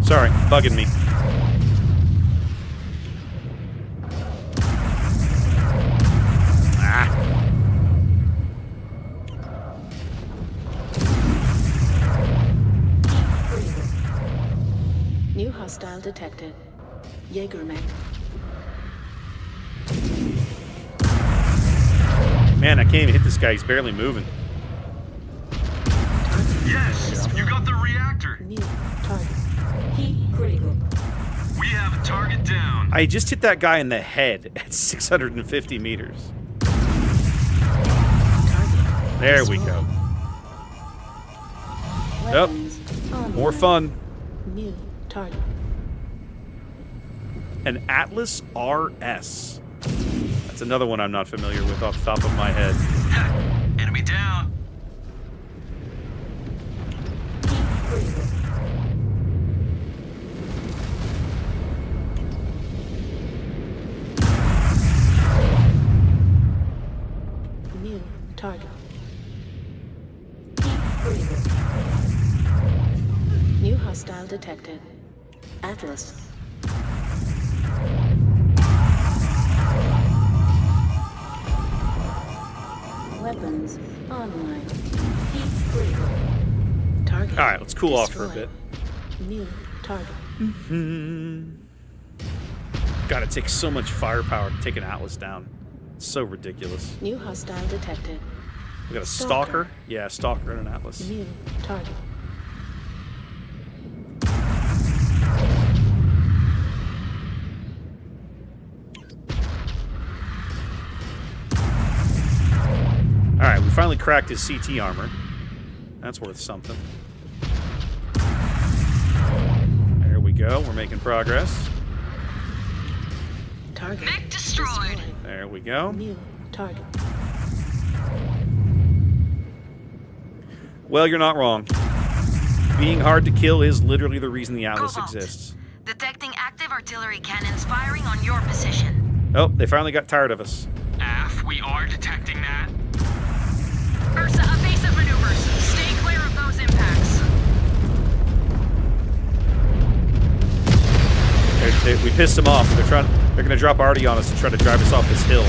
Sorry, bugging me. Ah. New hostile detected. Jaeger mech. Man, I can't even hit this guy. He's barely moving. Yes, you got the reactor. New target. Heat critical. We have a target down. I just hit that guy in the head at 650 meters. There we go. Yep. More fun. New target. An Atlas RS. That's another one I'm not familiar with off the top of my head. Enemy down. New target. New hostile detected. Atlas. Weapons online. Heat critical. Target. All right, let's cool off for a bit. New target. God, it takes so much firepower to take an Atlas down. It's so ridiculous. New hostile detected. We got a Stalker. Yeah, a Stalker and an Atlas. New target. Alright, we finally cracked his CT armor. That's worth something. There we go. We're making progress. Target. Mech destroyed. There we go. New target. Well, you're not wrong. Being hard to kill is literally the reason the Atlas Cobalt. exists. Detecting active artillery cannons firing on your position. Oh, they finally got tired of us. AF, we are detecting that. Ursa, evasive maneuvers. Stay clear of those impacts. We pissed them off. They're gonna drop Artie on us and try to drive us off this hill.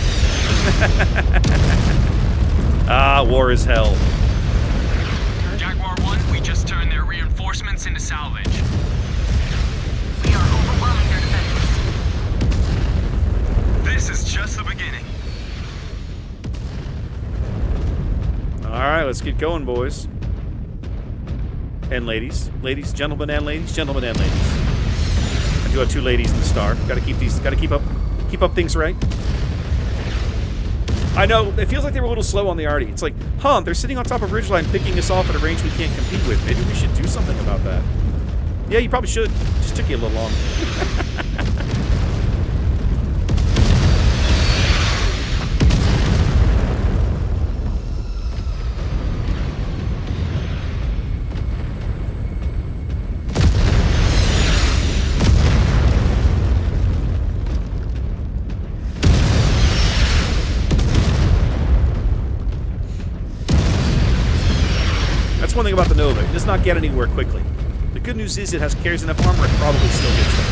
Ah, war is hell. Jaguar 1, we just turned their reinforcements into salvage. We are overwhelming their defenses. This is just the beginning. Alright, let's get going, boys. And ladies. Ladies, gentlemen, and ladies. Gentlemen and ladies. I do have two ladies in the star. Gotta keep up things right. I know, it feels like they were a little slow on the Artie. It's like, they're sitting on top of Ridgeline picking us off at a range we can't compete with. Maybe we should do something about that. Yeah, you probably should. Just took you a little long. That's one thing about the Nova. It does not get anywhere quickly. The good news is it carries enough armor, it probably still gets there.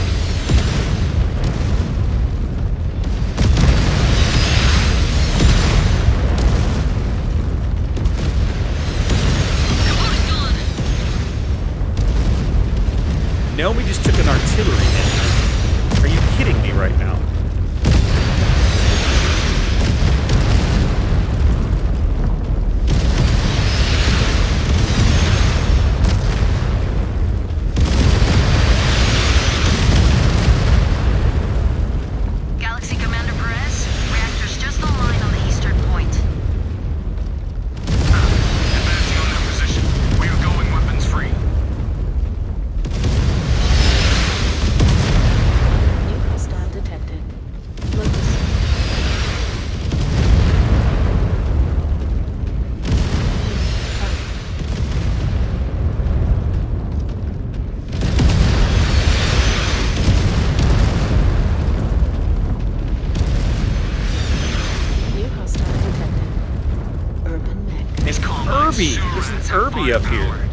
We just took an artillery hit. Are you kidding me right now? Galaxy Commander Perez, reactors just online on the eastern point. Advancing on that position. We are going weapons free. New hostile detected. Locus. New hostile detected. Urban mech. This Combine Irby! This is Irby up here.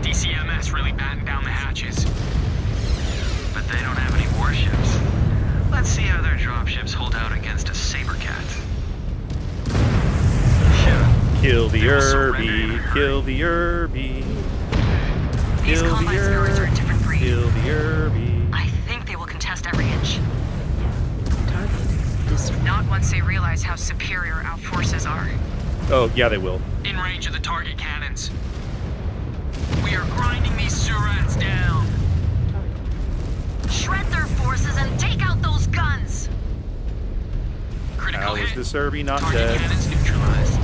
DCMS really batting down the hatches. But they don't have any warships. Let's see how their dropships hold out against a Sabercat. Kill the Irby, kill the Irby. These Kill the Combine Spheroids are a different breed. Kill the Irby. I think they will contest every inch. Target destroyed. Not once they realize how superior our forces are. Oh, yeah, they will. In range of the target cannons. We are grinding these Surats down. Shred their forces and take out those guns! Critical How is hit. this Irby not Target dead? cannons neutralized.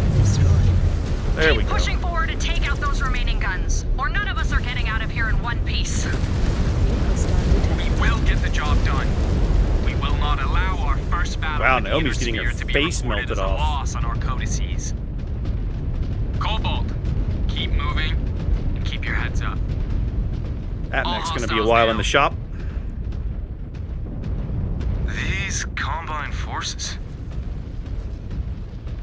There we Keep go. pushing forward to take out those remaining guns, or none of us are getting out of here in one piece. We will get the job done. We will not allow our first battle Wow, with the Naomi's getting her Inner Sphere to be face reported melted as a off. loss on our codices. Cobalt, keep moving and keep your heads up. That All mech's gonna be a hostiles while down. in the shop. These Combine forces.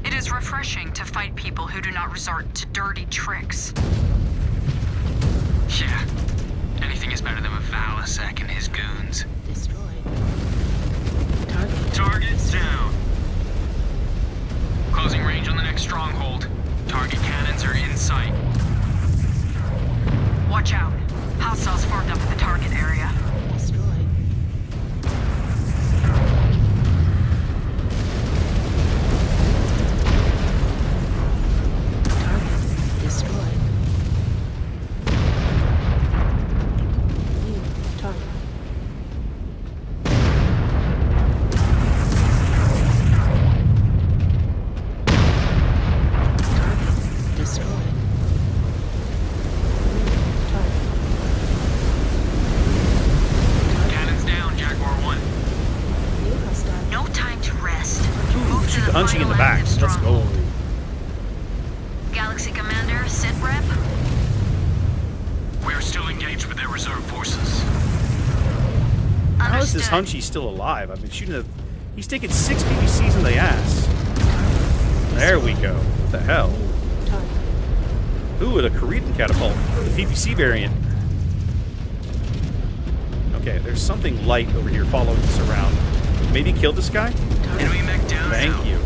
It is refreshing to fight people who do not resort to dirty tricks. Yeah, anything is better than Valasek and his goons. Destroyed. Target down. Closing range on the next stronghold. Target cannons are in sight. Watch out. Hostiles formed up in the target area. Destroyed. Target destroyed. New target. Target destroyed. Cannons down, Jaguar 1. New hostile. No time to rest. Move to Shoot the the Unseen in the back. active Let's go. stronghold. Galaxy Commander, sit rep. We are still engaged with their reserve forces. How is this Understood. Hunchy still alive? I've been shooting a... He's taken 6 PVCs in the ass. There we go. What the hell? Ooh, and a Korean catapult. The PVC variant. Okay, there's something light over here following us around. Maybe kill this guy? Enemy mech down. Thank now. you.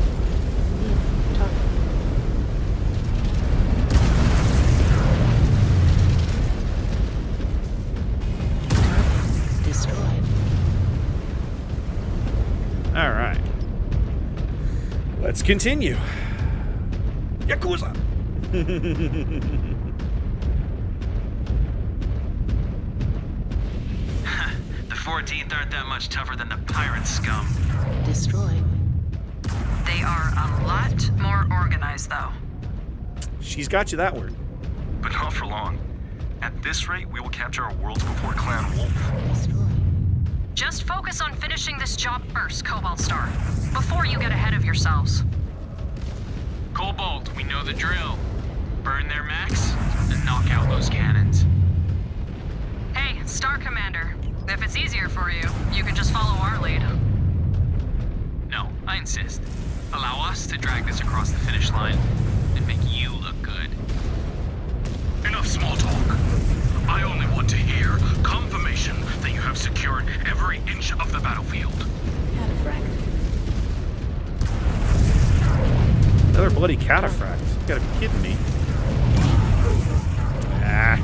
Destroyed. All right. Let's continue. Yakuza. The 14th aren't that much tougher than the pirate scum. Destroyed. They are a lot more organized, though. She's got you that word. But not for long. At this rate, we will capture our worlds before Clan Wolf. Just focus on finishing this job first, Cobalt Star, before you get ahead of yourselves. Cobalt, we know the drill. Burn their mechs and knock out those cannons. Hey, Star Commander, if it's easier for you, you can just follow our lead. No, I insist. Allow us to drag this across the finish line and make you look good. Enough small talk. I only want to hear confirmation that you have secured every inch of the battlefield. Cataphract. Another bloody cataphract. You gotta be kidding me. Ah.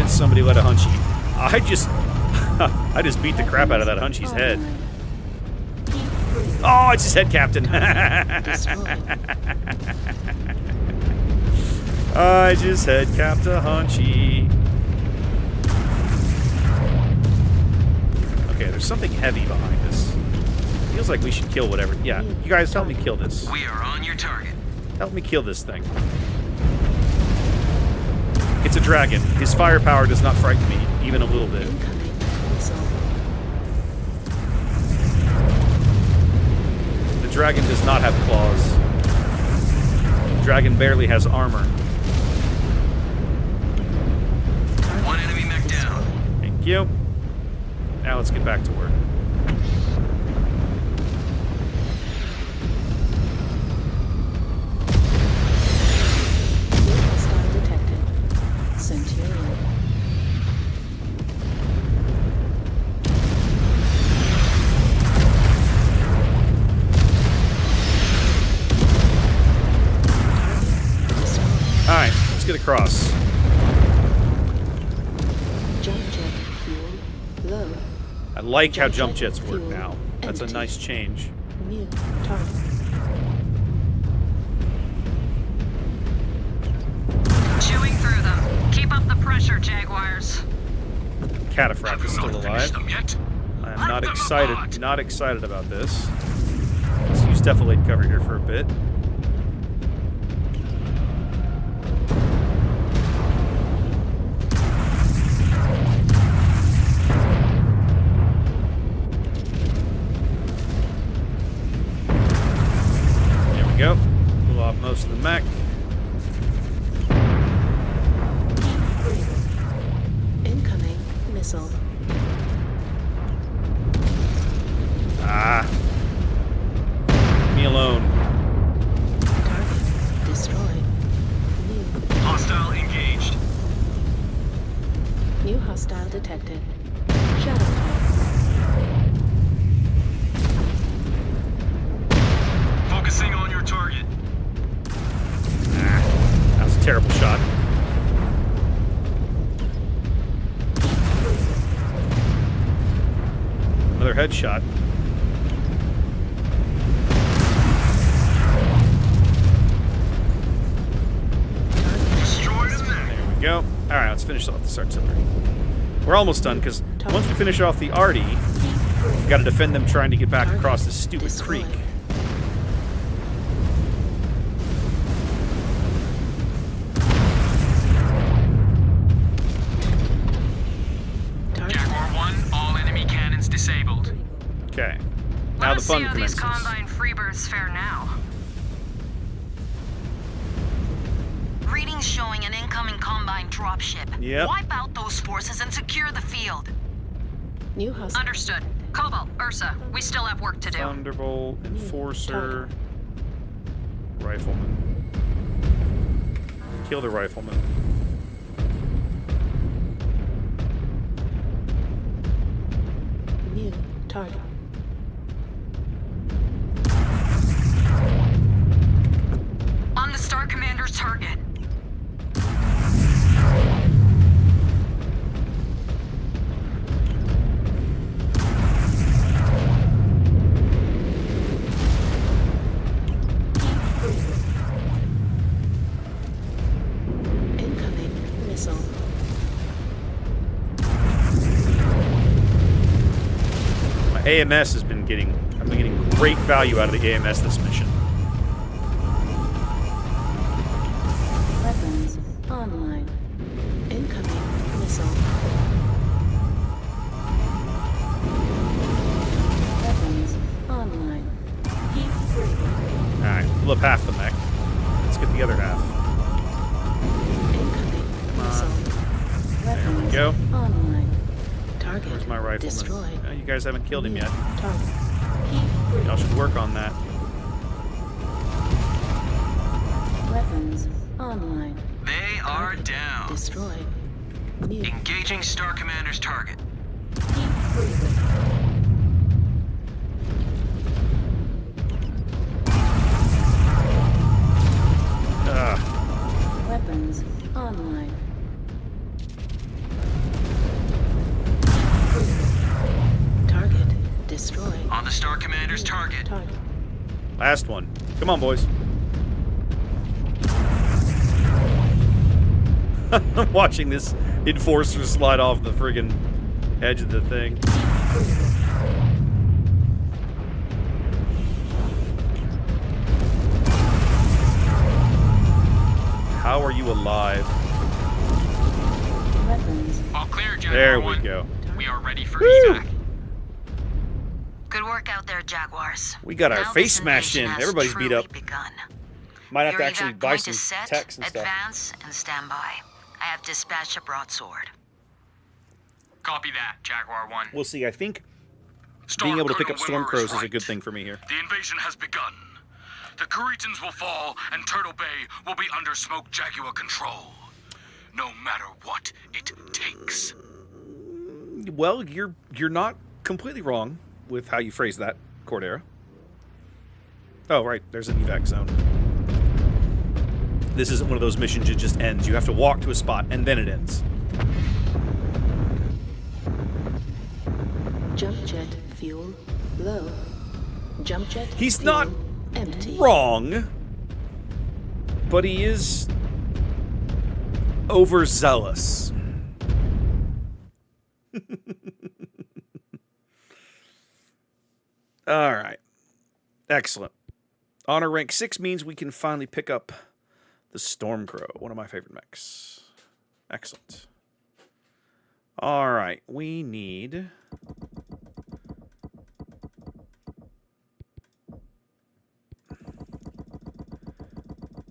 convinced somebody let a Hunchy. I just beat the crap out of that Hunchy's head. Oh, it's his head captain. I just head capped a Hunchy. Okay, there's something heavy behind us. Feels like we should kill whatever. Yeah, you guys help me kill this. We are on your target. Help me kill this thing. It's a dragon. His firepower does not frighten me, even a little bit. The dragon does not have claws. The dragon barely has armor. One enemy mech down. Thank you. Now let's get back to work. Alright, let's get across. Jump jet fuel low. I like how jump jets work now. That's a nice change. New target. Chewing through them. Keep up the pressure, Jaguars. Cataphracts is still alive. I'm not excited. Not excited about this. Let's use defilade cover here for a bit. There we go. Pull off most of the mech. Incoming missile. Ah. Leave me alone. Target destroyed. Hostile engaged. New hostile detected. Shadow Focusing on your target. Ah, that was a terrible shot. Another headshot. Destroyed him there. There we go. Alright, let's finish off the Start Center. We're almost done, because once we finish off the Arty, we've got to defend them trying to get back across this stupid creek. Jaguar 1, all enemy cannons disabled. Okay. Now the fun Let's see how these commences. Combine freebirds fare now. Readings showing an incoming Combine dropship. Yep. Wipe out those forces and secure the field. New hostile. Understood. Cobalt, Ursa, we still have work to do. Thunderbolt, Enforcer, Rifleman. Kill the Rifleman. New target. On the Star Commander's target. Incoming missile. My AMS has been getting... I've been getting great value out of the AMS this mission. Weapons online. Incoming missile. Weapons online. Alright, pull up half the mech. Let's get the other half. Come on. There we go. Online. Target. Where's my rifleman? Destroyed. Oh, you guys haven't killed him yet. Target. Y'all should work on that. Weapons online. They are down. Destroyed. New. Engaging Star Commander's target. Weapons online. target. Last one. Come on, boys. I'm watching this enforcer slide off the friggin' edge of the thing. How are you alive? All clear, Jaguar. There we go. We are ready for evac. Good work out there, Jaguars. We got our Now face this smashed in. invasion has Everybody's beat up. truly begun. Might have Your to actually evac buy point some is set, techs and stuff. advance, and stand by. I have dispatched a broadsword. Copy that, Jaguar 1. We'll see. I think Star being able to pick Colonel up storm Wimmer crows is is a right. good thing for me here. The invasion has begun. The Kuritans will fall, and Turtle Bay will be under Smoke Jaguar control. No matter what it takes. Well, you're not completely wrong with how you phrase that, Cordera. Oh, right. There's an evac zone. This isn't one of those missions that just ends. You have to walk to a spot, and then it ends. Jump jet fuel low. Jump jet He's fuel not empty. wrong, but he is overzealous. All right. Excellent. Honor rank 6 means we can finally pick up the Stormcrow, one of my favorite mechs. Excellent. All right. We need...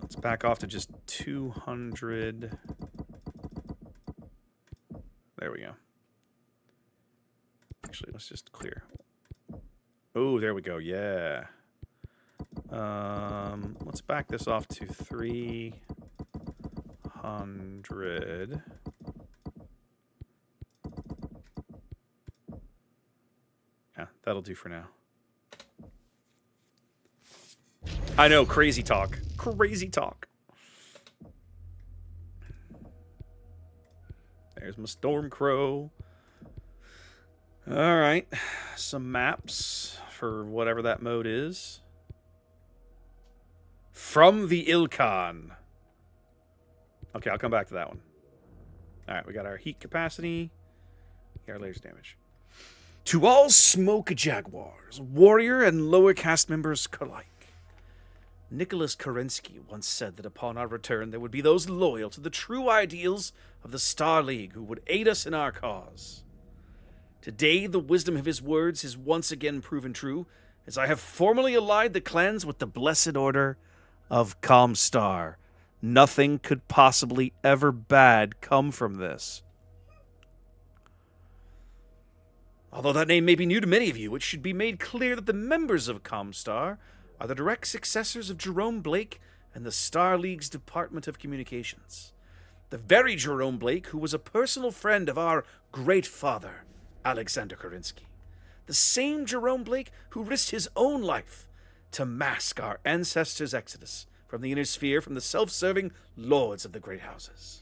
Let's back off to just 200. There we go. Actually, let's just clear. Oh, there we go. Yeah. Let's back this off to 300. Yeah, that'll do for now. I know, crazy talk. Crazy talk. There's my Stormcrow. All right. Some maps for whatever that mode is. From the Ilkhan. Okay, I'll come back to that one. All right, we got our heat capacity. We got our laser damage. To all Smoke Jaguars, warrior and lower caste members alike, Nicholas Kerensky once said that upon our return there would be those loyal to the true ideals of the Star League who would aid us in our cause. Today, the wisdom of his words is once again proven true, as I have formally allied the clans with the Blessed Order of Comstar. Nothing could possibly ever bad come from this. Although that name may be new to many of you, it should be made clear that the members of Comstar are the direct successors of Jerome Blake and the Star League's Department of Communications. The very Jerome Blake who was a personal friend of our great father, Alexander Kerensky. The same Jerome Blake who risked his own life to mask our ancestors' exodus from the inner sphere from the self-serving lords of the great houses.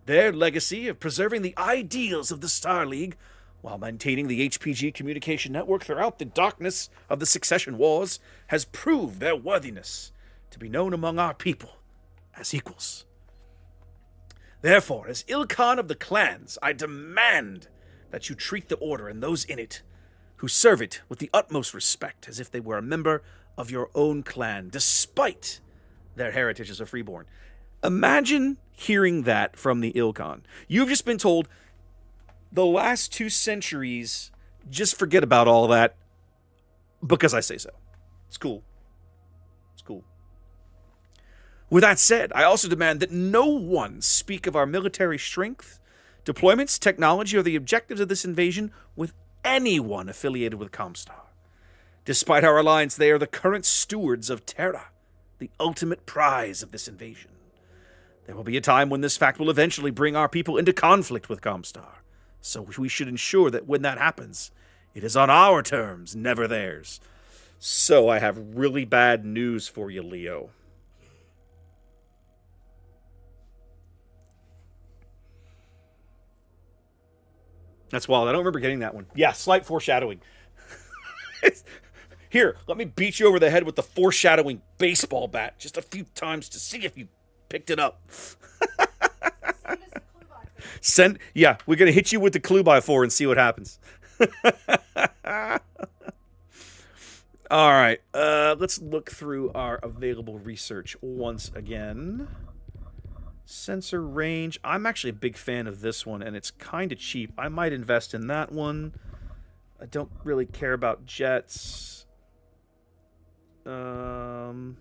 Their legacy of preserving the ideals of the Star League while maintaining the HPG communication network throughout the darkness of the succession wars has proved their worthiness to be known among our people as equals. Therefore, as Ilkhan of the clans, I demand that you treat the Order and those in it who serve it with the utmost respect as if they were a member of your own clan, despite their heritage as a freeborn. Imagine hearing that from the Ilkhan. You've just been told the last 2 centuries, just forget about all that because I say so. It's cool. It's cool. With that said, I also demand that no one speak of our military strength, deployments, technology, or the objectives of this invasion with anyone affiliated with Comstar. Despite our alliance, they are the current stewards of Terra, the ultimate prize of this invasion. There will be a time when this fact will eventually bring our people into conflict with Comstar. So we should ensure that when that happens, it is on our terms, never theirs. So I have really bad news for you, Leo. That's wild. I don't remember getting that one. Yeah, slight foreshadowing. Here, let me beat you over the head with the foreshadowing baseball bat just a few times to see if you picked it up. Yeah, we're gonna hit you with the clue by 4 and see what happens. All right, let's look through our available research once again. Sensor range. I'm actually a big fan of this one, and it's kind of cheap. I might invest in that one. I don't really care about jets. Ooh,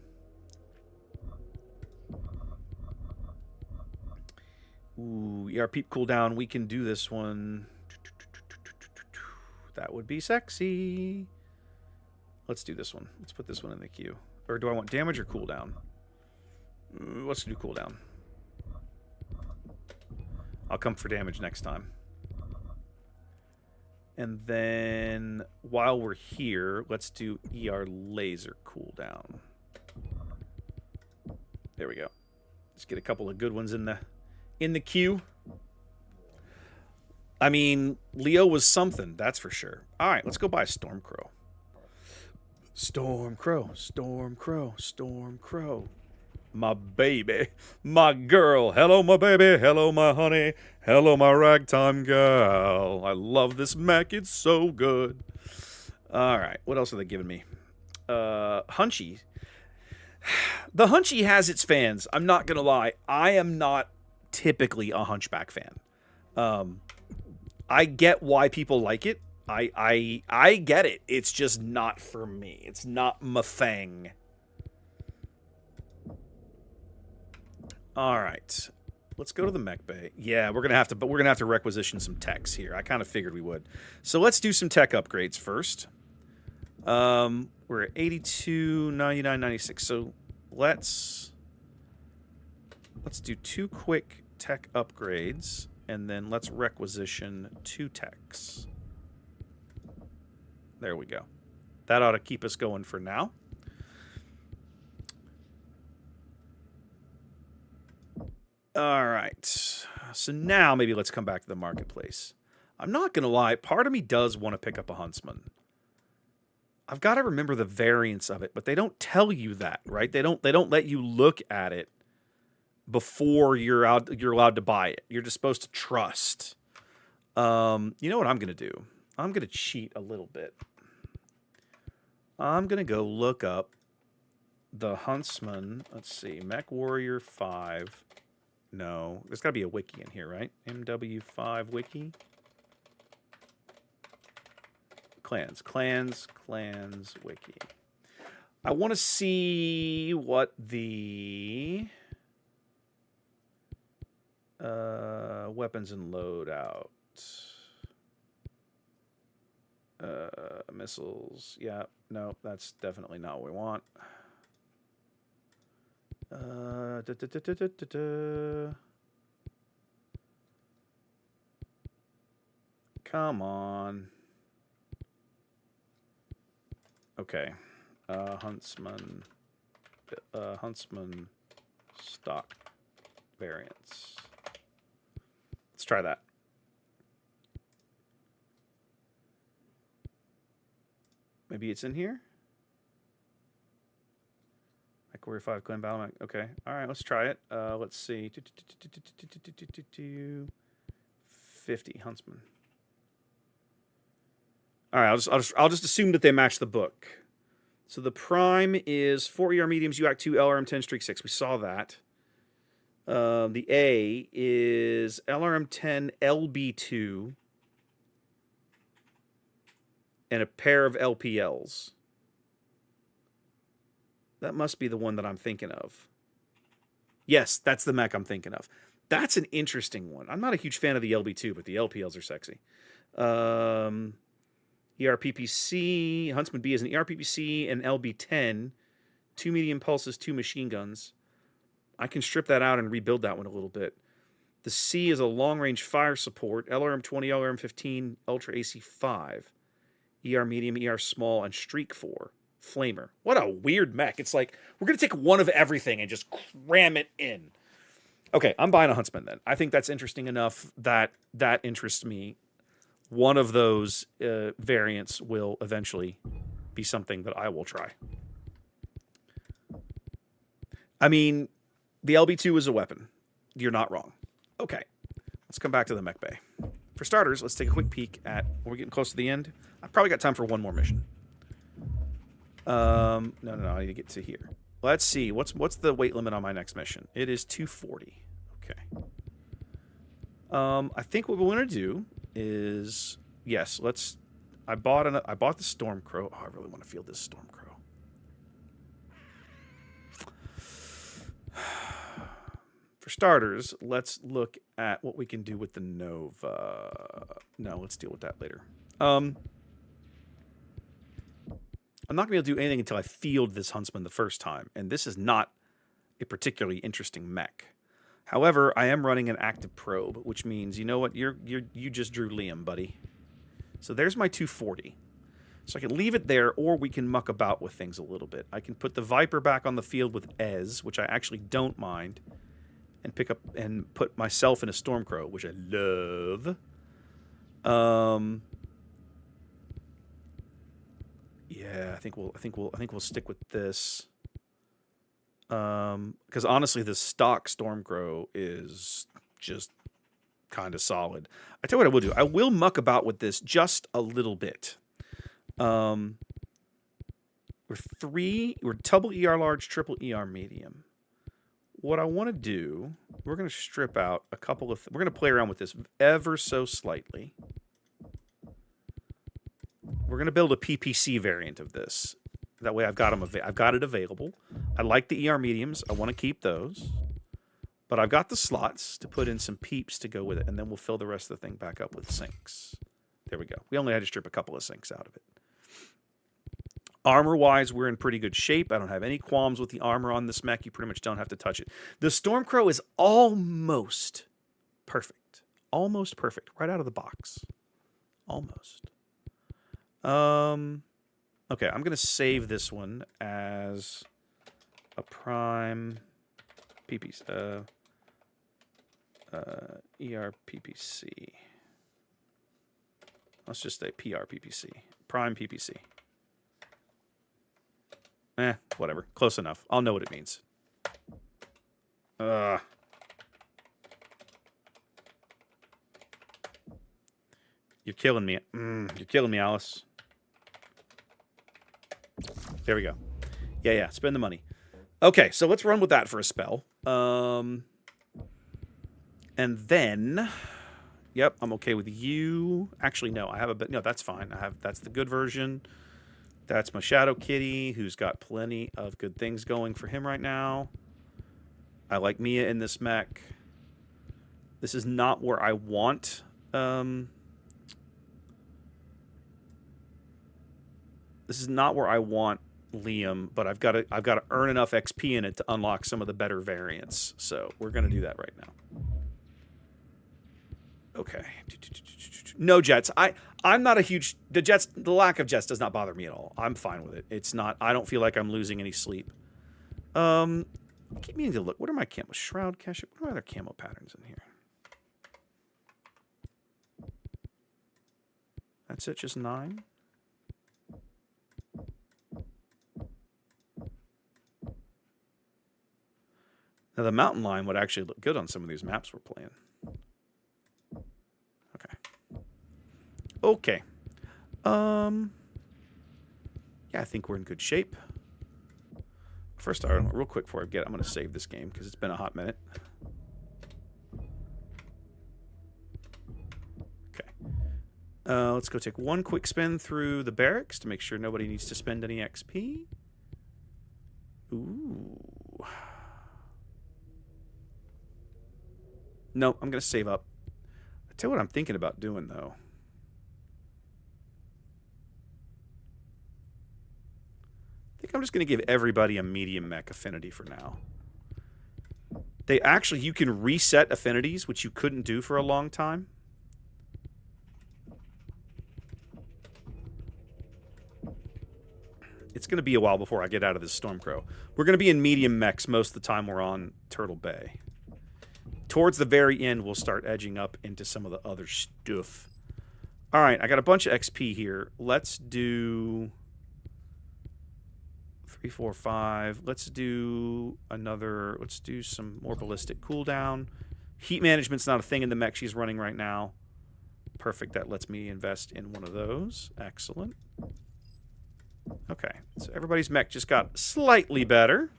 ERP cooldown. We can do this one. That would be sexy. Let's do this one. Let's put this one in the queue. Or do I want damage or cooldown? Let's do cooldown. I'll come for damage next time. And then, while we're here, let's do ER laser cooldown. There we go. Let's get a couple of good ones in the queue. I mean, Leo was something, that's for sure. All right, let's go buy Stormcrow. Stormcrow, Stormcrow, Stormcrow. My baby, my girl. Hello, my baby. Hello, my honey. Hello, my ragtime gal. I love this mech. It's so good. All right. What else are they giving me? Hunchy. The Hunchy has its fans. I'm not going to lie. I am not typically a Hunchback fan. I get why people like it. I get it. It's just not for me. It's not my thing. All right, let's go to the mech bay. Yeah, we're gonna have to requisition some techs here. I kind of figured we would. So let's do some tech upgrades first. We're at 82, 99, 96. So let's do 2 quick tech upgrades, and then let's requisition 2 techs. There we go. That ought to keep us going for now. All right, so now maybe let's come back to the marketplace. I'm not going to lie, part of me does want to pick up a Huntsman. I've got to remember the variance of it, but they don't tell you that, right? They don't let you look at it before you're allowed to buy it. You're just supposed to trust. You know what I'm going to do? I'm going to cheat a little bit. I'm going to go look up the Huntsman. Let's see, Mechwarrior 5. No, there's got to be a wiki in here, right? MW5 wiki. Clans wiki. I want to see what the weapons and loadout. Missiles. Yeah, no, that's definitely not what we want. Come on. Okay. Huntsman stock variants. Let's try that. Maybe it's in here? Mechwarrior 5 Clan Battle. Okay. All right, let's try it. Let's see. 50 Huntsman. All right, I'll just assume that they match the book. So the prime is 4 ER mediums, UAC 2, LRM 10, Streak 6. We saw that. The A is LRM 10, LB 2, and a pair of LPLs. That must be the one that I'm thinking of. Yes, that's the mech I'm thinking of. That's an interesting one. I'm not a huge fan of the LB2, but the LPLs are sexy. ERPPC, Huntsman B is an ERPPC and LB10, 2 medium pulses, 2 machine guns. I can strip that out and rebuild that one a little bit. The C is a long-range fire support, LRM 20, LRM 15, Ultra AC 5, ER medium, ER small, and Streak 4. Flamer. What a weird mech. It's like, we're going to take one of everything and just cram it in. Okay, I'm buying a Huntsman then. I think that's interesting enough that interests me. One of those variants will eventually be something that I will try. I mean, the LB2 is a weapon. You're not wrong. Okay, let's come back to the mech bay. For starters, let's take a quick peek at... We're getting close to the end. I've probably got time for one more mission. No, I need to get to here. Let's see. What's the weight limit on my next mission? It is 240. Okay. I think what we want to do is... Yes, let's... I bought the Stormcrow. Oh, I really want to field this Stormcrow. For starters, let's look at what we can do with the Nova. No, let's deal with that later. I'm not going to be able to do anything until I field this Huntsman the first time, and this is not a particularly interesting mech. However, I am running an active probe, which means, you know what, you just drew Liam, buddy. So there's my 240. So I can leave it there, or we can muck about with things a little bit. I can put the Viper back on the field with Ez, which I actually don't mind, and pick up and put myself in a Stormcrow, which I love. Yeah, I think we'll stick with this. Because honestly, the stock Stormcrow is just kind of solid. I tell you what I will do. I will muck about with this just a little bit. We're double ER large, triple ER medium. What I want to do, we're going to strip out a couple of... We're going to play around with this ever so slightly. We're going to build a PPC variant of this. That way I've got it available. I like the ER mediums. I want to keep those. But I've got the slots to put in some peeps to go with it, and then we'll fill the rest of the thing back up with sinks. There we go. We only had to strip a couple of sinks out of it. Armor-wise, we're in pretty good shape. I don't have any qualms with the armor on this mech. You pretty much don't have to touch it. The Stormcrow is almost perfect. Almost perfect. Right out of the box. Almost. Okay, I'm going to save this one as a prime PPC. ER PPC. Let's just say PR PPC. Prime PPC. Whatever. Close enough. I'll know what it means. You're killing me. You're killing me, Alice. There we go. Yeah. Spend the money. Okay, so let's run with that for a spell. And then... Yep, I'm okay with you. Actually, no, I have a bit... No, that's fine. That's the good version. That's my Shadow Kitty, who's got plenty of good things going for him right now. I like Mia in this mech. This is not where I want... This is not where I want Liam, but I've got to earn enough XP in it to unlock some of the better variants. So we're going to do that right now. Okay. No jets. I'm not a huge... The lack of jets does not bother me at all. I'm fine with it. It's not... I don't feel like I'm losing any sleep. I keep meaning to look. What are my camo? Shroud, Cash... What are my other camo patterns in here? That's it, just 9? Now, the mountain line would actually look good on some of these maps we're playing. Okay. Yeah, I think we're in good shape. First, real quick before I get it, I'm going to save this game because it's been a hot minute. Okay. Let's go take one quick spin through the barracks to make sure nobody needs to spend any XP. Ooh. No, I'm going to save up. I'll tell you what I'm thinking about doing, though. I think I'm just going to give everybody a medium mech affinity for now. You can reset affinities, which you couldn't do for a long time. It's going to be a while before I get out of this Stormcrow. We're going to be in medium mechs most of the time we're on Turtle Bay. Towards the very end, we'll start edging up into some of the other stuff. All right, I got a bunch of XP here. Let's do... 3, 4, 5. Let's do another. Let's do some more ballistic cooldown. Heat management's not a thing in the mech she's running right now. Perfect. That lets me invest in one of those. Excellent. Okay. So everybody's mech just got slightly better.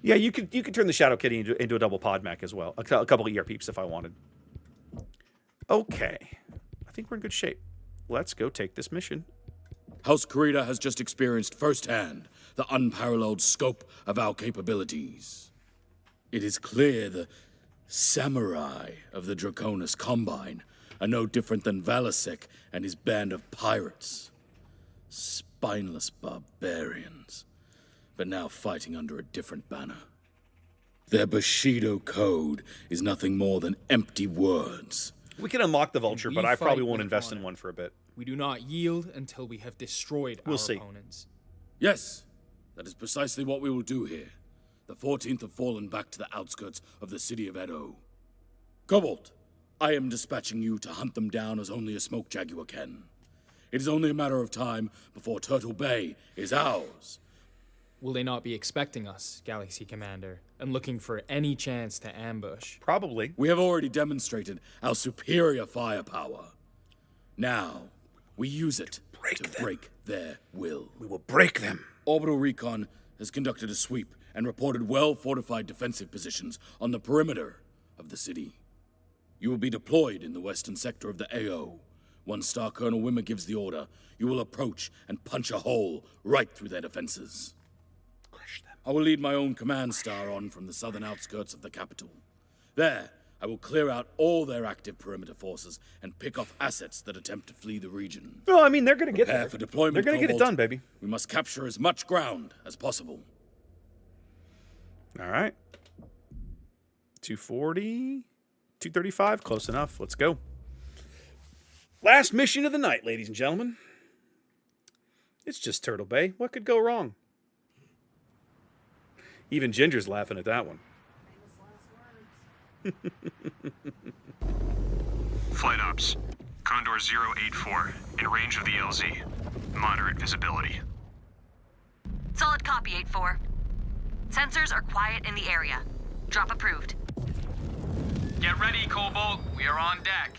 Yeah, you could turn the Shadow Kitty into a double pod mech as well. A couple of ER peeps if I wanted. Okay. I think we're in good shape. Let's go take this mission. House Karita has just experienced firsthand the unparalleled scope of our capabilities. It is clear the samurai of the Draconis Combine are no different than Valasek and his band of pirates. Spineless barbarians, but now fighting under a different banner. Their Bushido code is nothing more than empty words. We can unlock the Vulture, but I probably won't invest in one for a bit. We do not yield until we have destroyed our opponents. Yes, that is precisely what we will do here. The 14th have fallen back to the outskirts of the city of Edo. Cobalt, I am dispatching you to hunt them down as only a Smoke Jaguar can. It is only a matter of time before Turtle Bay is ours. Will they not be expecting us, Galaxy Commander, and looking for any chance to ambush? Probably. We have already demonstrated our superior firepower. Now, we use it to break their will. We will break them. Orbital Recon has conducted a sweep and reported well-fortified defensive positions on the perimeter of the city. You will be deployed in the western sector of the AO. Once Star Colonel Wimmer gives the order, you will approach and punch a hole right through their defenses. Crush them. I will lead my own command star on from the southern outskirts of the capital. There, I will clear out all their active perimeter forces and pick off assets that attempt to flee the region. Well, I mean, they're going to get Prepare there. for deployment, They're going to get it done, baby. We must capture as much ground as possible. All right. 240, 235, close enough. Let's go. Last mission of the night, ladies and gentlemen. It's just Turtle Bay. What could go wrong? Even Ginger's laughing at that one. Flight ops. Condor 084, in range of the LZ. Moderate visibility. Solid copy, 8-4. Sensors are quiet in the area. Drop approved. Get ready, Cobalt. We are on deck.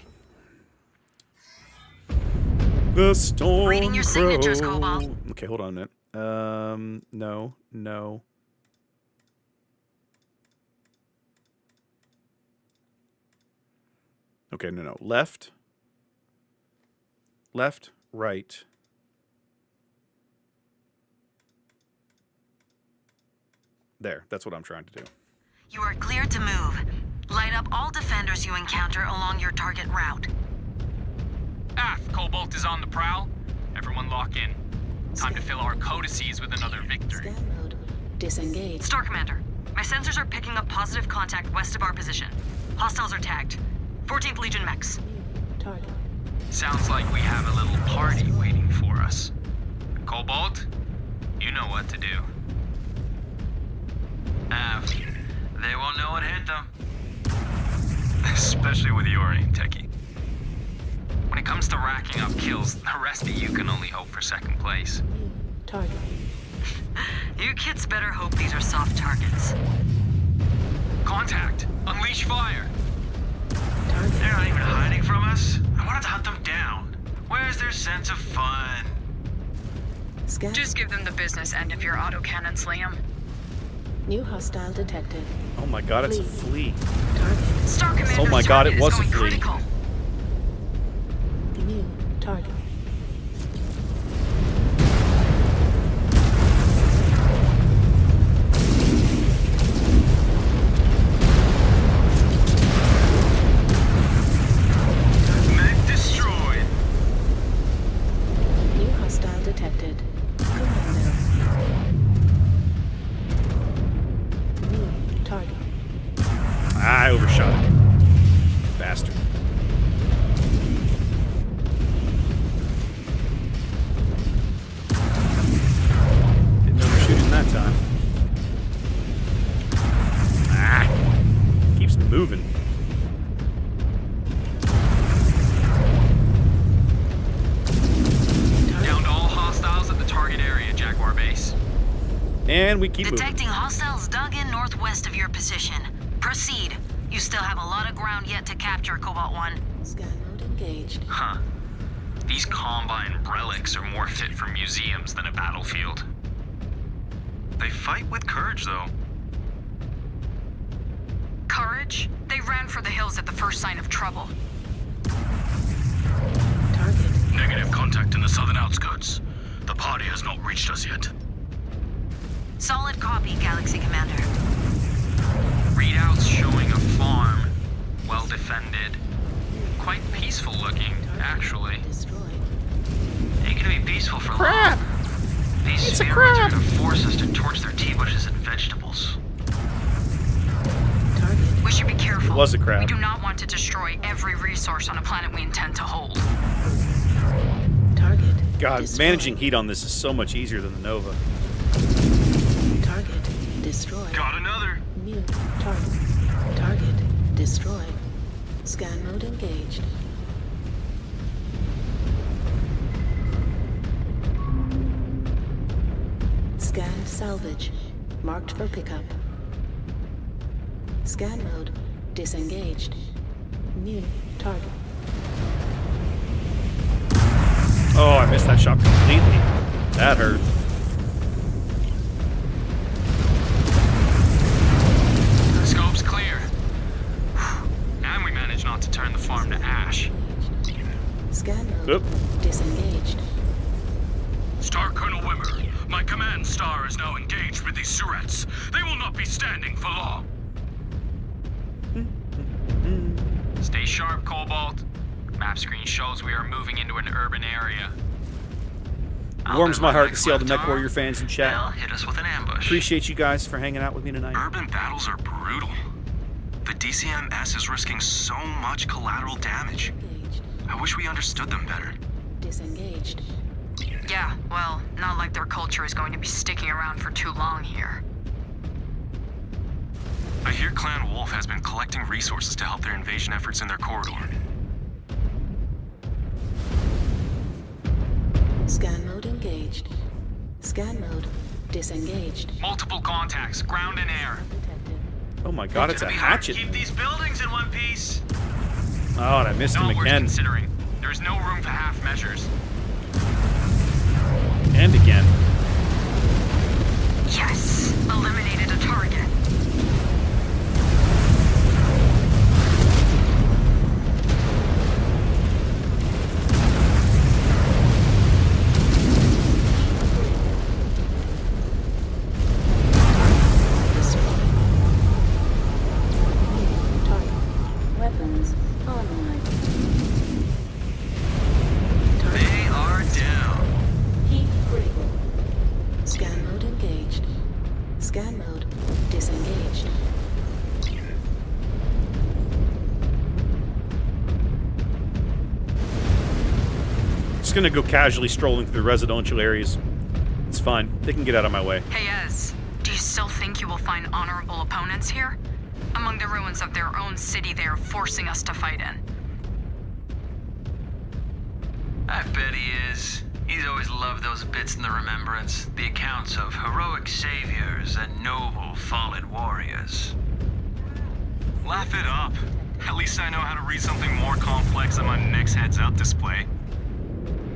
The Storm Reading your signatures, Crow. Cobalt. Okay, hold on a minute. No. Okay, no. Left, right. There, that's what I'm trying to do. You are cleared to move. Light up all defenders you encounter along your target route. Aft, Cobalt is on the prowl. Everyone lock in. Time to fill our codices with another victory. Disengage. Star Commander, my sensors are picking up positive contact west of our position. Hostiles are tagged. 14th Legion mechs. Target. Sounds like we have a little party waiting for us. Cobalt, you know what to do. Aft, they won't know what hit them. Especially with your aim, Techie. When it comes to racking up kills, the rest of you can only hope for second place. Target. You kids better hope these are soft targets. Contact! Unleash fire! Target. They're not even hiding from us. I wanted to hunt them down. Where's their sense of fun? Scan. Just give them the business end of your autocannons, Liam. New hostile detected. Oh my god, it's a flea. Target. Star Commander's Oh my god, it target was is a going flea. critical. New target. Mech destroyed. New hostile detected. Commando. New target. I overshot it. Bastard. Didn't overshoot him that time. Keeps moving. Down to all hostiles at and we keep Detecting hostiles dug in northwest of your position. Proceed. You still have a lot of ground yet to capture, Cobalt 1. Scan mode engaged. Huh. These Combine relics are more fit for museums than a battlefield. They fight with courage, though. Courage? They ran for the hills at the first sign of trouble. Negative contact in the southern outskirts. The party has not reached us yet. Solid copy, Galaxy Commander. Readouts showing a farm, well defended. Quite peaceful looking, actually. Ain't gonna be peaceful for Crap! long. These spheroids are gonna force us to torch their tea bushes and vegetables. We should be careful. It was a crab. We do not want to destroy every resource on a planet we intend to hold. God, managing heat on this is so much easier than the Nova. Target destroyed. Got another. New target. Target destroyed. Scan mode engaged. Scanned salvage. Marked for pickup. Scan mode disengaged. New target. Oh, I missed that shot completely. That hurt. Scope's clear. And we managed not to turn the farm to ash. Scan mode disengaged. Star Colonel Wimmer, my command star is now engaged with these Surets. They will not be standing for long. Stay sharp, Cobalt. Map screen shows we are moving into an urban area. Warms my heart to see all the Mechwarrior fans in chat. They'll hit us with an ambush. Appreciate you guys for hanging out with me tonight. Urban battles are brutal. The DCMS is risking so much collateral damage. I wish we understood them better. Disengaged. Yeah, well, not like their culture is going to be sticking around for too long here. I hear Clan Wolf has been collecting resources to help their invasion efforts in their corridor. Scan mode engaged. Scan mode disengaged. Multiple contacts, ground and air. Oh my god, it's a hatchet. Keep these buildings in one piece. Oh, and I missed him Not worth again. considering. There's no room for half measures. And again. Yes! Eliminated a target. Weapons online. They are down. Heat critical. Scan mode engaged. Scan mode disengaged. Just gonna go casually strolling through residential areas. It's fine. They can get out of my way. Hey, Ez, do you still think you will find honorable opponents here? Among the ruins of their own city they are forcing us to fight in. I bet he is. He's always loved those bits in the Remembrance. The accounts of heroic saviors and noble fallen warriors. Laugh it up. At least I know how to read something more complex than my next heads-up display.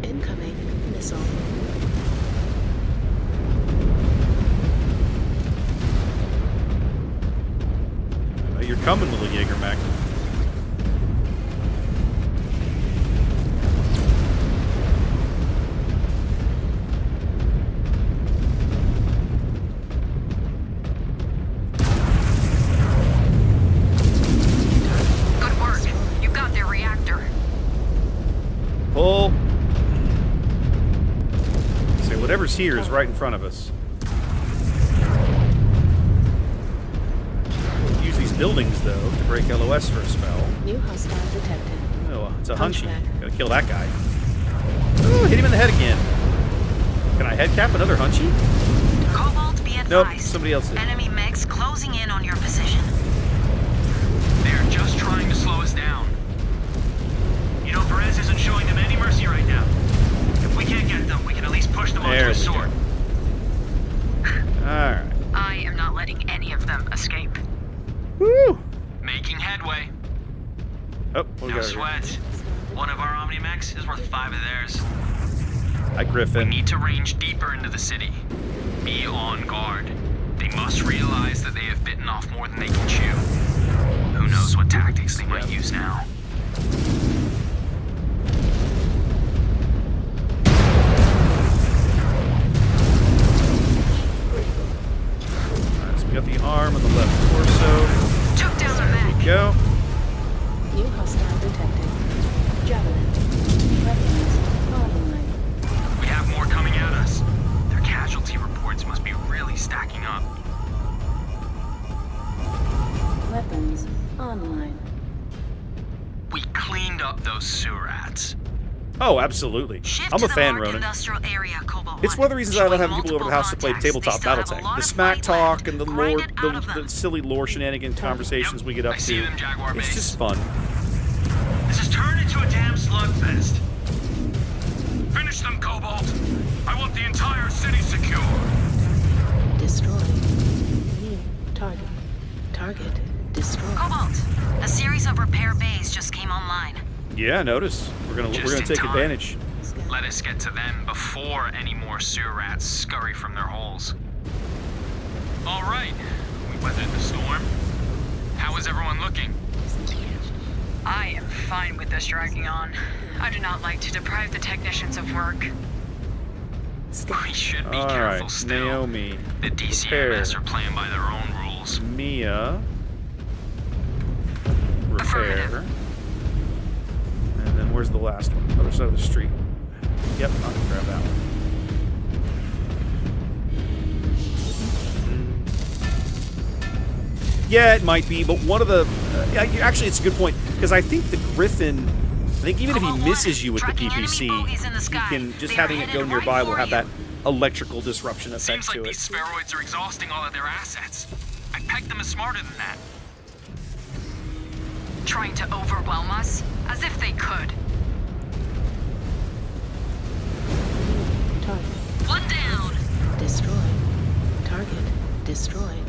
Incoming missile. I know you're coming, little Jägermech. Good work. You got their reactor. Pull. So whatever's here is right in front of us. Use these buildings, though, to break LOS for a spell. New hostile detected. Oh, it's a Hunchy. Gotta kill that guy. Oh, hit him in the head again. Can I head cap another Hunchy? Cobalt, be advised. Nope, somebody else did. Enemy mechs closing in on your position. They're just trying to slow us down. You know, Perez isn't showing them any mercy right now. If we can't get them, we can at least push them onto There a we sword. Alright. Oh, what we No got here? sweat. One of our Omni-Mechs is worth 5 of theirs. Hi, Griffin. We need to range deeper into the city. Be on guard. They must realize that they have bitten off more than they can chew. Who knows what tactics they might use now. Alright, so we got the arm and the left torso. Took down the There we go. New hostile detected. Javelin. Weapons online. We have more coming at us. Their casualty reports must be really stacking up. Weapons online. We cleaned up those sewer rats. Oh, absolutely. I'm a fan, Ronan. Industrial area, Cobalt It's one of the reasons I love having people over to the house to play tabletop BattleTech. The smack talk and the lore, the silly lore shenanigan conversations we get up to. It's just fun. This has turned into a damn slugfest. Finish them, Cobalt. I want the entire city secure. Destroy. New target. Target destroyed. Cobalt, a series of repair bays just came online. Yeah, notice. We're gonna take advantage. Let us get to them before any more sewer rats scurry from their holes. All right, we weathered the storm. How is everyone looking? I am fine with this dragging on. I do not like to deprive the technicians of work. We should be All careful right, still. Naomi. The DCMS are playing by their own rules. Mia. Repair. And then where's the last one? Other side of the street. Yep, I'm gonna grab that one. Yeah, it might be, but one of the... actually, it's a good point, because I think the Griffin... I think even if he misses you with the PPC, you can, just having it go nearby will have that electrical disruption effect Seems like to these it. spheroids are exhausting all of their assets. I pegged them as smarter than that. Trying to overwhelm us? As if they could. Target. One down. Destroyed. Target destroyed.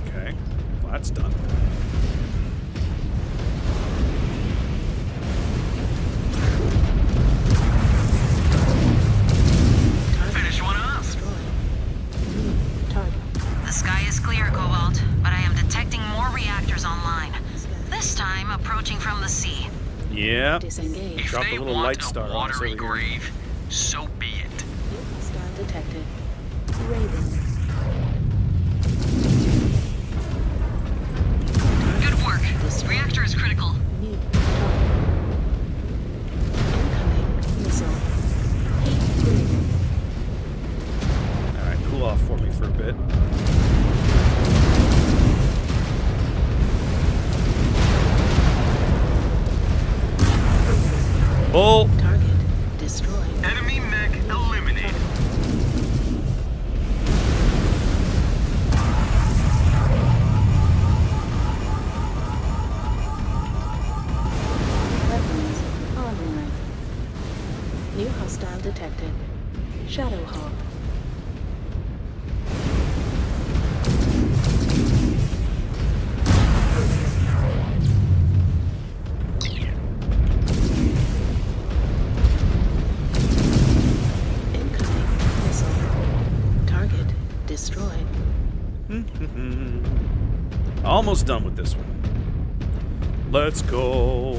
Okay, well, that's done. Finish one up. Target. The sky is clear, Cobalt, but I am detecting more reactors online. This time approaching from the sea. Yeah. Disengage. If Drop they a little want light star a on us watery over here. grave, so be it. New hostile detected. Raven. Good work. Reactor is critical. New target. Incoming missile. Heat grid. Alright, cool off for me for a bit. Bull! Target destroyed. Enemy mech eliminated. Weapons online. New hostile detected. Shadowhawk. Incoming missile. Target destroyed. Almost done with this one. Let's go.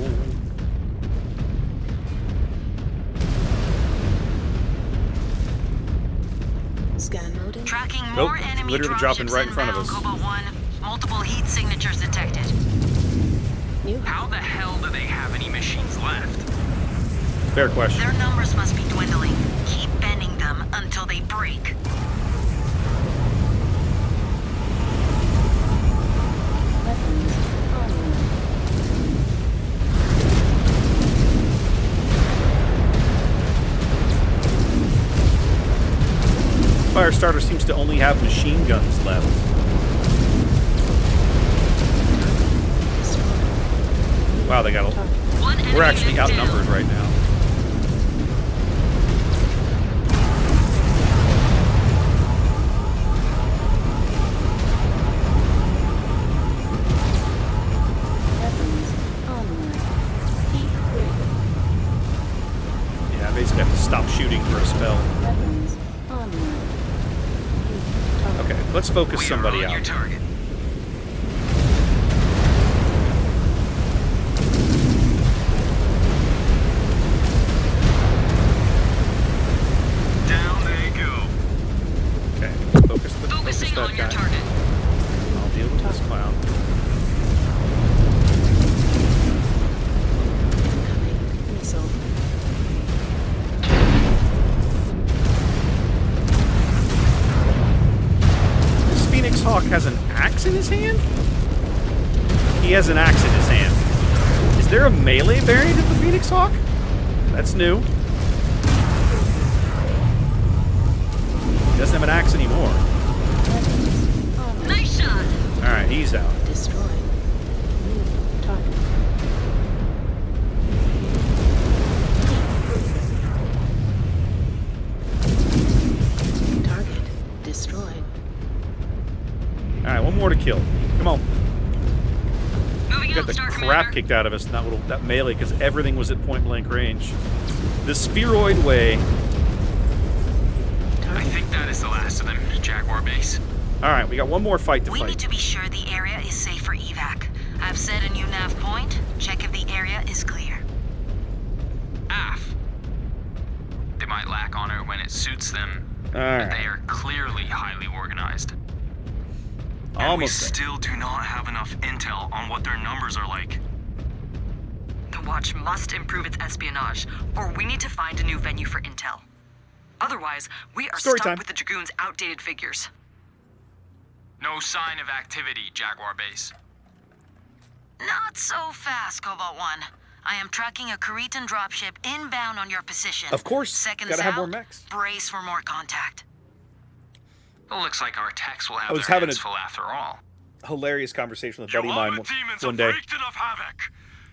Scan mode. Tracking Nope, more enemy literally dropping dropships right in front of inbound, us. Cobalt 1. Multiple heat signatures detected. How the hell do they have any machines left? Fair question. Their numbers must be dwindling. Keep bending them until they break. Weapons online. Firestarter seems to only have machine guns left. Wow, they got a... We're actually outnumbered right now. Weapons online. stop shooting for a spell. Okay, let's focus somebody out. Your target. Down they go. Okay, focus that guy. Target. I'll deal with this clown. Missile. This Phoenix Hawk has an axe in his hand? He has an axe in his hand. Is there a melee variant of the Phoenix Hawk? That's new. He doesn't have an axe anymore. Nice shot. Alright, he's out. Destroy. New target. Target destroyed. Alright, one more to kill. Come on. Moving We got out, the Star crap Commander. kicked out of us in that melee because everything was at point blank range. The Spheroid way. I think that is the last of them, Jaguar base. Alright, we got one more fight to We fight. need to be sure the area is safe for evac. I've set a new nav point. Check if the area is clear. AF. They might lack honor when it suits them, Alright. but they are clearly highly organized. And we Almost there. still do not have enough intel on what their numbers are like. The Watch must improve its espionage, or we need to find a new venue for intel. Otherwise, we are Story stuck time. with the Dragoons' outdated figures. No sign of activity, Jaguar base. Not so fast, Cobalt 1. I am tracking a Cretan dropship inbound on your position. Of course. Seconds Gotta have out, more mechs. brace for more contact. It looks like our techs will have I was their having hands a- full after all. Hilarious conversation with a buddy of mine demons one have day. wreaked enough havoc.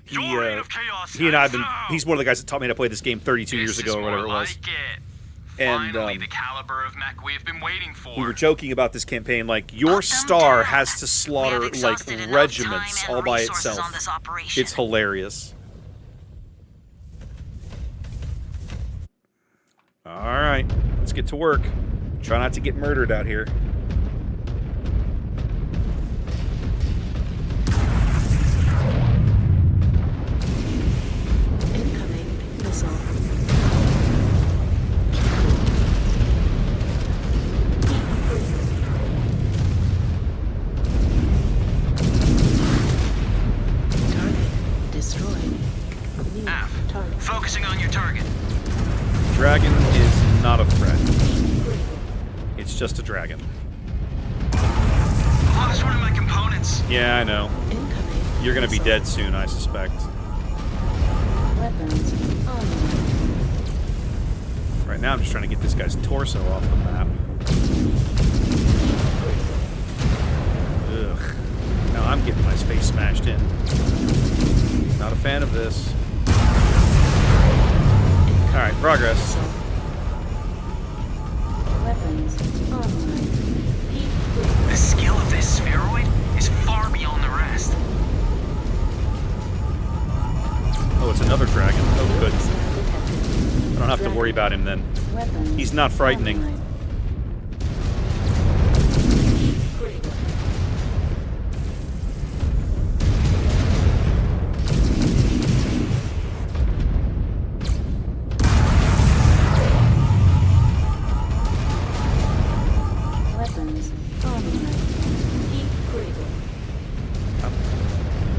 He, Your reign of chaos he and I have ends been. now. He's one of the guys that taught me how to play this game 32 years This ago is or whatever it more was. like it. And Finally, the caliber of mech we have been waiting for. we were joking about this campaign, like your star has to slaughter like exhausted enough regiments time and all by resources itself. on this operation. It's hilarious. All right, let's get to work. Try not to get murdered out here. Incoming missile. Target destroyed. New target. Focusing on your target. Dragon is not a threat. It's just a dragon. I lost one of my components. Yeah, I know. Incoming. You're gonna be dead soon, I suspect. Weapons online. Right now, I'm just trying to get this guy's torso off the map. Ugh. Now I'm getting my face smashed in. Not a fan of this. Alright, progress. Weapons online. The skill of this spheroid is far beyond the rest. Oh, it's another dragon. Oh, good. I don't have to worry about him then. He's not frightening. Weapons online. Heat critical.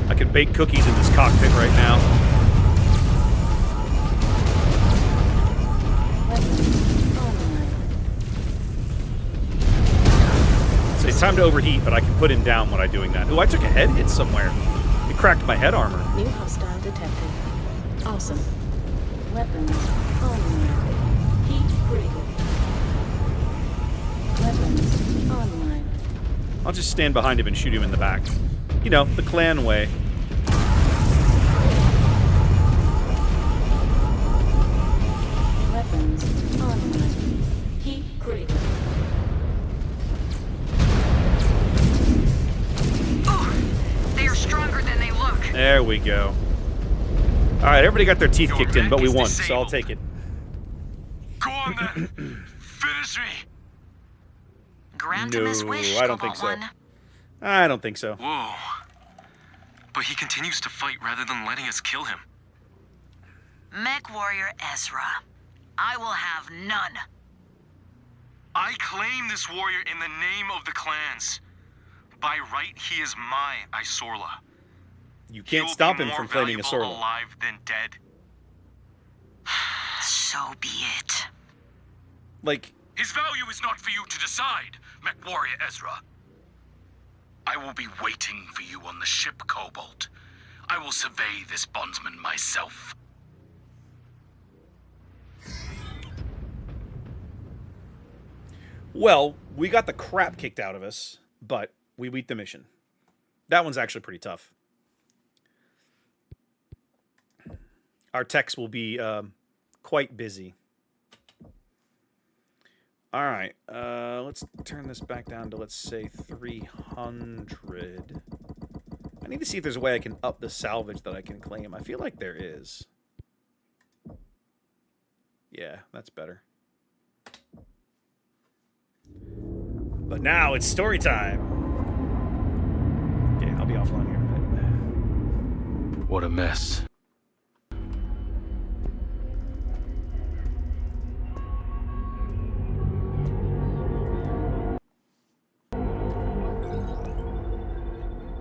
I could bake cookies in this cockpit right now. Weapons online. So it's time to overheat, but I can put him down when I'm doing that. Ooh, I took a head hit somewhere. It cracked my head armor. New hostile detected. Awesome. Weapons online. Heat critical. Weapons online. I'll just stand behind him and shoot him in the back. You know, the clan way. Weapons online. Heat critical. They are stronger than they look. There we go. Alright, everybody got their teeth kicked in, but we won, so I'll take it. on then. Finish me. Grant him his wish, I don't think so. I don't think so. Whoa. But he continues to fight rather than letting us kill him. Mechwarrior Ezra, I will have none. I claim this warrior in the name of the clans. By right, he is my Isorla. You can't stop him from claiming a Isorla. Alive than dead. So be it. Like, his value is not for you to decide, Mechwarrior Ezra. I will be waiting for you on the ship, Cobalt. I will survey this bondsman myself. Well, we got the crap kicked out of us, but we beat the mission. That one's actually pretty tough. Our techs will be quite busy. All right, let's turn this back down to, let's say, 300. I need to see if there's a way I can up the salvage that I can claim. I feel like there is. Yeah, that's better. But now it's story time. Okay, I'll be offline here in a minute. What a mess.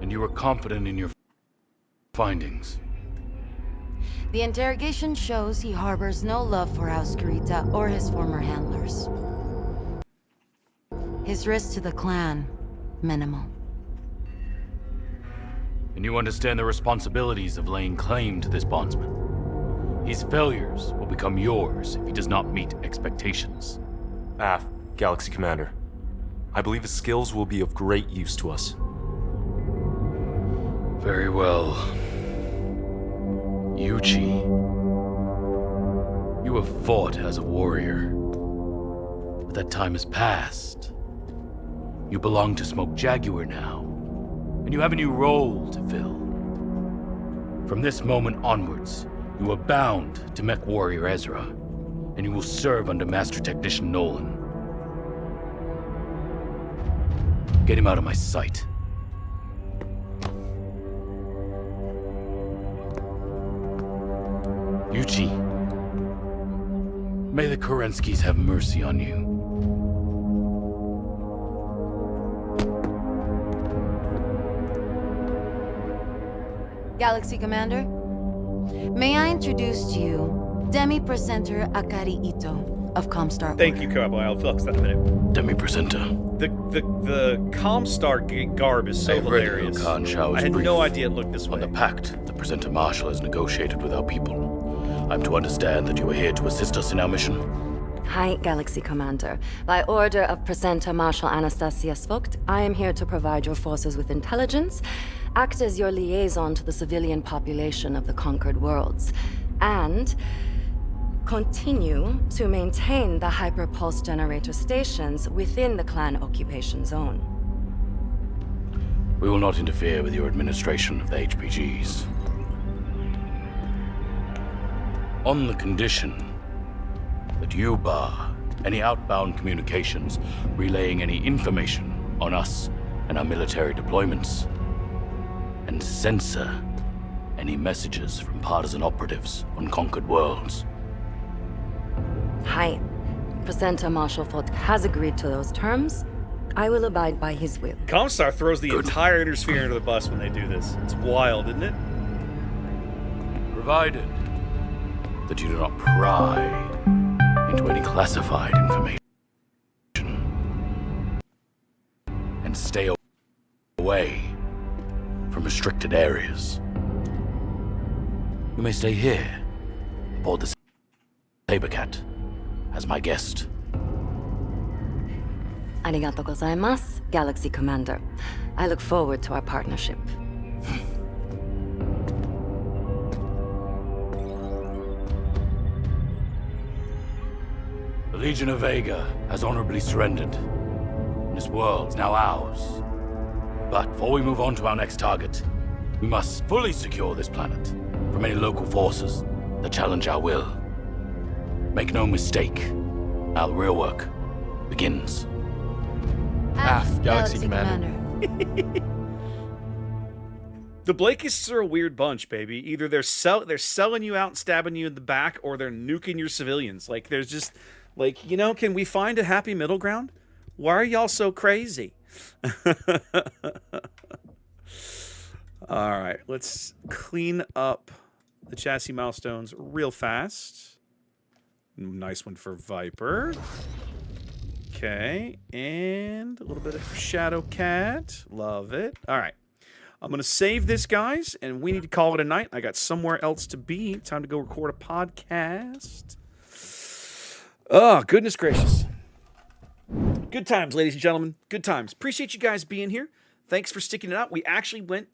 And you were confident in your findings. The interrogation shows he harbors no love for House Kurita or his former handlers. His risk to the clan, minimal. And you understand the responsibilities of laying claim to this bondsman. His failures will become yours if he does not meet expectations. Galaxy Commander. I believe his skills will be of great use to us. Very well. Yuchi. You have fought as a warrior. But that time has passed. You belong to Smoke Jaguar now, and you have a new role to fill. From this moment onwards, you are bound to Mechwarrior Ezra, and you will serve under Master Technician Nolan. Get him out of my sight. Yuchi, may the Kerenskys have mercy on you. Galaxy Commander, may I introduce to you Demi-Presenter Akari Ito of Comstar. Thank you, Cowboy. I'll fix that in a minute. Demi-Presenter. The Comstar garb is so hilarious. I had no idea it looked this way. On the pact the Presenter Marshal has negotiated with our people. I'm to understand that you are here to assist us in our mission. Hi, Galaxy Commander. By order of Presenter Marshal Anastasia Svogt, I am here to provide your forces with intelligence, act as your liaison to the civilian population of the conquered worlds, and continue to maintain the hyperpulse generator stations within the clan occupation zone. We will not interfere with your administration of the HPGs. On the condition that you bar any outbound communications relaying any information on us and our military deployments, and censor any messages from partisan operatives on conquered worlds. Hi. Presenter Marshal Vogt has agreed to those terms. I will abide by his will. Comstar throws the entire Intersphere under the bus when they do this. It's wild, isn't it? Provided that you do not pry into any classified information and stay away from restricted areas. You may stay here aboard the Sabercat as my guest. Arigato gozaimasu, Galaxy Commander. I look forward to our partnership. The Legion of Vega has honorably surrendered. This world's now ours. But before we move on to our next target, we must fully secure this planet from any local forces that challenge our will. Make no mistake, Our real work begins. Aft, Galaxy Commander. The Blakeists are a weird bunch, baby. Either they're selling you out and stabbing you in the back, or they're nuking your civilians. Like, there's just, like, you know, can we find a happy middle ground? Why are y'all so crazy? All right, let's clean up the chassis milestones real fast. Nice one for Viper. Okay, and a little bit of Shadow Cat. Love it. All right. I'm going to save this, guys, and we need to call it a night. I got somewhere else to be. Time to go record a podcast. Oh, goodness gracious. Good times, ladies and gentlemen. Good times. Appreciate you guys being here. Thanks for sticking it out. We actually went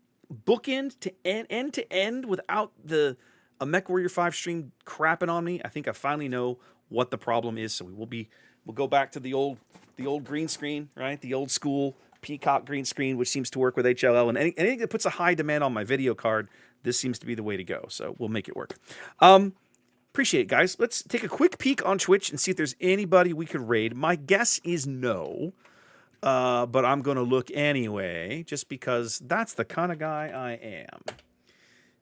bookend to end without a Mechwarrior 5 stream crapping on me. I think I finally know what the problem is, so we'll go back to the old green screen, right? The old school Peacock green screen, which seems to work with HLL, and anything that puts a high demand on my video card, this seems to be the way to go. So we'll make it work. Appreciate it, guys. Let's take a quick peek on Twitch and see if there's anybody we could raid. My guess is no, but I'm going to look anyway, just because that's the kind of guy I am.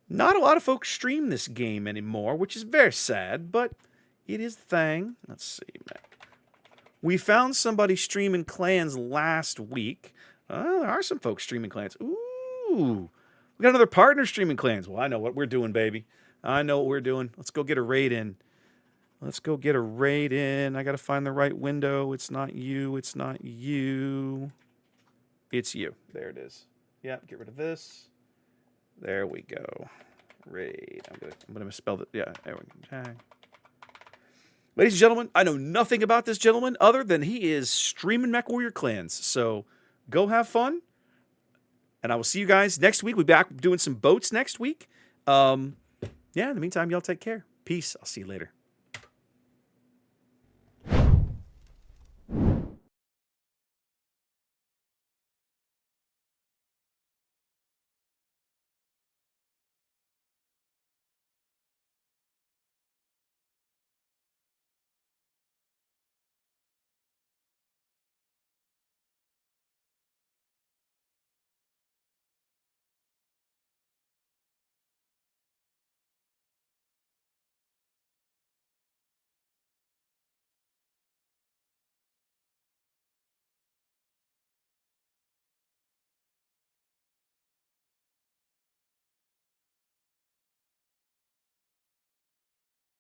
Not a lot of folks stream this game anymore, which is very sad, but it is the thing. Let's see, man. We found somebody streaming clans last week. There are some folks streaming clans. Ooh, we got another partner streaming clans. Well, I know what we're doing, baby. I know what we're doing. Let's go get a raid in. Let's go get a raid in. I got to find the right window. It's not you. It's not you. It's you. There it is. Yep, get rid of this. There we go. Raid. I'm gonna misspell it. Yeah, there we go. Okay. Ladies and gentlemen, I know nothing about this gentleman other than he is streaming Mechwarrior clans. So go have fun. And I will see you guys next week. We'll be back doing some boats next week. Yeah, in the meantime, y'all take care. Peace. I'll see you later.